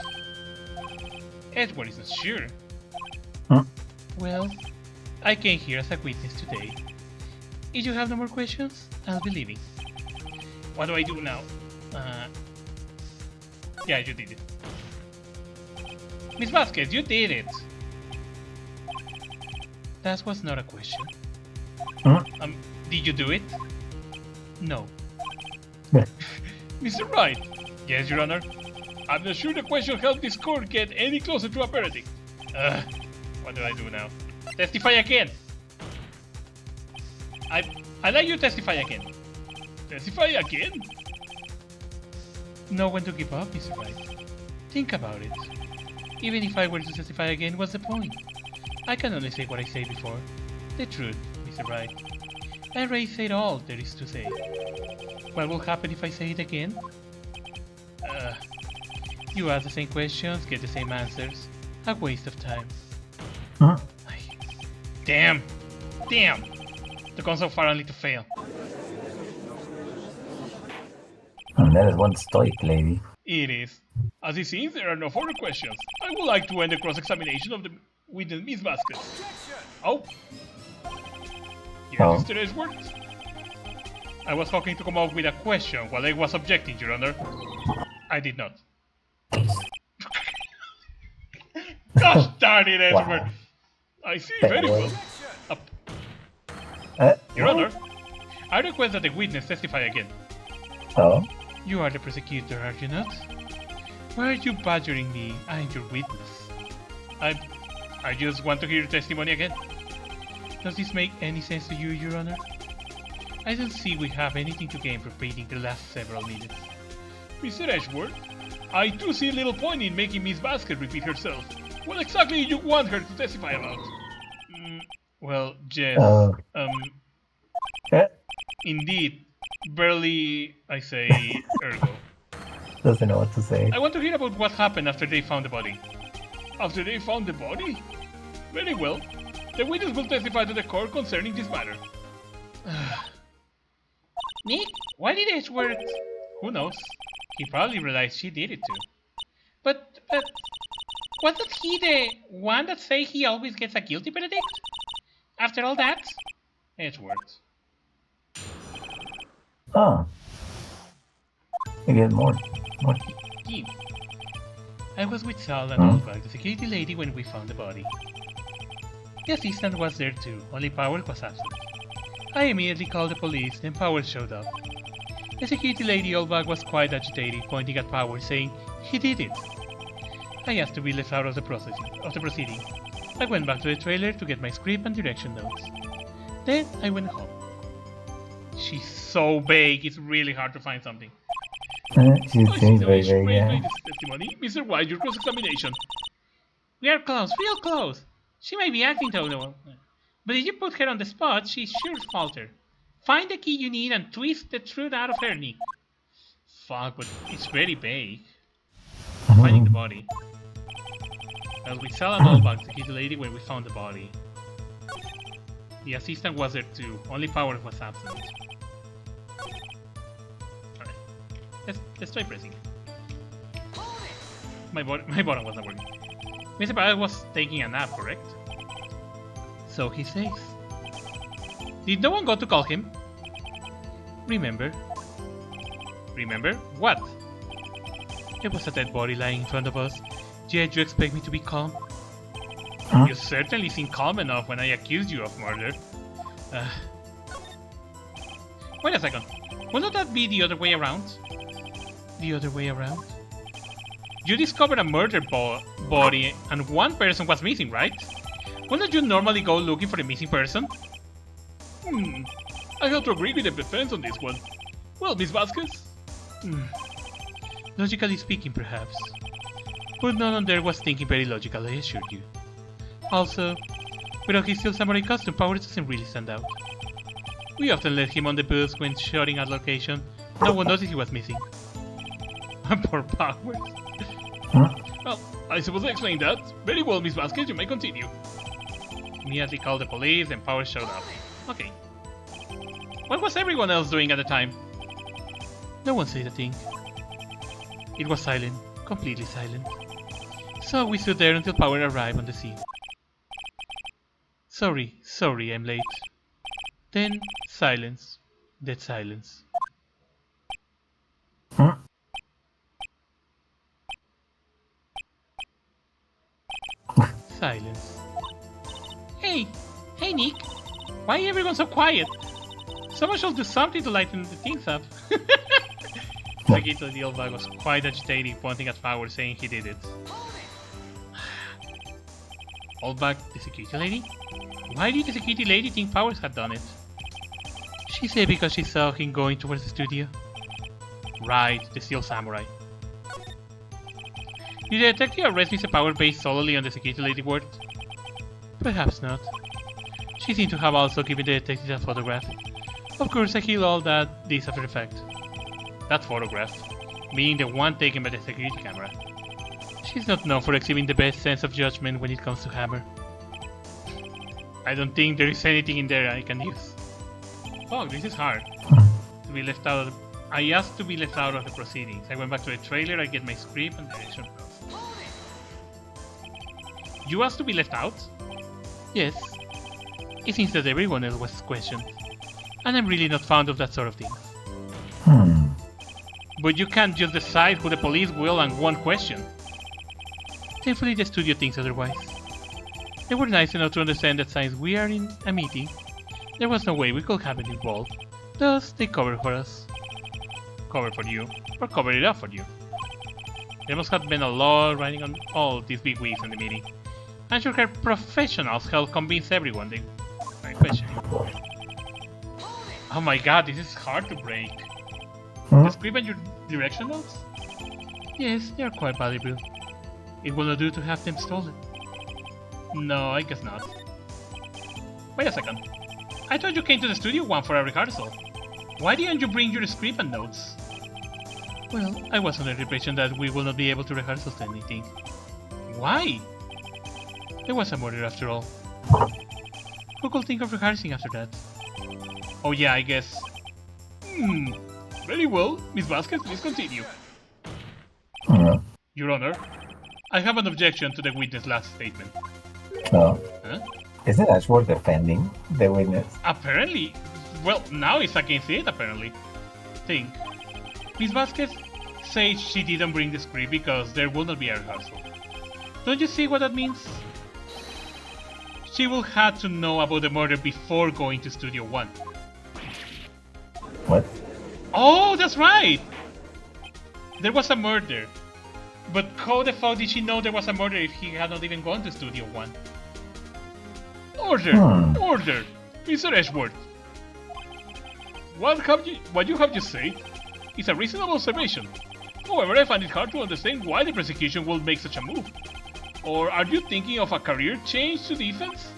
Edward isn't sure. Hmm? Well, I came here as a witness today. If you have no more questions, I'll be leaving. What do I do now? Yeah, you did it. Miss Vasquez, you did it! That was not a question. Did you do it? No. Mr. Wright? Yes, Your Honor. I'm not sure the question helped this court get any closer to a verdict. What do I do now? Testify again! I'd like you to testify again. Testify again? Know when to give up, Mr. Wright. Think about it. Even if I were to testify again, what's the point? I can only say what I said before. The truth, Mr. Wright. I already said all there is to say. What will happen if I say it again? You ask the same questions, get the same answers. A waste of time. Huh? Damn! Damn! To come so far only to fail. And that is one stoic lady. It is. As it seems, there are no further questions. I would like to end the cross-examination of the witness Miss Vasquez. Oh. Yes, Oh. Mr. Edward? I was hoping to come up with a question while I was objecting, Your Honor. I did not. Gosh darn it, Edward! Wow. I see very well. Your what? Honor, I request that the witness testify again. Oh? You are the prosecutor, are you not? Why are you badgering me? I'm your witness. I just want to hear your testimony again. Does this make any sense to you, Your Honor? I don't see we have anything to gain from repeating the last several minutes. Mr. Edgeworth, I do see little point in making Miss Vasquez repeat herself. What exactly do you want her to testify about? Well, yes. Indeed. Barely, I say, ergo. Doesn't know what to say. I want to hear about what happened after they found the body. After they found the body? Very well. The witness will testify to the court concerning this matter. Nick, why did Edgeworth? Who knows? He probably realized she did it too. But wasn't he the one that say he always gets a guilty verdict? After all that? Edgeworth. Oh. You get more. Give. I was with Sal and Olga, the security lady, when we found the body. The assistant was there too, only Powell was absent. I immediately called the police, then Powell showed up. The security lady Olbach was quite agitated, pointing at Powell, saying, "He did it." I asked to be left out of the proceeding. I went back to the trailer to get my script and direction notes. Then I went home. She's so vague, it's really hard to find something. She seems very, yeah. Testimony. Mr. White, your cross-examination. We are close, real close. She may be acting though, but if you put her on the spot, she sure falter. Find the key you need and twist the truth out of her, Nick. Fuck, but it's very vague. Finding the body. As we saw an old bag to kill the lady when we found the body. The assistant was there too, only Power was absent. Alright, let's try pressing. My button was not working. Mr. Power was taking a nap, correct? So he says. Did no one go to call him? Remember? Remember? What? There was a dead body lying in front of us. Yet you expect me to be calm? You certainly seemed calm enough when I accused you of murder. Wait a second. Will not that be the other way around? The other way around? You discovered a murder body and one person was missing, right? Wouldn't you normally go looking for the missing person? I have to agree with the defense on this one. Well, Miss Vasquez? Logically speaking, perhaps. But none on there was thinking very logical, I assure you. Also, without his steel samurai costume, Powers doesn't really stand out. We often let him on the bus when shooting at location. No one noticed he was missing. Poor Powers. Huh? Well, I suppose I explained that. Very well, Miss Vasquez, you may continue. Immediately called the police and Powers showed up. Okay. What was everyone else doing at the time? No one said a thing. It was silent, completely silent. So we stood there until Power arrived on the scene. Sorry, I'm late. Then, silence. Dead silence. Huh? Silence. Hey Nick! Why everyone so quiet? Someone should do something to lighten the things up. Sagito the old bag was quite agitated, pointing at Power, saying he did it. Old bag, the security lady? Why did the security lady think Powers had done it? She said because she saw him going towards the studio. Right, the steel samurai. Did the detective arrest Mr. Power based solely on the security lady word? Perhaps not. She seemed to have also given the detective a photograph. Of course, I kill all that this after the fact. That photograph, meaning the one taken by the security camera. She's not known for exhibiting the best sense of judgment when it comes to Hammer. I don't think there is anything in there I can use. Fuck, this is hard. To be left out of I asked to be left out of the proceedings. I went back to the trailer, I get my script and direction notes. You asked to be left out? Yes. It seems that everyone else was questioned. And I'm really not fond of that sort of thing. But you can't just decide who the police will and won't question. Thankfully the studio thinks otherwise. They were nice enough to understand that since we are in a meeting, there was no way we could have it involved. Thus, they covered for us. Covered for you, or covered it up for you. There must have been a lot riding on all these big wigs in the meeting. I'm sure her professionals helped convince everyone they are questioning. Oh my god, this is hard to break. The script and your direction notes? Yes, they are quite valuable. It will not do to have them stolen. No, I guess not. Wait a second. I thought you came to the studio one for a rehearsal. Why didn't you bring your script and notes? Well, I was under the impression that we will not be able to rehearse anything. Why? There was a murder after all. Who could think of rehearsing after that? Oh yeah, I guess. Very well. Miss Vasquez, please continue. Your Honor, I have an objection to the witness' last statement. No. Huh? Isn't Ashworth defending the witness? Apparently. Well, now it's against it, apparently. Think. Miss Vasquez says she didn't bring the script because there will not be a rehearsal. Don't you see what that means? She will have to know about the murder before going to Studio 1. What? Oh, that's right! There was a murder. But how the fuck did she know there was a murder if he had not even gone to Studio 1? Order! Order! Mr. Ashworth! What you have just said is a reasonable observation. However, I find it hard to understand why the prosecution will make such a move. Or are you thinking of a career change to defense?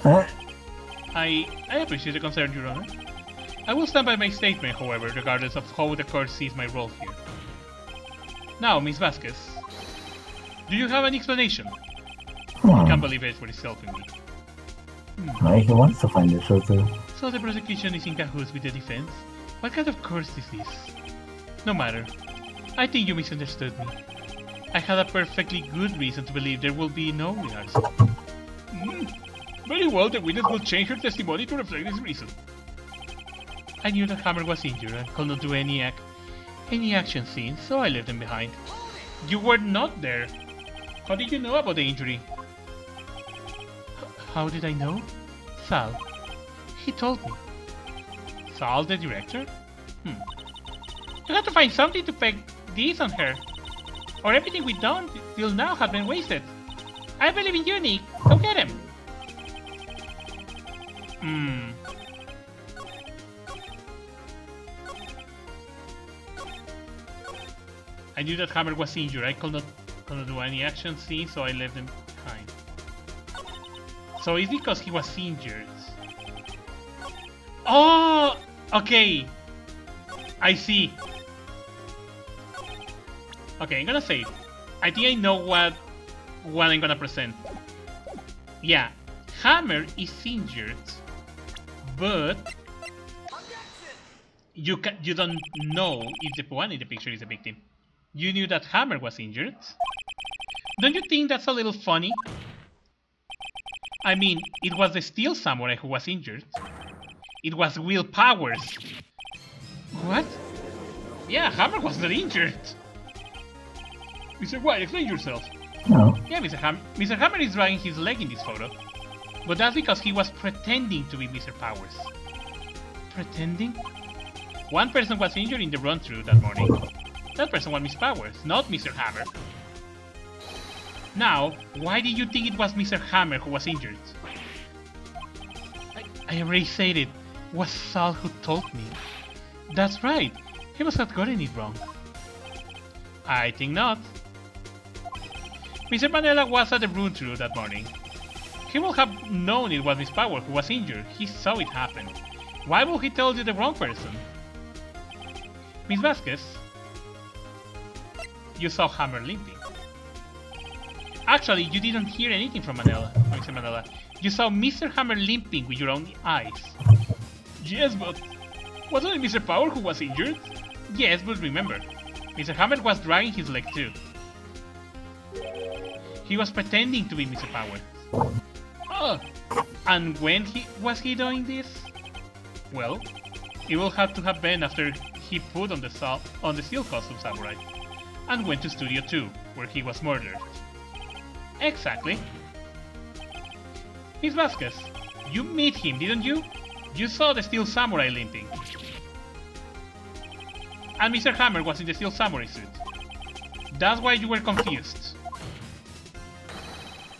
Huh? I appreciate the concern, Your Honor. I will stand by my statement, however, regardless of how the court sees my role here. Now, Miss Vasquez, do you have an explanation? I can't believe Edward is helping me. He wants to find the truth too. So the prosecution is in cahoots with the defense? What kind of curse is this? No matter. I think you misunderstood me. I had a perfectly good reason to believe there will be no rehearsal. Very well, the witness will change her testimony to reflect this reason. I knew that Hammer was injured and could not do any action scenes, so I left them behind. You were not there. How did you know about the injury? How did I know? Sal. He told me. Sal, the director? You have to find something to peg this on her. Or everything we've done till now have been wasted. I believe in you, Nick. Go get him. I knew that Hammer was injured. I could not do any action scene, so I left him behind. So it's because he was injured. Oh, okay. I see. Okay, I'm gonna say it. I think I know what I'm gonna present. Yeah, Hammer is injured, but you don't know if the one in the picture is the victim. You knew that Hammer was injured. Don't you think that's a little funny? I mean, it was the Steel Samurai who was injured. It was Will Powers. What? Yeah, Hammer was not injured. Mr. White, explain yourself. No. Yeah, Mr. Hammer is dragging his leg in this photo. But that's because he was pretending to be Mr. Powers. Pretending? One person was injured in the run-through that morning. That person was Miss Powers, not Mr. Hammer. Now, why did you think it was Mr. Hammer who was injured? I already said it. It was Sal who told me. That's right. He must have gotten it wrong. I think not. Mr. Manella was at the run-through that morning. He would have known it was Miss Power who was injured. He saw it happen. Why would he tell you the wrong person? Miss Vasquez, you saw Hammer limping. Actually, you didn't hear anything from Mr. Manella. You saw Mr. Hammer limping with your own eyes. Yes, but wasn't it Mr. Power who was injured? Yes, but remember, Mr. Hammer was dragging his leg too. He was pretending to be Mr. Power. Oh, and when was he doing this? Well, it will have to have been after he put on the Steel Costume Samurai and went to Studio 2, where he was murdered. Exactly. Miss Vasquez, you met him, didn't you? You saw the Steel Samurai limping. And Mr. Hammer was in the Steel Samurai suit. That's why you were confused.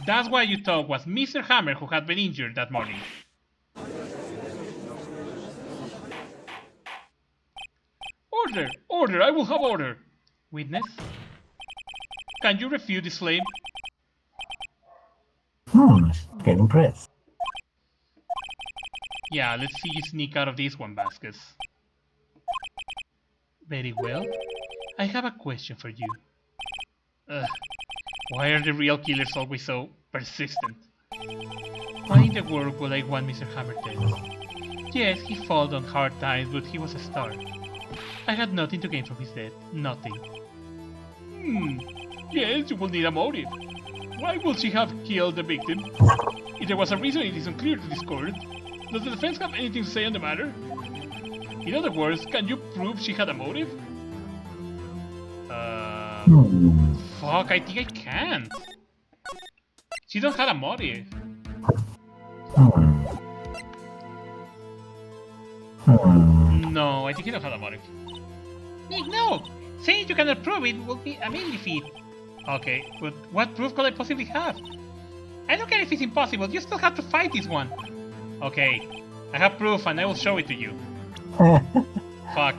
That's why you thought it was Mr. Hammer who had been injured that morning. Order! Order! I will have order! Witness? Can you refute this claim? Get impressed. Yeah, let's see you sneak out of this one, Vasquez. Very well. I have a question for you. Why are the real killers always so persistent? Why in the world would I want Mr. Hammer dead? Yes, he fought on hard times, but he was a star. I had nothing to gain from his death. Nothing. Yes, you will need a motive. Why would she have killed the victim? If there was a reason, it is unclear to this court. Does the defense have anything to say on the matter? In other words, can you prove she had a motive? Fuck, I think I can't. She don't have a motive. No, I think he don't have a motive. Nick, no! Saying you cannot prove it will be a mean defeat. Okay, but what proof could I possibly have? I don't care if it's impossible, you still have to fight this one. Okay, I have proof and I will show it to you. Fuck.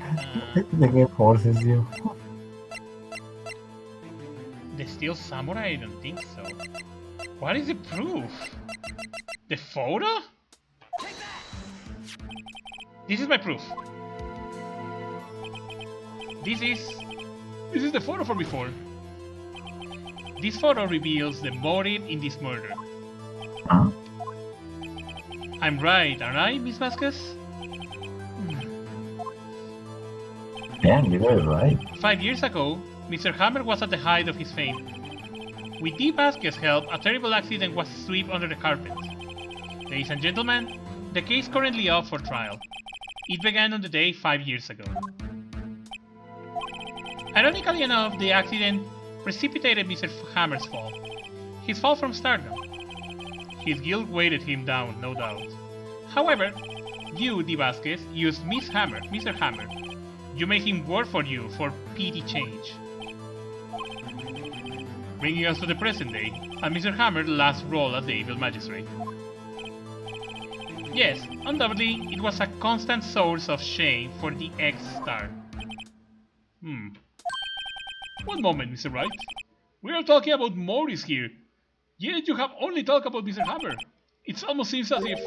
The game forces you. The Steel Samurai? I don't think so. What is the proof? The photo? This is my proof. This is the photo from before. This photo reveals the motive in this murder. I'm right, aren't I, Miss Vasquez? Yeah, you were right. 5 years ago, Mr. Hammer was at the height of his fame. With D. Vasquez's help, a terrible accident was swept under the carpet. Ladies and gentlemen, the case currently up for trial. It began on the day 5 years ago. Ironically enough, the accident precipitated Mr. Hammer's fall. His fall from stardom. His guilt weighted him down, no doubt. However, you, D. Vasquez, used Mr. Hammer. You made him work for you for petty change. Bringing us to the present day, and Mr. Hammer's last role as the evil magistrate. Yes, undoubtedly, it was a constant source of shame for the ex-star. One moment, Mr. Wright. We are talking about Morris here. Yet you have only talked about Mr. Hammer. It almost seems as if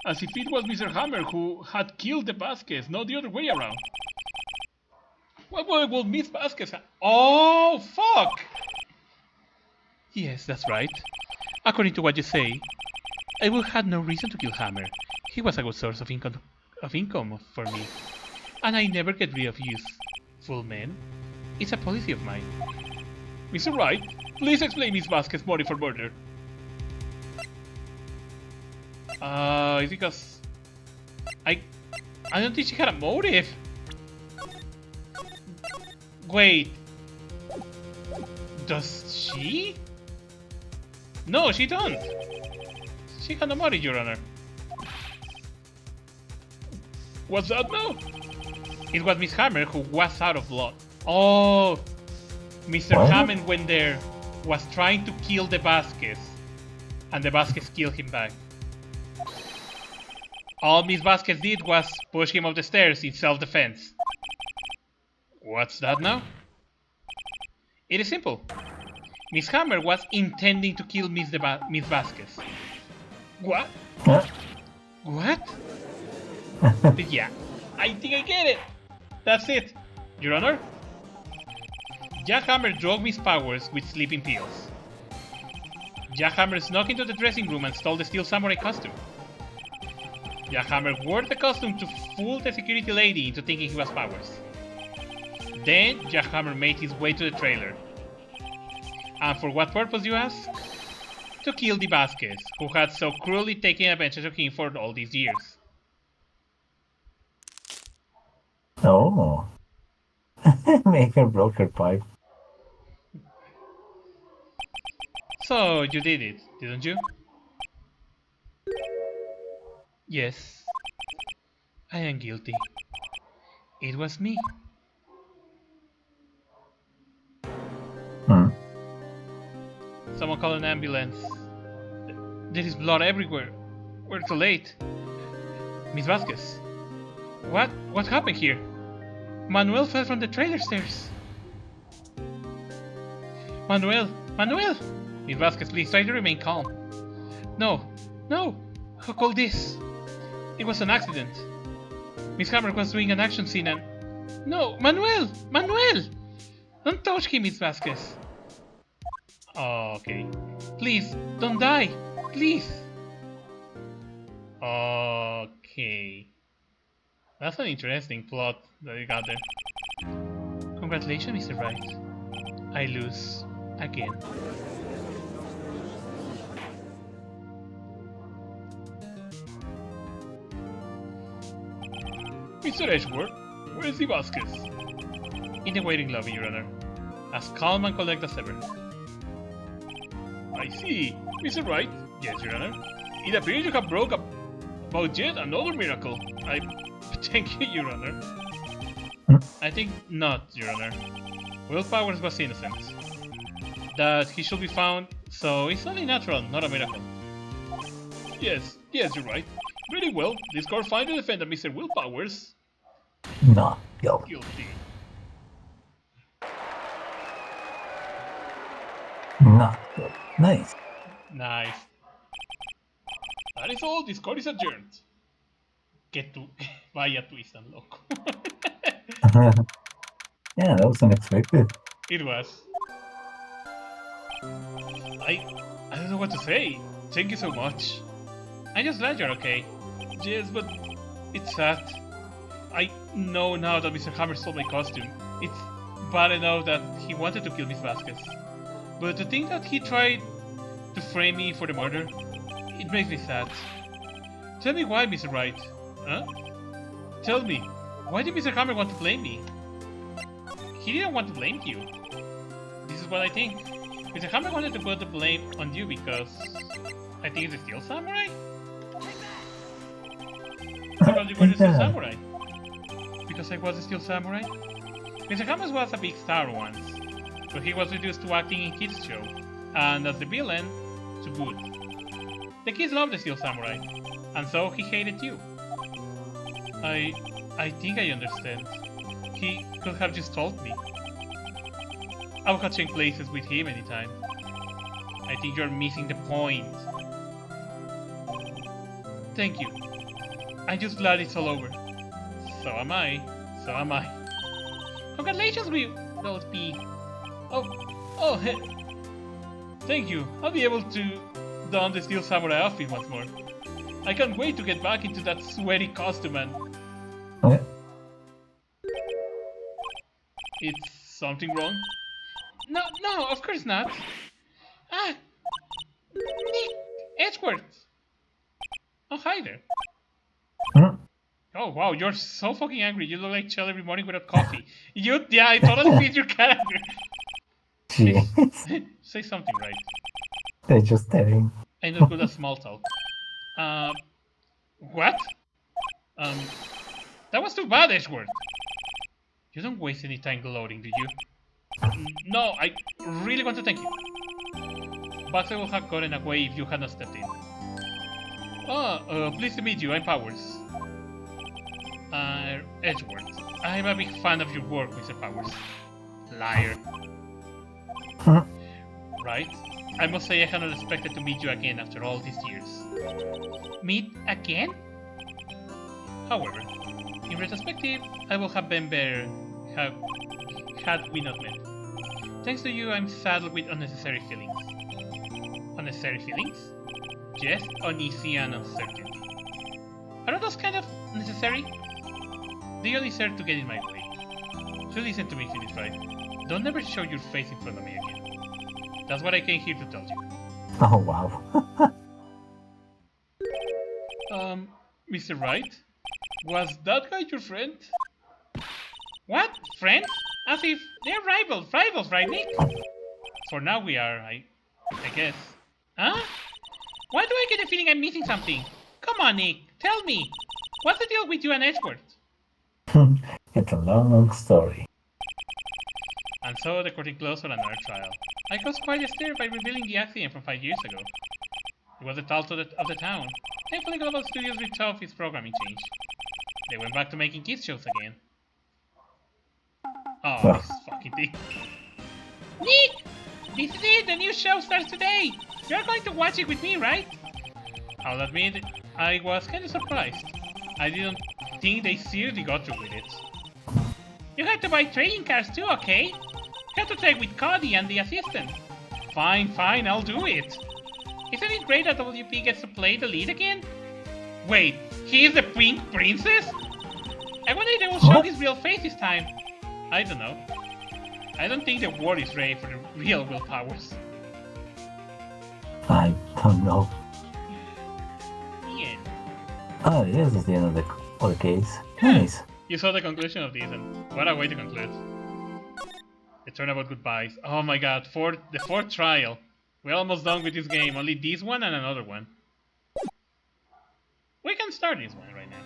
it was Mr. Hammer who had killed the Vasquez, not the other way around. What will Miss Vasquez have? Oh, fuck! Yes, that's right. According to what you say, I will have no reason to kill Hammer. He was a good source of income for me. And I never get rid of useful men. It's a policy of mine. Mr. Wright, please explain Miss Vasquez's motive for murder. It's because I don't think she had a motive. Wait. Does she? No, she don't. She had no motive, Your Honor. What's that now? It was Miss Hammer who was out of blood. Oh, Mr. What? Hammond went there, was trying to kill the Vasquez, and the Vasquez killed him back. All Miss Vasquez did was push him off the stairs in self-defense. What's that now? It is simple. Miss Hammer was intending to kill Miss Vasquez. What? Huh? What? Yeah, I think I get it. That's it, Your Honor. Jack Hammer drugged Miss Powers with sleeping pills. Jack Hammer snuck into the dressing room and stole the Steel Samurai costume. Jack Hammer wore the costume to fool the security lady into thinking he was Powers. Then Jack Hammer made his way to the trailer. And for what purpose, you ask? To kill the Vasquez, who had so cruelly taken advantage of him for all these years. Oh. Maker broke her pipe. So you did it, didn't you? Yes. I am guilty. It was me. Hmm. Someone call an ambulance. There is blood everywhere. We're too late. Miss Vasquez. What happened here? Manuel fell from the trailer stairs. Manuel! Miss Vasquez, please try to remain calm. No! Who called this? It was an accident. Miss Hammer was doing an action scene and... No! Manuel! Don't touch him, Miss Vasquez. Oh, okay. Please, don't die! Please! Okay. That's an interesting plot that you got there. Congratulations, Mr. Wright. I lose again. Mr. Edgeworth, where is the Vasquez? In the waiting lobby, Your Honor. As calm and collect as ever. I see. Mr. Wright? Yes, Your Honor. It appears you have brought about yet another miracle. I thank you, Your Honor. I think not, Your Honor. Will Powers was innocent. That he should be found, so it's only natural, not a miracle. Yes, you're right. Very well, this court finds the defendant, Mr. Will Powers, Not guilty. guilty. Not guilty. Nice. Nice. That is all, this court is adjourned. Vaya twist tan loco. Yeah, that was unexpected. It was. I don't know what to say. Thank you so much. I'm just glad you're okay. Yes, but it's sad. I know now that Mr. Hammer stole my costume. It's bad enough that he wanted to kill Miss Vasquez. But to think that he tried to frame me for the murder, it makes me sad. Tell me why, Mr. Wright. Huh? Tell me, why did Mr. Hammer want to blame me? He didn't want to blame you. This is what I think. Mr. Hammer wanted to put the blame on you because I think it's a Steel Samurai? Because you were the Steel Samurai. Because I was a Steel Samurai? Mr. Hammer was a big star once, but he was reduced to acting in kids' show, and as the villain, to good. The kids loved the Steel Samurai, and so he hated you. I think I understand. He could have just told me. I will have changed places with him anytime. I think you're missing the point. Thank you. I'm just glad it's all over. So am I. So am I. Congratulations, Rose P. Oh, thank you. I'll be able to don the Steel Samurai outfit once more. I can't wait to get back into that sweaty costume and... Eh? It's something wrong? No, of course not. Ah, Nick Edgeworth. Oh, hi there. Hmm? Oh, wow, you're so fucking angry. You look like Chell every morning without coffee. Yeah, I totally fit your character. Jeez. Say something, right? They're just staring. I'm not good at small talk. What? That was too bad, Edgeworth. You don't waste any time gloating, do you? No, I really want to thank you. But I would have gotten away if you had not stepped in. Pleased to meet you, I'm Powers. Edgeworth. I'm a big fan of your work, Mr. Powers. Liar. Right? I must say I had not expected to meet you again after all these years. Meet again? However, in retrospective, I would have been better had we not met. Thanks to you, I'm saddled with unnecessary feelings. Unnecessary feelings? Yes, uneasy and uncertain. Are those kind of necessary? They only serve to get in my way. So listen to me, Phyllis Wright. Don't ever show your face in front of me again. That's what I came here to tell you. Oh, wow. Mr. Wright? Was that guy your friend? What? Friends? As if they're rivals, right, Nick? For now we are, I guess. Huh? Why do I get the feeling I'm missing something? Come on, Nick, tell me. What's the deal with you and Edgeworth? It's a long story. And so the curtain closed on another trial. I caused quite a stir by revealing the accident from 5 years ago. It was the talk of the town. Thankfully, Global Studios ripped off its programming change. They went back to making kids shows again. Oh, this fucking thing. Nick! This is it! The new show starts today! You're going to watch it with me, right? I'll admit, I was kind of surprised. I didn't think they seriously got through with it. You have to buy trading cards too, okay? You have to trade with Cody and the assistant. Fine, I'll do it. Isn't it great that WP gets to play the lead again? Wait, he is the Pink Princess? I wonder if they will show his real face this time. I don't know. I don't think the world is ready for the real Will Powers. I don't know. Yeah. Oh, this is the end of the case. Nice. You saw the conclusion of this, and what a way to conclude. The turnabout goodbyes. Oh my god, the fourth trial. We're almost done with this game. Only this one and another one. We can start this one right now.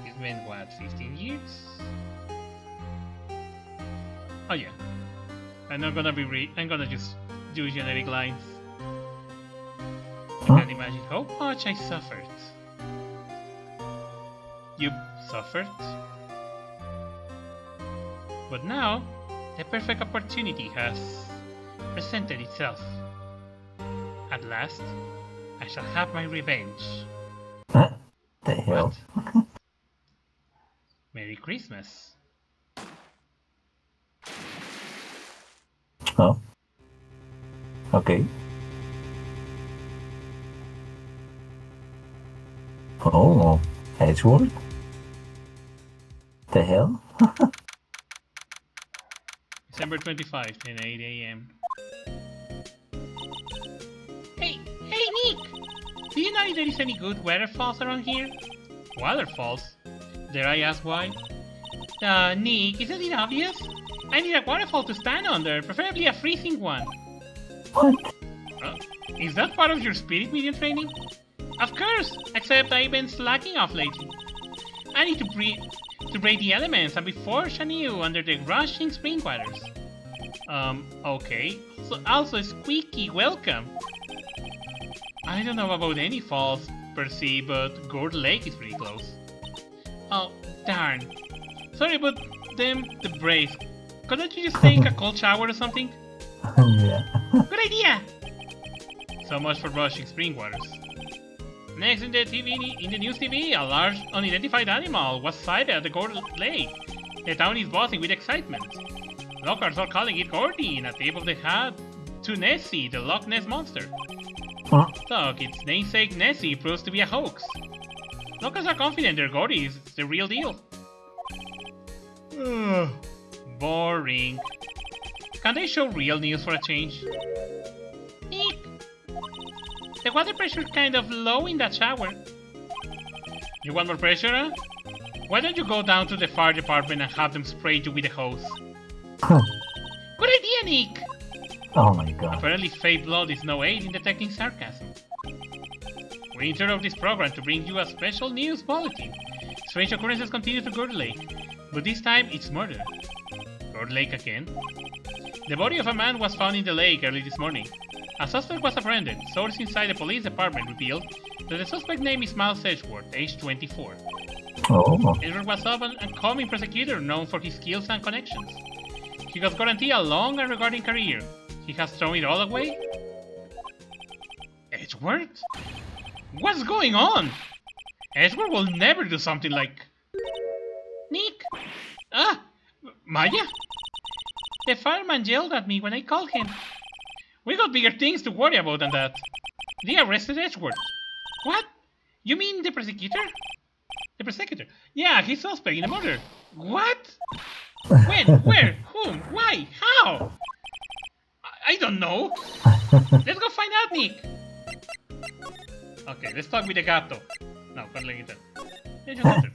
It's been, what, 15 years? Oh yeah. I'm not gonna I'm gonna just do generic lines. I can't imagine how much I suffered. You suffered? But now, the perfect opportunity has presented itself. At last, I shall have my revenge. What the hell? What? Merry Christmas. Oh. Okay. Oh, Edgeworth? The hell? December 25th, 10:08 a.m. Hey, Nick! Do you know if there is any good waterfalls around here? Waterfalls? Dare I ask why? Nick, isn't it obvious? I need a waterfall to stand under, preferably a freezing one. What? Is that part of your spirit medium training? Of course, except I've been slacking off lately. I need to break the elements and be forged anew under the rushing spring waters. Okay. So also squeaky welcome. I don't know about any falls per se, but Gourd Lake is pretty close. Oh, darn. Sorry, but the brace. Couldn't you just take a cold shower or something? Yeah. Good idea! So much for rushing spring waters. Next in the news TV, a large unidentified animal was sighted at the Gourd Lake. The town is buzzing with excitement. Locals are calling it Gordy in a tip of the hat to Nessie, the Loch Ness monster. So, its namesake Nessie proves to be a hoax. Locals are confident their Gordy is the real deal. Boring. Can they show real news for a change? Eek. The water pressure is kind of low in that shower. You want more pressure, huh? Why don't you go down to the fire department and have them spray you with a hose? Good idea, Nick! Oh my god. Apparently fake blood is no aid in detecting sarcasm. We interrupt this program to bring you a special news bulletin. Strange occurrences continue to Gourd Lake, but this time it's murder. Gourd Lake again? The body of a man was found in the lake early this morning. A suspect was apprehended. Sources inside the police department revealed that the suspect name is Miles Edgeworth, age 24. Oh. Edgeworth was an upcoming prosecutor known for his skills and connections. He was guaranteed a long and rewarding career. He has thrown it all away? Edgeworth? What's going on? Edgeworth will never do something like... Nick? Ah! Maya? The fireman yelled at me when I called him. We got bigger things to worry about than that. They arrested Edgeworth. What? You mean the prosecutor? The prosecutor? Yeah, he's suspect in the murder. What? When? Where? Whom? Why? How? I don't know. Let's go find out, Nick. Okay, let's talk with the gato. No, con la guitarra.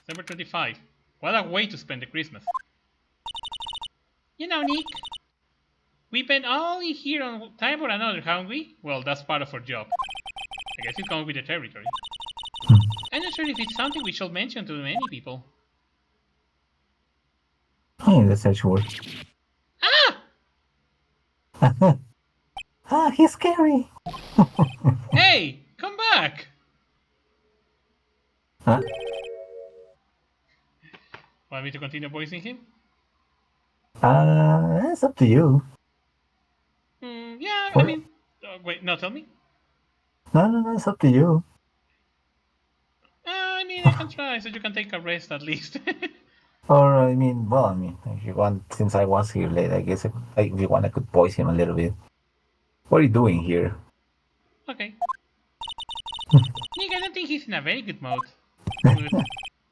December 25. What a way to spend the Christmas. You know, Nick, we've been all in here on time or another, haven't we? Well, that's part of our job. I guess it comes with the territory. I'm not sure if it's something we should mention to many people. Hey, that's Edgeworth. Ah! He's scary. Hey, come back! Huh? Want me to continue voicing him? It's up to you. Yeah, What? I mean... wait, no, tell me. No, it's up to you. I mean, I can try, so you can take a rest at least. Or, if you want, since I was here late, I guess if you want, I could voice him a little bit. What are you doing here? Okay. Nick, I don't think he's in a very good mood.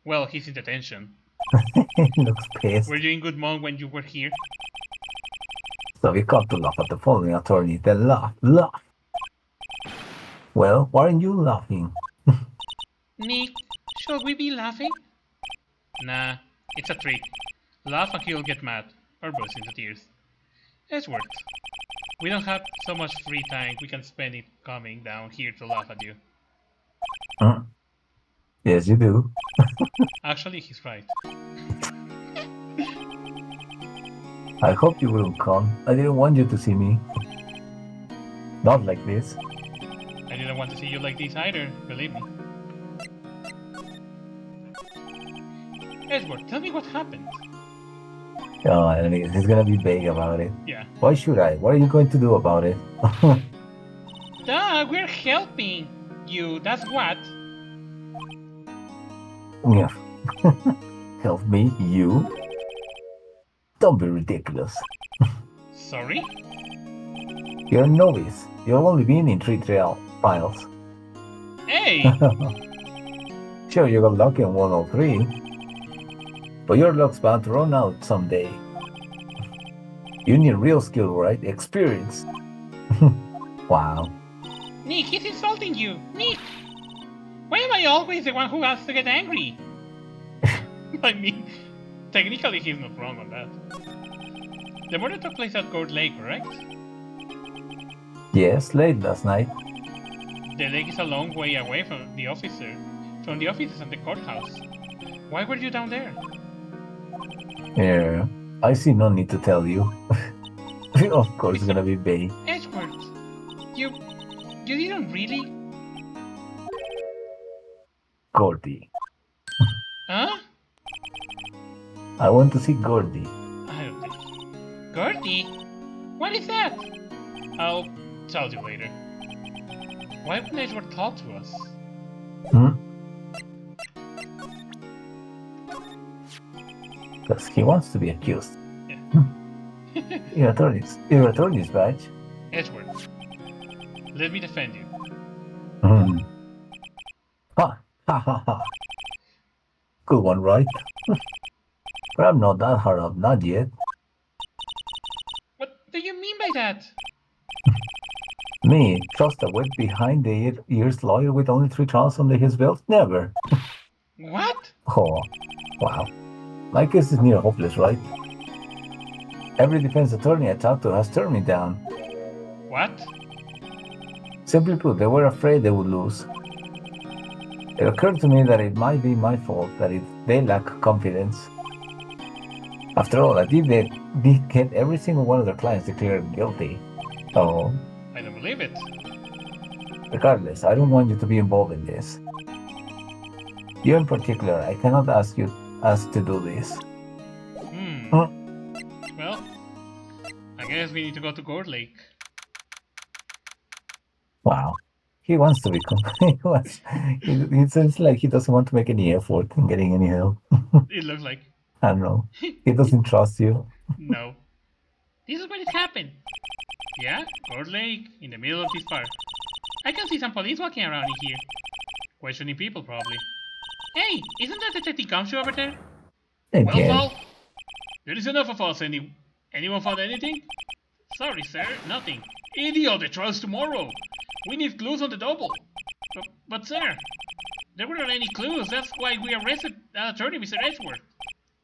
Well, he's in detention. He looks pissed. Were you in good mood when you were here? So we come to laugh at the following attorney. Then laugh. Well, why aren't you laughing? Nick, should we be laughing? Nah, it's a trick. Laugh and he'll get mad, or burst into tears. Edgeworth, we don't have so much free time we can spend it coming down here to laugh at you. Yes, you do. Actually, he's right. I hope you will come. I didn't want you to see me. Not like this. I didn't want to see you like this either, believe me. Edward, tell me what happened. Oh, I mean, he's gonna be vague about it. Yeah. Why should I? What are you going to do about it? Duh, we're helping you, that's what. Yeah. Help me? You? Don't be ridiculous. Sorry? You're a novice. You've only been in 3 trials. Hey! Sure, you got lucky on 103. But your luck's bound to run out someday. You need real skill, right? Experience. Wow. Nick, he's insulting you! Nick! Why am I always the one who has to get angry? I mean, technically he's not wrong on that. The murder took place at Gourd Lake, correct? Yes, late last night. The lake is a long way away from the offices and the courthouse. Why were you down there? Yeah, I see no need to tell you. Of course, it's gonna be vague. Edgeworth, you didn't really? Gordy, Huh? I want to see Gordy. I don't think. Gertie? What is that? I'll tell you later. Why would Edward talk to us? Hmm? Because he wants to be accused. Yeah. Your attorney's badge. Edward, let me defend you. Hmm. Ha ha ha ha. Good one, right? But I'm not that hard up, not yet. What do you mean by that? Me, trust a wet behind the ears lawyer with only 3 trials under his belt? Never. What? Oh, wow. My case is near hopeless, right? Every defense attorney I talked to has turned me down. What? Simply put, they were afraid they would lose. It occurred to me that it might be my fault, that if they lack confidence. After all, I did get every single one of their clients declared guilty. So, I don't believe it. regardless, I don't want you to be involved in this. You in particular, I cannot ask to do this. Huh? Well, I guess we need to go to Gourd Lake. Wow. He wants to become. It seems like he doesn't want to make any effort in getting any help. It looks like. I don't know. He doesn't trust you. No. This is where it happened. Yeah, Gourd Lake, in the middle of this park. I can see some police walking around in here. Questioning people, probably. Hey, isn't that Detective Gumshoe over there? Well, Again. Paul, there is enough of us. Anyone found anything? Sorry, sir, nothing. Idiot, the trial's tomorrow. We need clues on the double. But sir, there weren't any clues. That's why we arrested attorney Mr. Edgeworth.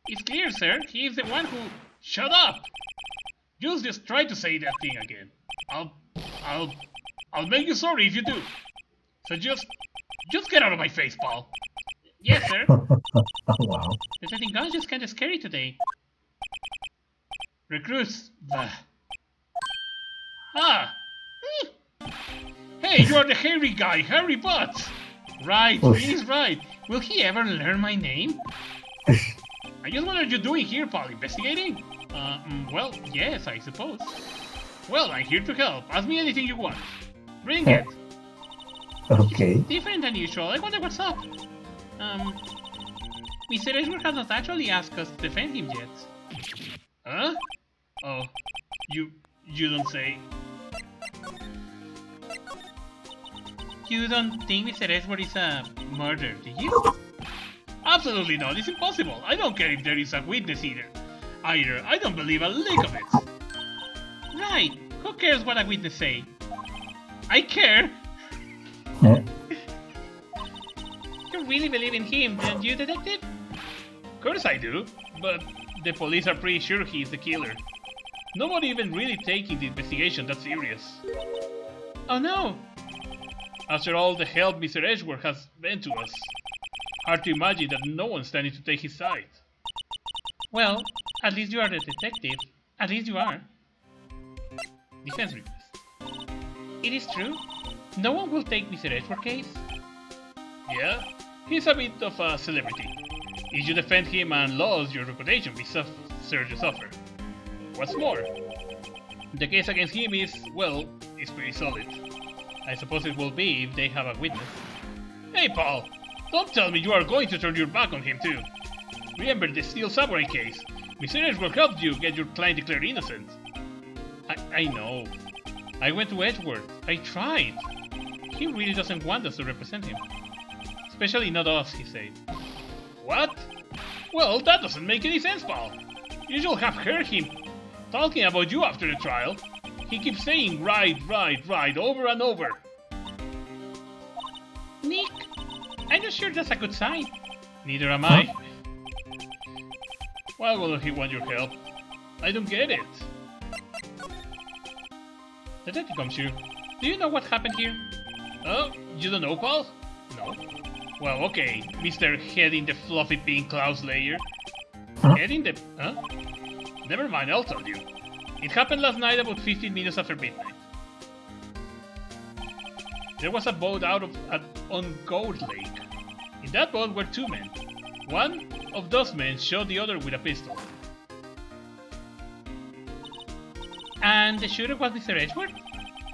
It's clear, sir. He is the one who... Shut up! Just try to say that thing again. I'll make you sorry if you do. So just get out of my face, Paul. Yes, sir. Wow. Detecting guns just kinda scary today. Recruits. Ah! Hey, you are the hairy guy, Harry Butts! Right, he's right. Will he ever learn my name? I just what are you doing here, Paul? Investigating? Well, yes, I suppose. Well, I'm here to help. Ask me anything you want. Bring it. Okay. It's different than usual. I wonder what's up. Mr. Edgeworth has not actually asked us to defend him yet. Huh? Oh, you don't say. You don't think Mr. Edgeworth is a murderer, do you? Absolutely not. It's impossible. I don't care if there is a witness either. I don't believe a lick of it. Right. Who cares what a witness say? I care. Yeah. You really believe in him, don't you, detective? Of course I do, but the police are pretty sure he's the killer. Nobody even really taking the investigation that serious. Oh no! After all the help Mr. Edgeworth has been to us, hard to imagine that no one's standing to take his side. Well, at least you are the detective. At least you are. Defense request. It is true. No one will take Mr. Edgeworth's case. Yeah, he's a bit of a celebrity. If you defend him and lose your reputation, we serve suffer. What's more, the case against him is, well, is pretty solid. I suppose it will be if they have a witness. Hey, Paul! Don't tell me you are going to turn your back on him, too. Remember the Steel Samurai case. Mr. Edgeworth helped you get your client declared innocent. I know. I went to Edgeworth. I tried. He really doesn't want us to represent him. Especially not us, he said. What? Well, that doesn't make any sense, Paul. You should have heard him talking about you after the trial. He keeps saying right over and over. Nick, I'm not sure that's a good sign. Neither am I. Why would he want your help? I don't get it. Detective Gumshoe, do you know what happened here? Oh, you don't know, Paul? No. Well, okay, Mr. Head in the fluffy pink cloud layer. Head in the... Huh? Never mind, I'll tell you. It happened last night about 15 minutes after midnight. There was a boat on Gold Lake. In that boat were 2 men. One of those men shot the other with a pistol. And the shooter was Mr. Edgeworth?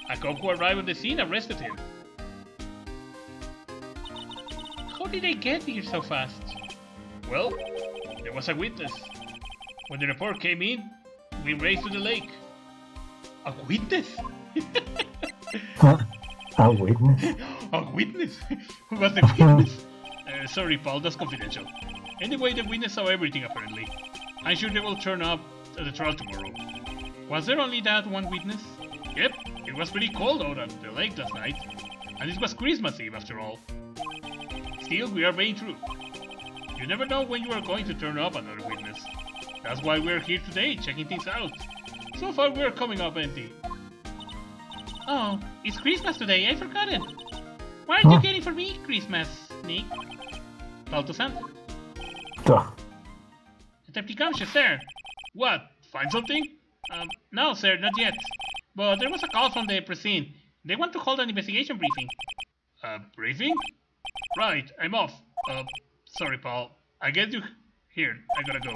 A cop who arrived on the scene arrested him. How did they get here so fast? Well, there was a witness. When the report came in, we raced to the lake. A witness? Huh? A witness? A witness? Who was the witness? Sorry, Paul, that's confidential. Anyway, the witness saw everything apparently. I'm sure they will turn up at the trial tomorrow. Was there only that one witness? Yep, it was pretty cold out at the lake last night. And it was Christmas Eve after all. Still, we are being true. You never know when you are going to turn up another witness. That's why we're here today, checking things out. So far, we're coming up empty. Oh, it's Christmas today, I forgot it. What are you getting for me, Christmas, Nick? Call to Santa. Decepticons, sir. What? Find something? No, sir, not yet. But there was a call from the precinct. They want to hold an investigation briefing. Briefing? Right, I'm off. Sorry, Paul. I get you here. I gotta go.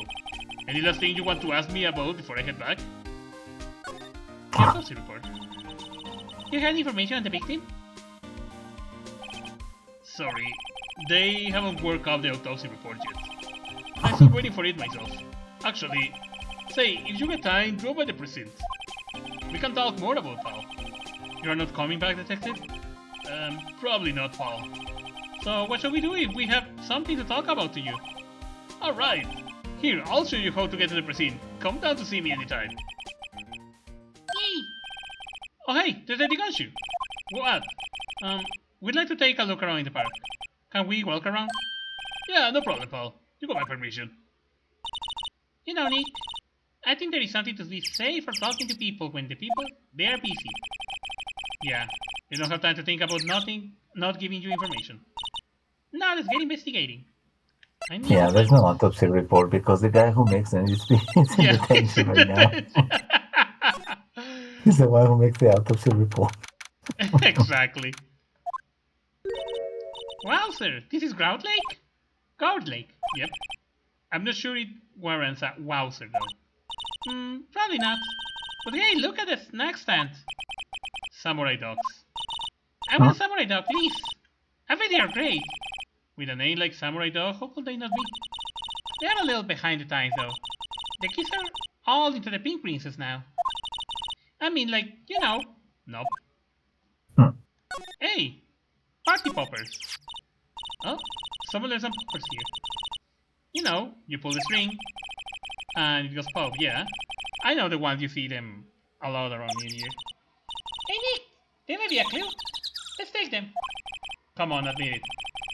Any last thing you want to ask me about before I head back? The autopsy report. You have information on the victim? Sorry, they haven't worked out the autopsy report yet. I'm still waiting for it myself. Actually, say, if you get time, drop by the precinct. We can talk more about Paul. You are not coming back, detective? Probably not, Paul. So what shall we do if we have something to talk about to you? Alright. Here, I'll show you how to get to the precinct. Come down to see me anytime. Yay! Oh hey, there's Eddie Gunshoe. What? We'd like to take a look around in the park. Can we walk around? Yeah, no problem, Paul. You got my permission. You know, Nick, I think there is something to be said for talking to people when they are busy. Yeah, they don't have time to think about nothing, not giving you information. Now let's get investigating. Yeah, there's no autopsy report because the guy who makes it is in detention right now. He's the one who makes the autopsy report. Exactly. Wow, sir, this is Grout Lake? Gourd Lake, yep. I'm not sure it warrants a wowzer though. Probably not. But hey, look at the snack stand. Samurai dogs. I want a samurai dog, please. I bet they are great. With a name like Samurai Dog, how could they not be? They are a little behind the times though. The kids are all into the Pink Princess now. I mean, like, you know. Nope. Hey! Party poppers. Oh, someone left some poppers here. You know, you pull the string, and it goes pop, yeah. I know the ones you see them a lot around New Year. Hey Nick! There may be a clue. Let's take them. Come on, admit it.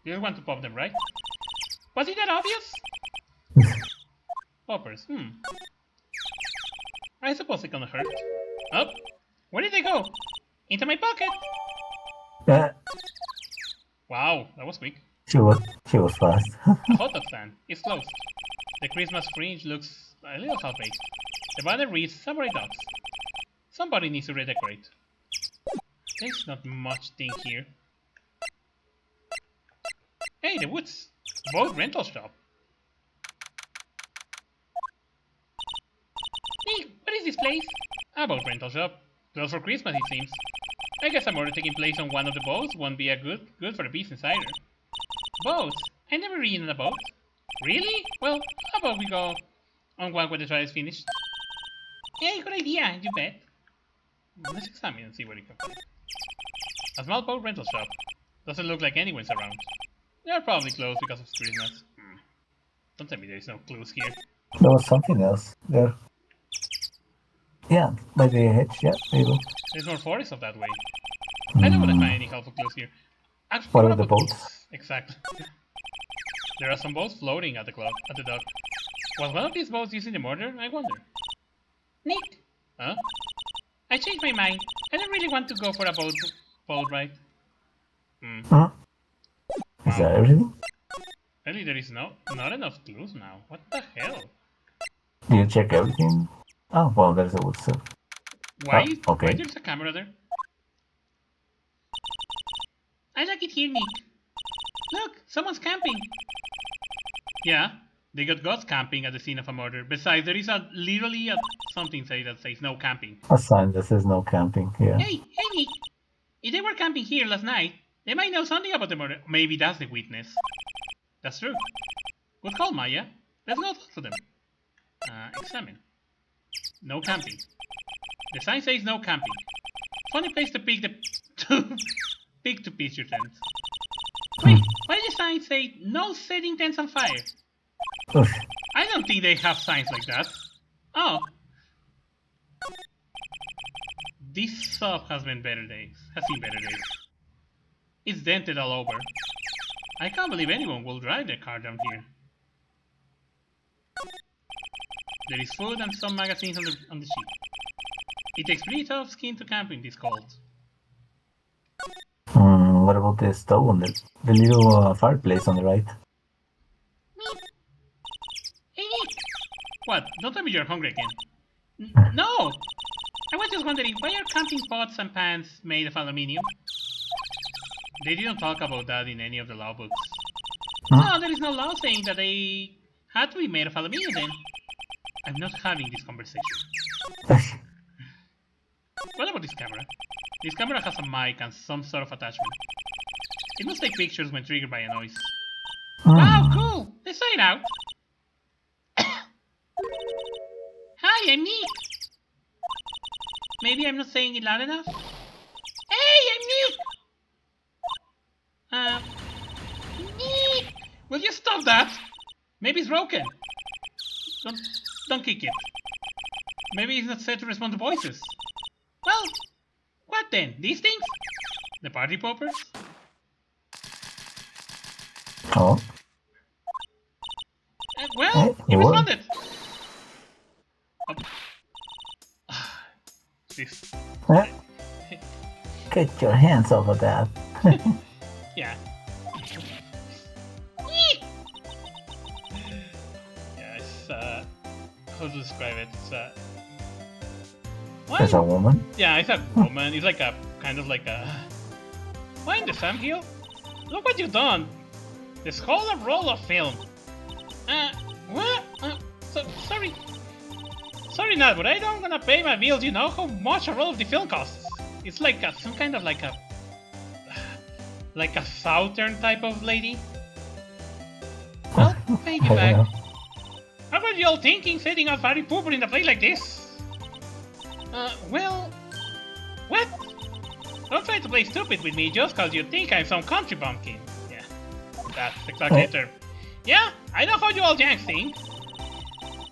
You just want to pop them, right? Was it that obvious? Poppers, I suppose it gonna hurt. Up? Where did they go? Into my pocket! Wow, that was quick. She was fast. The hot dog stand is closed. The Christmas fringe looks a little half-baked. The banner reads Samurai Dogs. Somebody needs to redecorate. There's not much thing here. Hey, the woods! Boat rental shop. Hey, what is this place? A boat rental shop. Closed for Christmas, it seems. I guess a murder taking place on one of the boats won't be a good for the business either. Boats? I never ridden on a boat. Really? Well, how about we go on one when the trial is finished? Yeah, good idea, you bet. Let's examine and see what we can find. A small boat rental shop. Doesn't look like anyone's around. They are probably closed because of Christmas. Don't tell me there is no clues here. There was something else there. Yeah, by the hedge, yeah, there you go. There's more forest of that way. I don't want to find any helpful clues here. Actually, What are the boats? Exactly. There are some boats floating at the dock. Was one of these boats using the murder? I wonder. Nick! Huh? I changed my mind. I don't really want to go for a boat ride. Huh? Is that everything? Really, there is not enough clues now. What the hell? Do you check everything? Oh, well, there's a wood stuff. Why okay. there's a camera there? I like it here, Nick. Look, someone's camping. Yeah, they got ghosts camping at the scene of a murder. Besides, there is literally something that says no camping. A sign that says no camping. Yeah. Hey, Nick. If they were camping here last night, they might know something about the murder. Maybe that's the witness. That's true. Good call, Maya. Let's go talk to them. Examine. No camping. The sign says no camping. Funny place to pick to pitch your tent. Wait, why does the sign say no setting tents on fire? Oof. I don't think they have signs like that. Oh. This sub has seen better days. It's dented all over. I can't believe anyone will drive their car down here. There is food and some magazines on the ship. It takes pretty tough skin to camp in this cold. What about the stove on the little fireplace on the right? Hey Nick! What? Don't tell me you're hungry again. No! I was just wondering, why are camping pots and pans made of aluminium? They didn't talk about that in any of the law books. No, there is no law saying that they had to be made of aluminium then. I'm not having this conversation. What about this camera? This camera has a mic and some sort of attachment. It must take pictures when triggered by a noise. Wow, cool! Let's try it out. Hi, I'm Nick. Maybe I'm not saying it loud enough. Hey, I'm Nick! Nick! Will you stop that? Maybe it's broken. Don't kick it. Maybe it's not set to respond to voices. Well, what then? These things? The party poppers? Oh. Well, you responded. This. Get your hands off of that. Yeah. Yeah, it's how to describe it? It's There's a woman? Yeah, it's a woman. It's like a kind of like a. Why in the Sam Hill? Look what you've done. This whole roll of film. What? Sorry. Sorry, Nat, but I don't gonna pay my bills. You know how much a roll of the film costs. It's like some kind of like a southern type of lady. I'll pay you back. How about you all thinking setting out party pooper in a place like this? Well, what? Don't try to play stupid with me just cause you think I'm some country bumpkin. Yeah, that's exactly the term. Yeah, I know how you all Yanks think.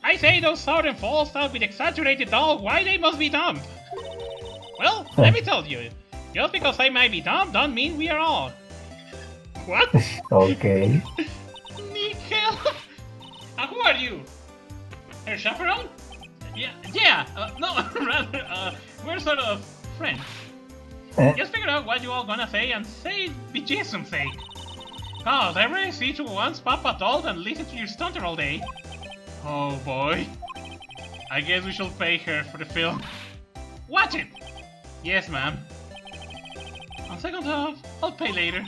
I say those southern falls start with exaggerated dog, why they must be dumb. Well, let me tell you, just because I might be dumb, don't mean we are all. What? Okay. Nickel! Who are you? Her chaperone? Yeah, no, rather, we're sort of friends. Just figure out what you all gonna say and say it be Jason's sake. Cause every see you once pop adult and listen to your stunter all day. Oh boy. I guess we shall pay her for the film. Watch it! Yes, ma'am. On second thought, I'll pay later.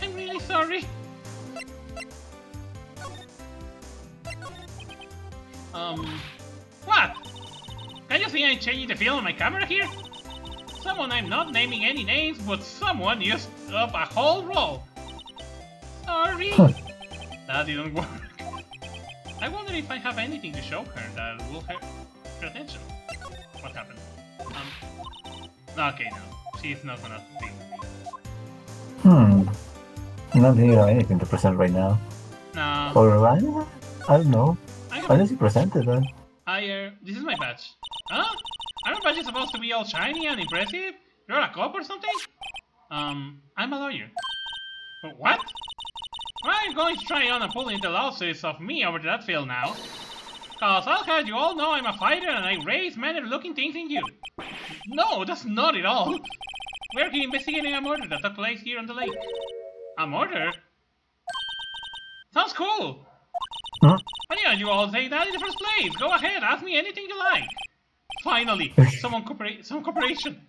I'm really sorry. What? Can you see I'm changing the film on my camera here? Someone I'm not naming any names, but someone used up a whole roll. Sorry. That didn't work. I wonder if I have anything to show her that will have her attention. What happened? Okay, no. She's not gonna think with me. Not really have anything to present right now. No. Or I don't know. Why does he present it then? This is my badge. Huh? Aren't badges supposed to be all shiny and impressive? You're a cop or something? I'm a lawyer. What? I'm going to try on and pulling the lawsuits of me over that field now. Cause I'll have you all know I'm a fighter and I raise manner-looking things in you. No, that's not at all. We're investigating a murder that took place here on the lake. A murder? Sounds cool. Why didn't you all say that in the first place? Go ahead, ask me anything you like. Finally, some cooperation.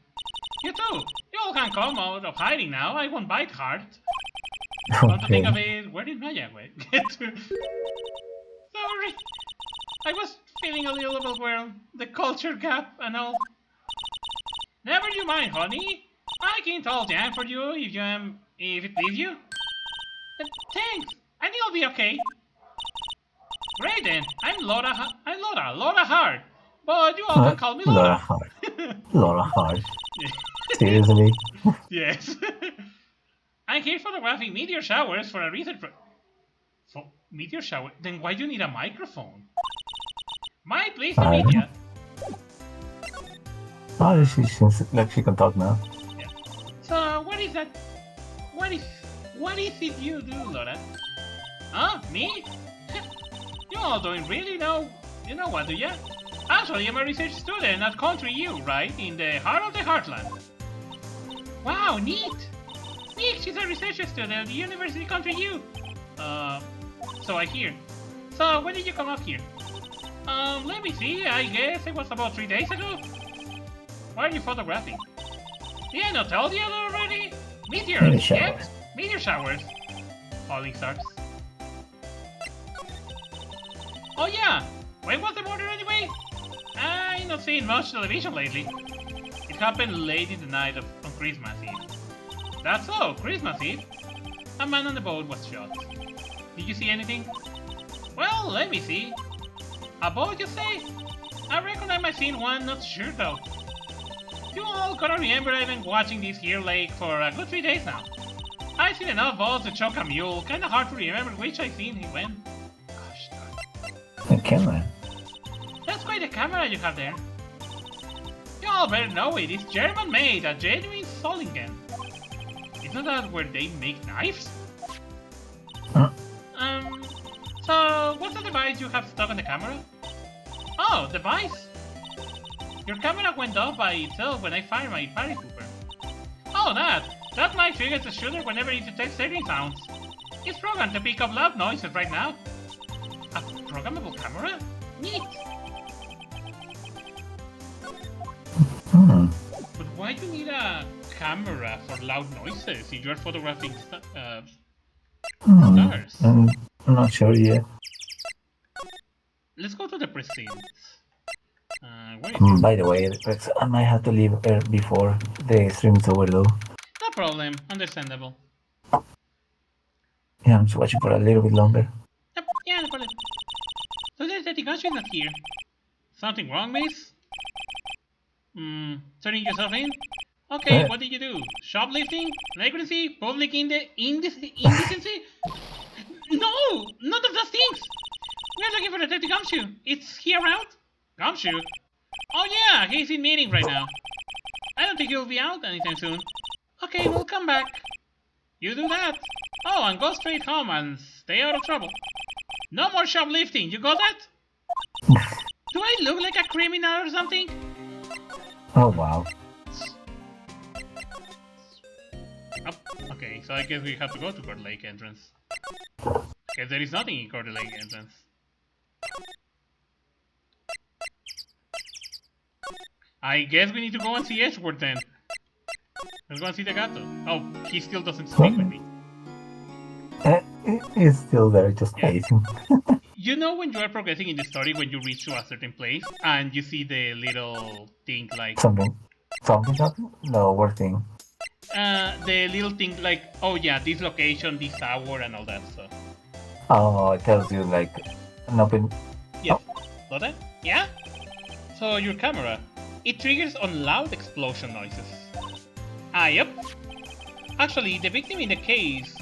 You too. You all can come out of hiding now. I won't bite hard. Come to think Okay. of it, where did Maya get to? Sorry, I was feeling a little overwhelmed. The culture gap and all. Never you mind, honey. I can tell jam for you if it please you. Thanks. I think I'll be okay. Great then. Laura Hart. But you all can call me Laura Laura. Hart. Laura Hart. Seriously? Yes. I'm here photographing meteor showers for a research meteor shower? Then why do you need a microphone? My pleased to I meet don't ya. know. Oh, she seems like she can talk now. Yeah. So what is that? What is what is it you do, Laura? Huh? Me? You all don't really know. You know what, do ya? Actually, I'm a research student at Country U, right? In the heart of the heartland. Wow, neat! Neat, she's a research student at the University Country U. So I hear. So when did you come up here? Let me see, I guess it was about 3 days ago. Why are you photographing? Did I not tell you already? Meteors, Meteor showers. yep. Meteor showers. Falling stars. Oh yeah! When was the murder anyway? I'm not seeing much television lately. It happened late in the night on Christmas Eve. That's all, Christmas Eve. A man on the boat was shot. Did you see anything? Well, let me see. A boat, you say? I reckon I might seen one, not sure though. You all gotta remember I've been watching this here lake for a good 3 days now. I've seen enough boats to choke a mule, kinda hard to remember which I seen he went. Gosh darn. A camera. That's quite a camera you have there. You all better know it, it's German made, a genuine Solingen. Isn't that where they make knives? Huh? So what's the device you have stuck on the camera? Oh, device? Your camera went off by itself when I fired my party pooper. Oh, that might trigger the shooter whenever it detects certain sounds. It's programmed to pick up loud noises right now. A programmable camera? Neat! Hmm. But why do you need a camera for loud noises if you're photographing stars? I'm not sure yet. Let's go to the precinct. Where is it? By the way, Rex, I might have to leave before the stream is over though. No problem, understandable. Yeah, I'm just watching for a little bit longer. Yep, yeah, no problem. So there's that Tigashi not here. Something wrong, miss? Turning yourself in? Okay, what did you do? Shoplifting? Vagrancy? Public indecency? No! None of those things! We're looking for Detective Gumshoe. Is he around? Gumshoe? Oh yeah, he's in meeting right now. I don't think he'll be out anytime soon. Okay, we'll come back. You do that. Oh, and go straight home and stay out of trouble. No more shoplifting, you got that? Do I look like a criminal or something? Oh wow. Oh, okay, so I guess we have to go to Court Lake entrance. Guess there is nothing in Court Lake entrance. I guess we need to go and see Edgeworth then. Let's go and see the gato. Oh, he still doesn't speak with me. It's still there, just pacing. You know when you are progressing in the story, when you reach to a certain place, and you see the little thing like... Something happened? No, what thing? The little thing like, oh yeah, this location, this hour, and all that stuff. Oh, it tells you like an open... Yes. Got that? Yeah? So your camera, it triggers on loud explosion noises. Ah, yep. Actually, the victim in the case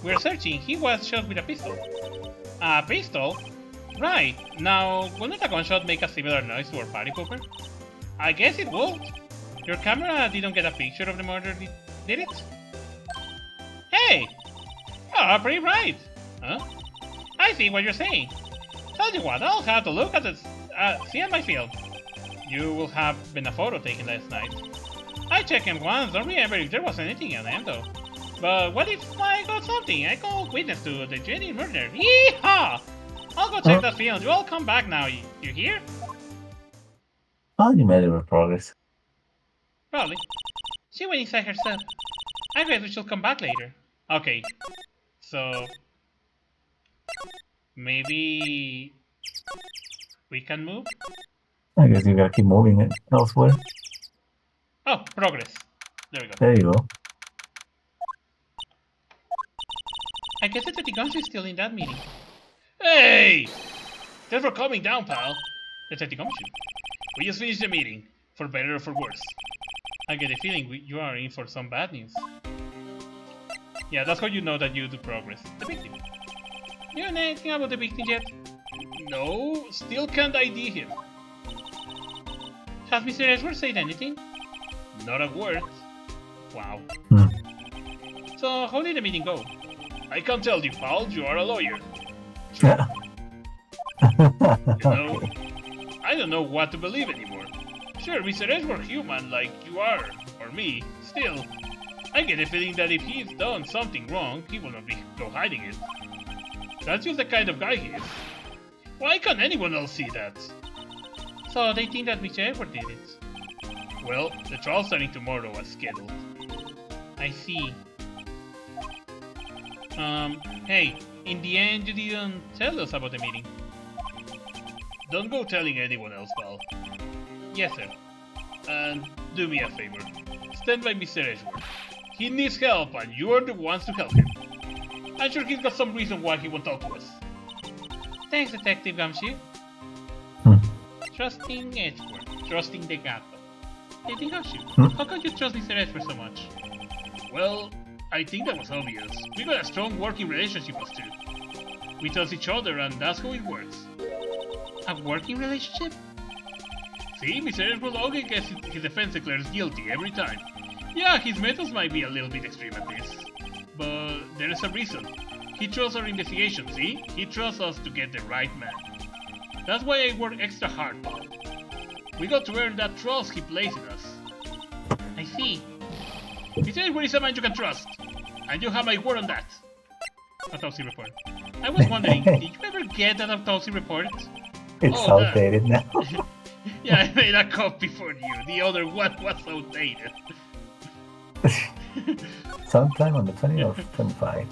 we're searching, he was shot with a pistol. A pistol? Right. Now, wouldn't a gunshot make a similar noise to our party pooper? I guess it would. Your camera didn't get a picture of the murder, did it? Hey! You're pretty right. Huh? I see what you're saying. Tell you what, I'll have to look at this, see at my field. You will have been a photo taken last night. I checked him once, don't remember if there was anything on him though. But what if I got something? I call witness to the genuine murder. Yeehaw! I'll go check that field. You all come back now. You hear? Oh, you made it progress. Probably. She went inside herself. I guess we shall come back later. Okay. So maybe we can move? I guess you gotta keep moving it elsewhere. Oh, progress. There we go. There you go. I guess the Tetigumshoe is still in that meeting. Hey! Thanks for coming down, pal. The Tetigumshoe. We just finished the meeting, for better or for worse. I get a feeling you are in for some bad news. Yeah, that's how you know that you do progress. The victim. You know anything about the victim yet? No, still can't ID him. Has Mr. Edwards said anything? Not a word. Wow. So, how did the meeting go? I can't tell you, pal. You are a lawyer. Yeah. You know, I don't know what to believe anymore. Sure, Mr. Edwards human like you are, or me. Still, I get a feeling that if he's done something wrong, he will not go hiding it. That's just the kind of guy he is. Why can't anyone else see that? So they think that Mr. Edward did it. Well, the trial's starting tomorrow as scheduled. I see. Hey, in the end you didn't tell us about the meeting. Don't go telling anyone else, pal. Yes, sir. And do me a favor. Stand by Mr. Edward. He needs help and you're the ones to help him. I'm sure he's got some reason why he won't talk to us. Thanks, Detective Gumshoe. Trusting Edward. Trusting the gato. Detective Gumshoe, how can you trust Mr. Edward so much? Well, I think that was obvious. We got a strong working relationship us two. We trust each other and that's how it works. A working relationship? See, Mr. Edward always gets his defense declares guilty every time. Yeah, his methods might be a little bit extreme at this, but there is a reason. He trusts our investigation, see? He trusts us to get the right man. That's why I work extra hard, pal. We got to earn that trust he placed in us. I see. Mr. Edward is a man you can trust, and you have my word on that. Autopsy report. I was wondering, did you ever get that autopsy report? It's outdated now. Yeah, I made a copy for you. The other one was outdated. Sometime on the 20th of 25.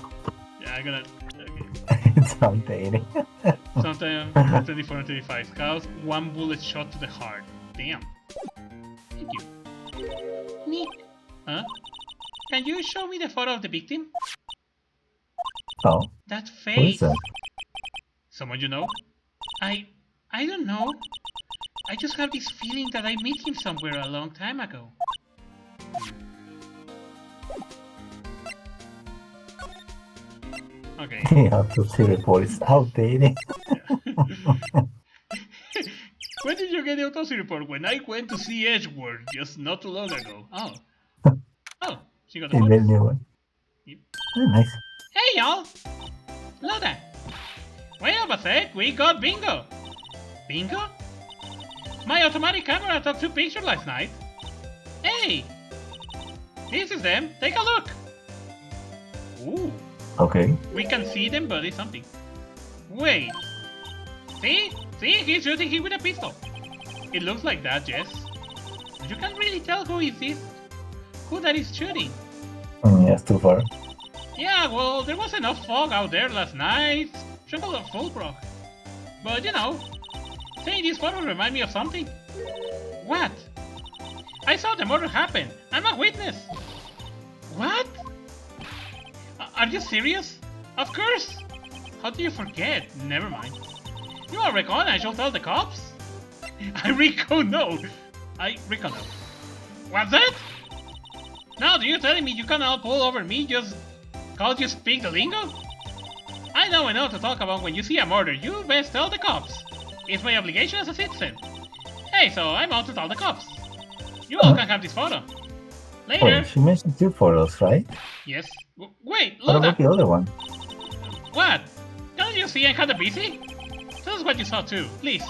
Yeah, I'm gonna... Okay. It's outdated. Sometime 24 and 35. Scouts, one bullet shot to the heart. Damn. Thank you. Neat. Huh? Can you show me the photo of the victim? Oh. That face. Who is that? Someone you know? I don't know. I just have this feeling that I met him somewhere a long time ago. Okay. The autopsy report is outdated. When did you get the autopsy report? When I went to see Edgeworth just not too long ago. Oh. Oh, she got the In the new one. Yep. Oh, nice. Hey y'all! Loda! Wait up a sec, we got bingo! Bingo? My automatic camera took 2 pictures last night. Hey! This is them, take a look! Ooh. Okay. We can see them, but it's something. Wait. See? See? He's shooting him with a pistol. It looks like that, Jess. You can't really tell who is this. Who that is shooting. Yeah, it's too far. Yeah, well, there was enough fog out there last night. Triple of full proc. But you know, saying this photo remind me of something. What? I saw the murder happen. I'm a witness. What? Are you serious? Of course! How do you forget? Never mind. You are Recon, I shall tell the cops? I Recon no! I Recon no. What's that? Now do you telling me you cannot pull over me just cause you speak the lingo? I know enough to talk about when you see a murder, you best tell the cops. It's my obligation as a citizen. Hey, so I'm out to tell the cops. You all can have this photo. Later! Wait, she mentioned 2 photos, right? Yes. Wait, What Loda! about the other one? What? Don't you see I'm kinda busy? Tell us what you saw too, please.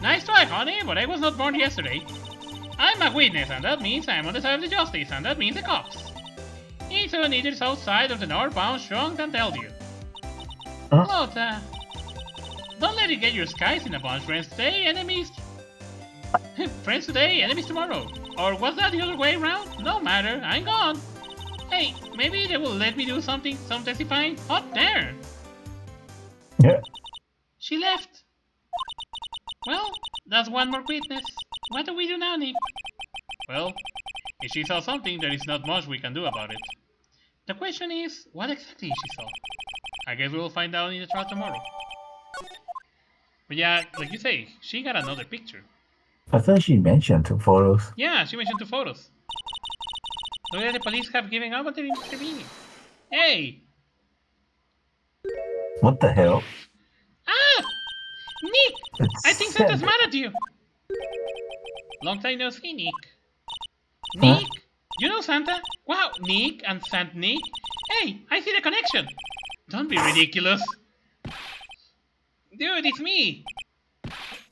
Nice try, honey, but I was not born yesterday. I'm a witness, and that means I'm on the side of the justice, and that means the cops. It's on either south side of the northbound strong can tell you. Loda, don't let it get your skies in a bunch, friends today, enemies... friends today, enemies tomorrow. Or was that the other way around? No matter, I'm gone. Hey, maybe they will let me do some testifying? Oh, there! Yeah. She left. Well, that's one more witness. What do we do now, Nick? Well, if she saw something, there is not much we can do about it. The question is, what exactly she saw? I guess we'll find out in the trial tomorrow. But yeah, like you say, she got another picture. I thought she mentioned 2 photos. Yeah, she mentioned 2 photos. Look at the police have given up on their intervening. Hey! What the hell? Ah! Nick! It's I think Santa's Santa. mad at you! Long time no see, Nick. Huh? Nick? You know Santa? Wow, Nick and Saint Nick? Hey, I see the connection! Don't be ridiculous! Dude, it's me!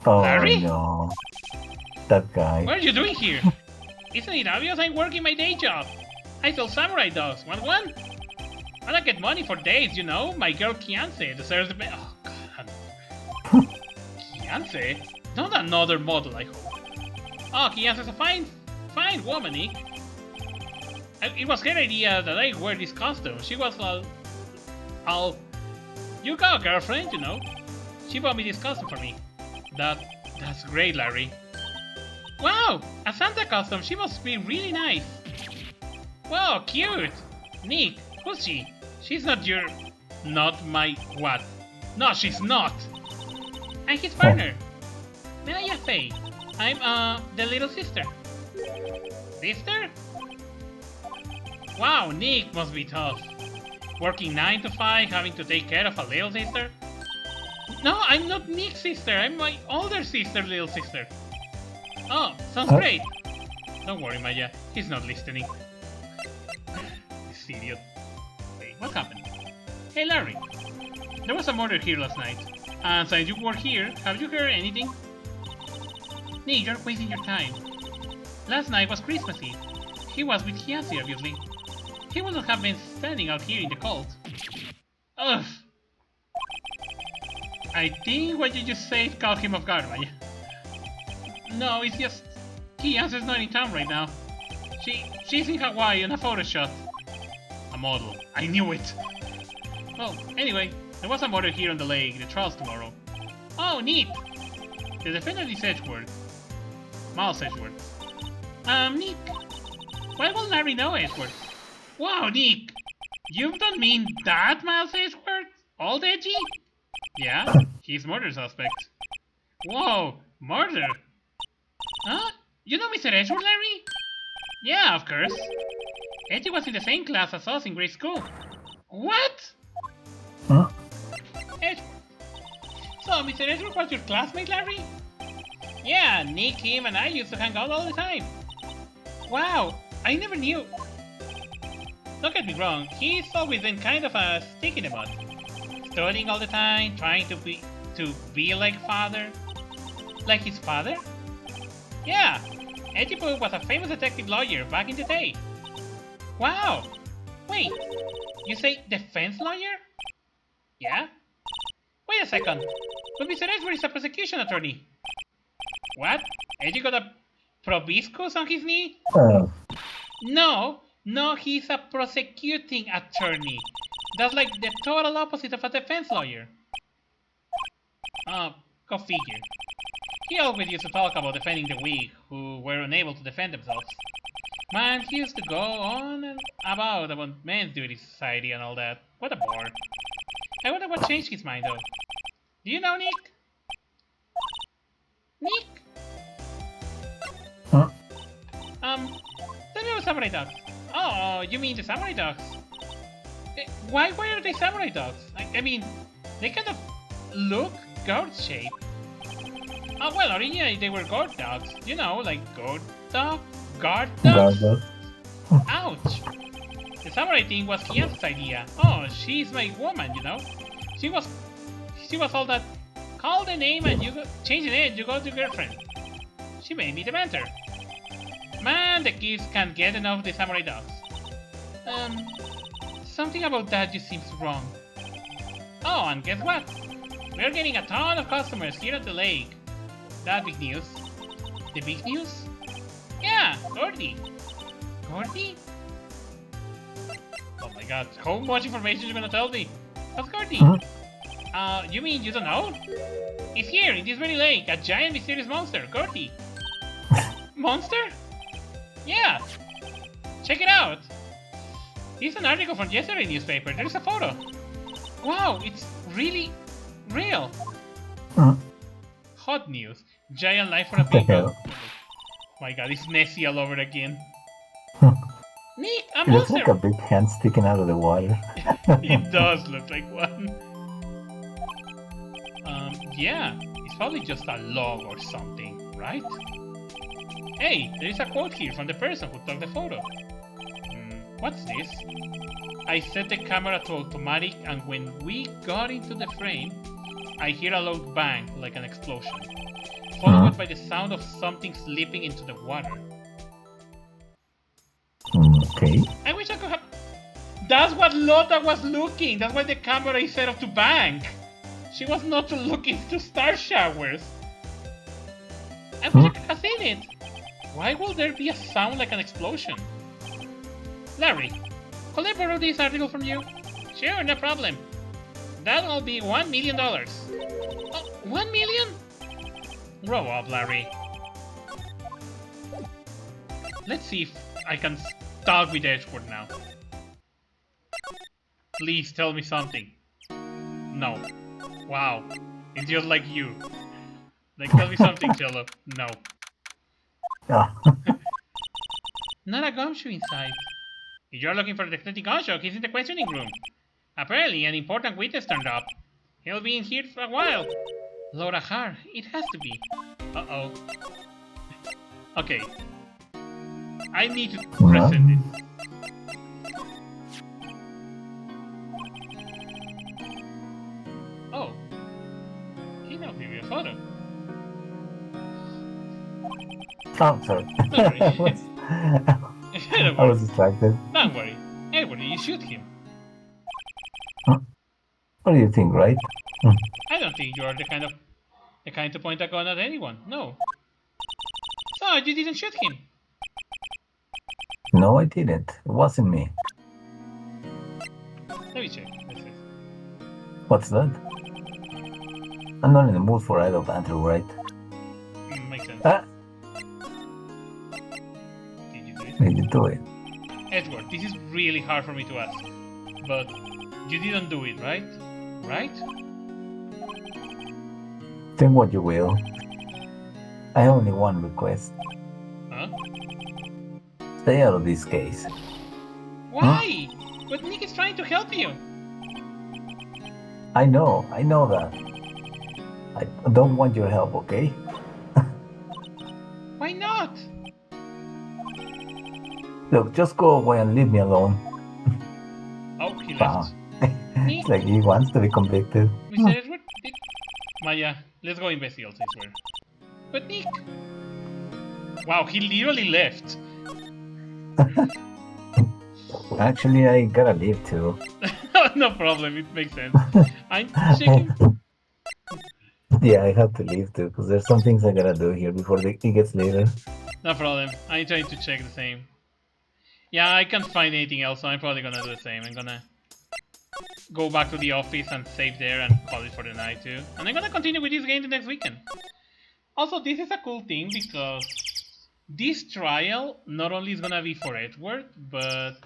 Oh Larry? no. That guy. What are you doing here? Isn't it obvious I'm working my day job? I sell samurai dogs. Want one? I don't get money for days, you know. My girl Kianse deserves the best. Oh, God. Kianse? Not another model, I hope. Oh, Kianse's a fine woman, Nick. It was her idea that I wear this costume. She was all... You go, girlfriend, you know. She bought me this costume for me. That's great, Larry. Wow, a Santa costume. She must be really nice. Wow, cute. Nick, who's she? She's not your... Not my... What? No, she's not. I'm his partner. Maya Faye. I'm, the little sister. Sister? Wow, Nick must be tough. Working 9 to 5, having to take care of a little sister? No, I'm not Nick's sister. I'm my older sister, little sister. Oh, sounds great. Don't worry, Maya. He's not listening. This idiot. Hey, what happened? Hey, Larry. There was a murder here last night. And since you were here, have you heard anything? Nick, you're wasting your time. Last night was Christmas Eve. He was with Kianse, obviously. He wouldn't have been standing out here in the cold. Ugh. I think what you just said caught him off guard, Maya. No, it's just... Kianse's not in town right now. She's in Hawaii on a photo shot. A model. I knew it! Well, anyway, there was a murder here on the lake. The trial's tomorrow. Oh, neat! The defendant is Edgeworth. Miles Edgeworth. Nick. Why will Larry know Edgeworth? Wow, Nick! You don't mean that Miles Edgeworth? Old Edgy? Yeah, he's murder suspect. Whoa, murder? Huh? You know Mr. Edgeworth, Larry? Yeah, of course. Edgy was in the same class as us in grade school. What? Huh? Edgeworth. So, Mr. Edgeworth was your classmate, Larry? Yeah, Nick, him, and I used to hang out all the time. Wow, I never knew. Don't get me wrong, he's always been kind of a stick in the mud. Studying all the time, trying to be like father. Like his father? Yeah, Edgy Poo was a famous detective lawyer back in the day. Wow! Wait, you say defense lawyer? Yeah? Wait a second, but Mr. Edgeworth is a prosecution attorney. What? Edgy got a proboscis on his knee? No, he's a prosecuting attorney. That's like the total opposite of a defense lawyer. Go figure. He always used to talk about defending the weak, who were unable to defend themselves. Man, he used to go on and about men's duty society and all that. What a bore. I wonder what changed his mind, though. Do you know, Nick? Nick? Huh? Tell me about samurai dogs. Oh, you mean the samurai dogs? Why were they samurai dogs? I mean, they kind of look goat-shaped. Oh, well, originally they were guard dogs. You know, like guard dogs? Ouch! The samurai thing was Kian's idea. Oh, she's my woman, you know? She was all that, call the name and you go, change the name, you go to girlfriend. She made me the mentor. Man, the kids can't get enough of the samurai dogs. Something about that just seems wrong. Oh, and guess what? We're getting a ton of customers here at the lake. That big news. The big news? Yeah, Gordy. Gordy? my god, how much information you gonna tell me? How's Gordy? You mean you don't know? He's here in this very lake, a giant mysterious monster, Gordy. Monster? Yeah. Check it out. Here's an article from yesterday's newspaper. There's a photo. Wow, it's really real. Hot news. Giant life for a bingo. My god, it's Nessie all over again. Nick, a It looks monster! like a big hand sticking out of the water. It does look like one. Yeah, it's probably just a log or something, right? Hey, there is a quote here from the person who took the photo. What's this? I set the camera to automatic, and when we got into the frame, I hear a loud bang like an explosion, followed by the sound of something slipping into the water. Okay. I wish I could have... That's what Lotta was looking! That's why the camera is set up to bang! She was not looking to star showers! I wish I could have seen it! Why will there be a sound like an explosion? Larry, could I borrow this article from you? Sure, no problem. That'll be $1 million. Oh, $1 million? Grow up, Larry. Let's see if I can talk with Edgeworth now. Please tell me something. No. Wow. It's just like you. Like, tell me something, Cello. No. Not a gumshoe inside. If you're looking for the Detective Gumshoe, he's in the questioning room. Apparently, an important witness turned up. He'll be in here for a while. Laura Hart, it has to be. Uh-oh. Okay. I need to present this. Oh. He now gave me a photo. Oh, sorry. Don't I was distracted. Don't worry. Edward, you shoot him. What do you think, right? I don't think you are the kind to point a gun at anyone. No. So you didn't shoot him. No, I didn't. It wasn't me. Let me check. Let's see. What's that? I'm not in the mood for idle banter, right? Makes sense. Did you do it? Did you do it? Edward, this is really hard for me to ask. But you didn't do it, right? Right? Think what you will. I have only one request. Huh? Stay out of this case. Why? But Nick is trying to help you. I know that. I don't want your help, okay? Why not? Look, just go away and leave me alone. Oh, he Wow. left. It's like he wants to be convicted. Mr. Edward? Maya, let's go investigate, I swear. But Nick... Wow, he literally left. Actually, I gotta leave too. No problem, it makes sense. I'm checking... Yeah, I have to leave too, because there's some things I gotta do here before it gets later. No problem, I'm trying to check the same. Yeah, I can't find anything else, so I'm probably gonna do the same. I'm gonna go back to the office and save there and call it for the night too. And I'm gonna continue with this game the next weekend. Also, this is a cool thing because this trial not only is gonna be for Edward, but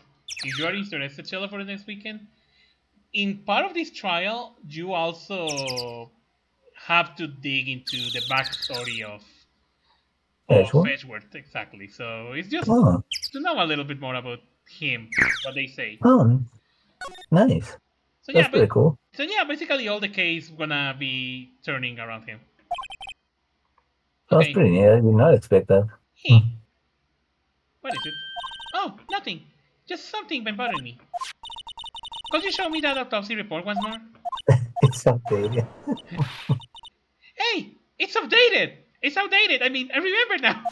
if you are interested, Chella, for the next weekend, in part of this trial, you also have to dig into the backstory of Edgeworth, exactly. So it's just to know a little bit more about him, what they say. Oh, nice. So That's pretty cool. So yeah, basically all the case gonna be turning around him. That's pretty neat. I did not expect that. Hey. What is it? Oh, nothing. Just something been bothering me. Could you show me that autopsy report once more? It's updated. Hey, it's outdated. It's outdated. I mean, I remember now.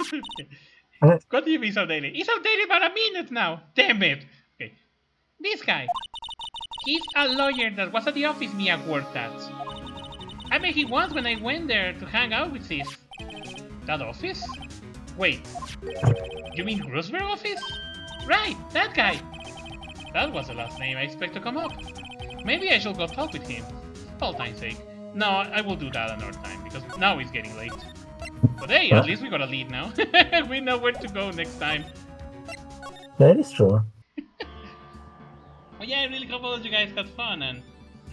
What do you mean it's outdated? It's outdated by a minute now. Damn it. Okay. This guy. He's a lawyer that was at the office Mia worked at. I met him once when I went there to hang out with sis. That office? Wait. You mean Grossberg office? Right, that guy. That was the last name I expect to come up. Maybe I should go talk with him. For all time's sake. No, I will do that another time, because now it's getting late. But hey, at least we got a lead now. We know where to go next time. That is true. Well, yeah, I really hope all of you guys had fun, and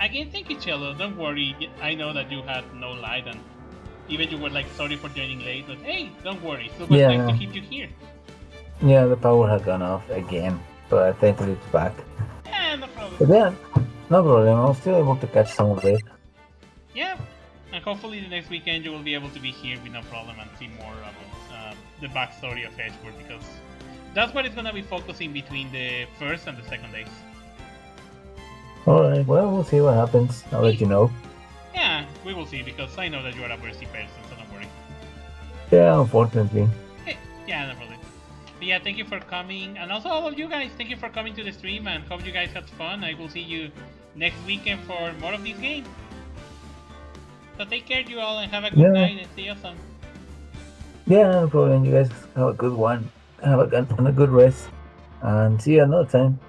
again, thank you, Cello. Don't worry, I know that you had no light, and even you were like sorry for joining late, but hey, don't worry, still was nice to keep you here. Yeah, the power had gone off again, but thankfully it's back. Yeah, no problem. But then, no problem, I was still able to catch some of it. Yeah, and hopefully the next weekend you will be able to be here with no problem and see more about the backstory of Edgeworld, because that's what it's gonna be focusing between the first and the second days. Alright, well, we'll see what happens. I'll let you know. Yeah, we will see, because I know that you are a mercy person, so don't worry. Yeah, unfortunately. Hey, yeah, no problem. But yeah, thank you for coming, and also all of you guys, thank you for coming to the stream, and hope you guys had fun. I will see you next weekend for more of this game. So take care, you all, and have a good night, and see you soon. Yeah, no problem. You guys have a good one. Have a good rest, and see you another time.